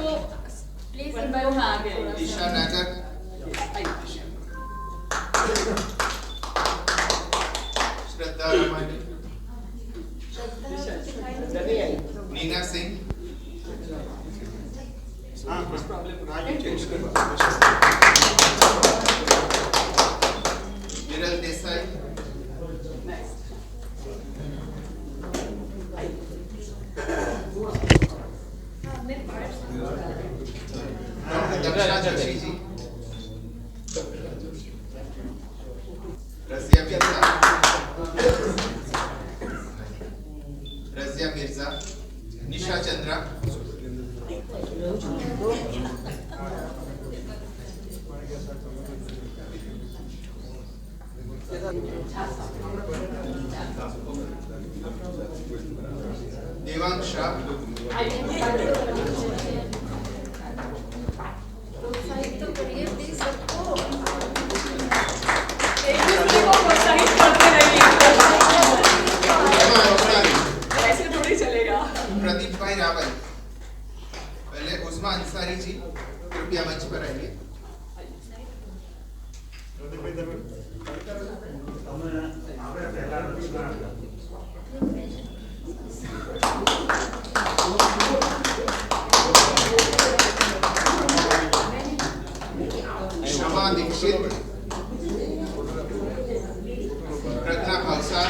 प्लीज वन बाय वन आ गए। ईशा नागर, श्रद्धा रमानी, नीना सिंह, विरल देसाई, दक्षा जोशी जी, रजिया मिर्जा, निशा चंद्रा, देवांग शाह, प्रोत्साहित तो करिए प्लीज सबको। एक दूसरे को प्रोत्साहित करते रहिए, ऐसे थोड़ी चलेगा। प्रदीप भाई रावल, पहले उस्मा अंसारी जी कृपया मंच पर आइए। क्षमा दीक्षित, प्रज्ञा भावसार,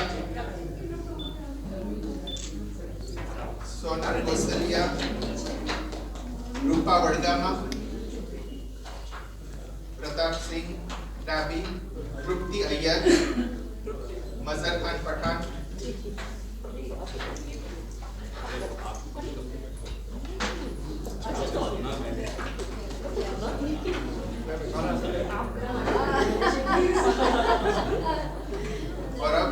सोनल गोसलिया, रूपा वडगामा, प्रताप सिंह डाबी, तृप्ति अय्यर, मजहर खान पठान, और अब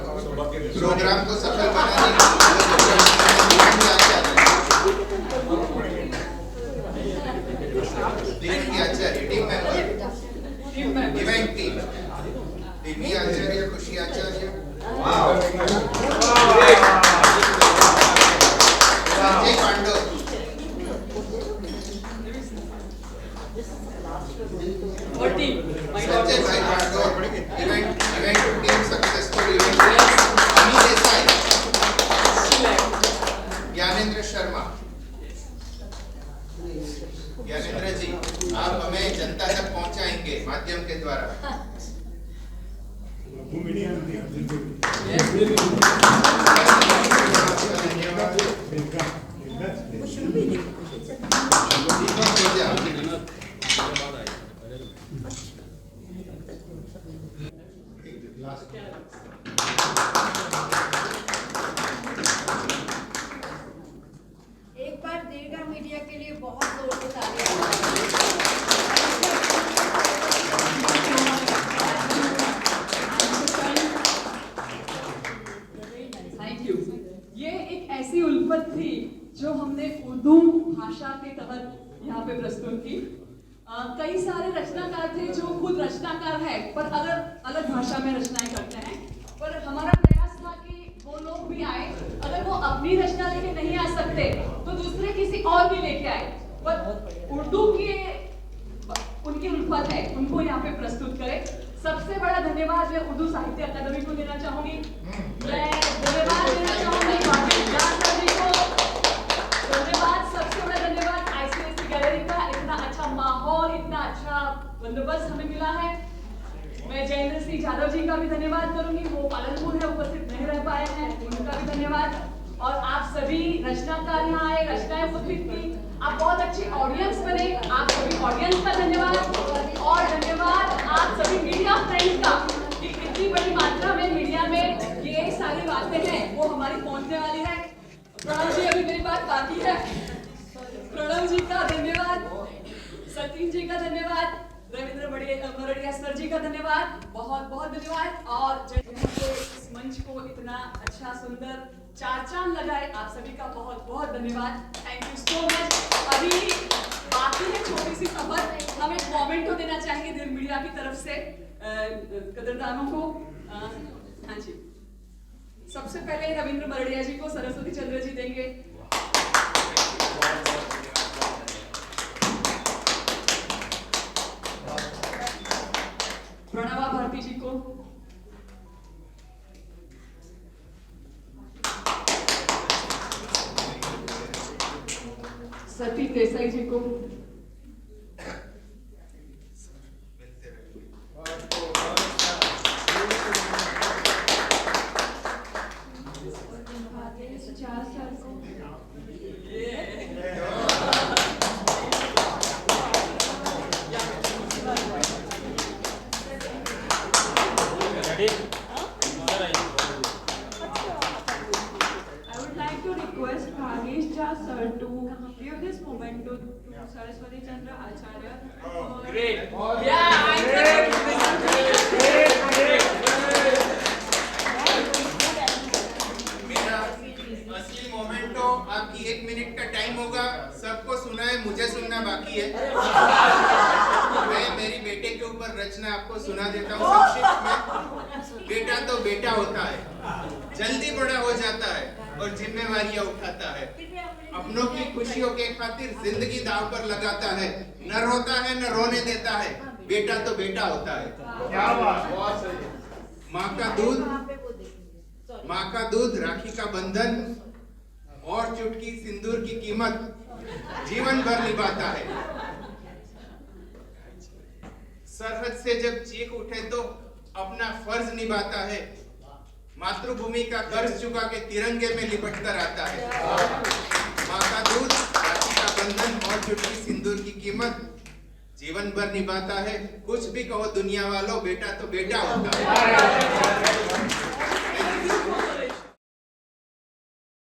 प्रोग्राम को सफल बनाने के आचार्य, team member, event team, Divya आचार्य, खुशी आचार्य, संजय पांडव, संजय भाई पांडव, इवेंट टीम सक्सेसफुल, अमी देसाई, ज्ञानेंद्र शर्मा। ज्ञानेंद्र जी, आप हमें जनता तक पहुंचाएंगे माध्यम के द्वारा। एक बार दीर्घा मीडिया के लिए बहुत जोर से तालियां। Thank you. ये एक ऐसी उल्फत थी जो हमने उर्दू भाषा के तहत यहाँ पे प्रस्तुत की। कई सारे रचनाकार थे जो खुद रचनाकार है पर अलग भाषा में रचनाएं करते हैं, पर हमारा प्रयास था कि वो लोग भी आए, अगर वो अपनी रचना लेके नहीं आ सकते तो दूसरे किसी और की लेके आए, पर उर्दू की उनकी उल्फत है, उनको यहाँ पे प्रस्तुत करें। सबसे बड़ा धन्यवाद मैं उर्दू साहित्य अकादमी को देना चाहूंगी। मैं धन्यवाद देना चाहूंगी वाकिफ जान सर जी को। धन्यवाद, सबसे बड़ा धन्यवाद ICSE गैलरी का, इतना अच्छा माहौल, इतना अच्छा बंदोबस्त हमें मिला है। मैं जयेंद्र सिंह यादव जी का भी धन्यवाद करूंगी, वो पालनपुर है, उपस्थित नहीं रह पाए हैं, उनका भी धन्यवाद। और आप सभी रचनाकार यहाँ आए, रचनाएं उपस्थित की, आप बहुत अच्छी ऑडियंस बने, आप सभी ऑडियंस का धन्यवाद। और धन्यवाद आप सभी मीडिया फ्रेंड्स का कि इतनी बड़ी मात्रा में मीडिया में ये सारी बातें हैं वो हमारी पहुंचने वाली है। प्रणव जी, अभी मेरी बात बाकी है। प्रणव जी का धन्यवाद, सतीश जी का धन्यवाद, रविंद्र मरड़िया सर जी का धन्यवाद, बहुत बहुत धन्यवाद। और जिन्होंने इस मंच को इतना अच्छा सुंदर चार चांद लगाए, आप सभी का बहुत बहुत धन्यवाद। Thank you so much. अभी बाकी है छोटी सी खबर, हम एक कमेंट तो देना चाहेंगे दिल मीडिया की तरफ से कदरदानों को। हाँ जी, सबसे पहले रविंद्र मरड़िया जी को सरस्वती चंद्र जी देंगे। प्रणवा भारती जी को, सती देसाई जी को, सरस्वती चंद्र आचार्य। मेरा असली मोमेंटो आपकी 1 मिनट का टाइम होगा। सबको सुना है, मुझे सुनना बाकी है। मैं मेरी बेटे के ऊपर रचना आपको सुना देता हूँ संक्षिप्त में। बेटा तो बेटा होता है, जल्दी बड़ा हो जाता है और जिम्मेवारियां उठाता है, अपनों की खुशियों के खातिर जिंदगी दांव पर लगाता है, न रोता है न रोने देता है, बेटा तो बेटा होता है। क्या बात, बहुत सही। माँ का दूध, राखी का बंधन और चुटकी सिंदूर की कीमत जीवन भर निभाता है। सरहद से जब चीख उठे तो अपना फर्ज निभाता है, मातृभूमि का कर्ज चुका के तिरंगे में लिपट कर आता है। माँ का दूध, राखी का बंधन और चुटकी सिंदूर की कीमत जीवन भर निभाता है। कुछ भी कहो दुनिया वालों, बेटा तो बेटा होता है।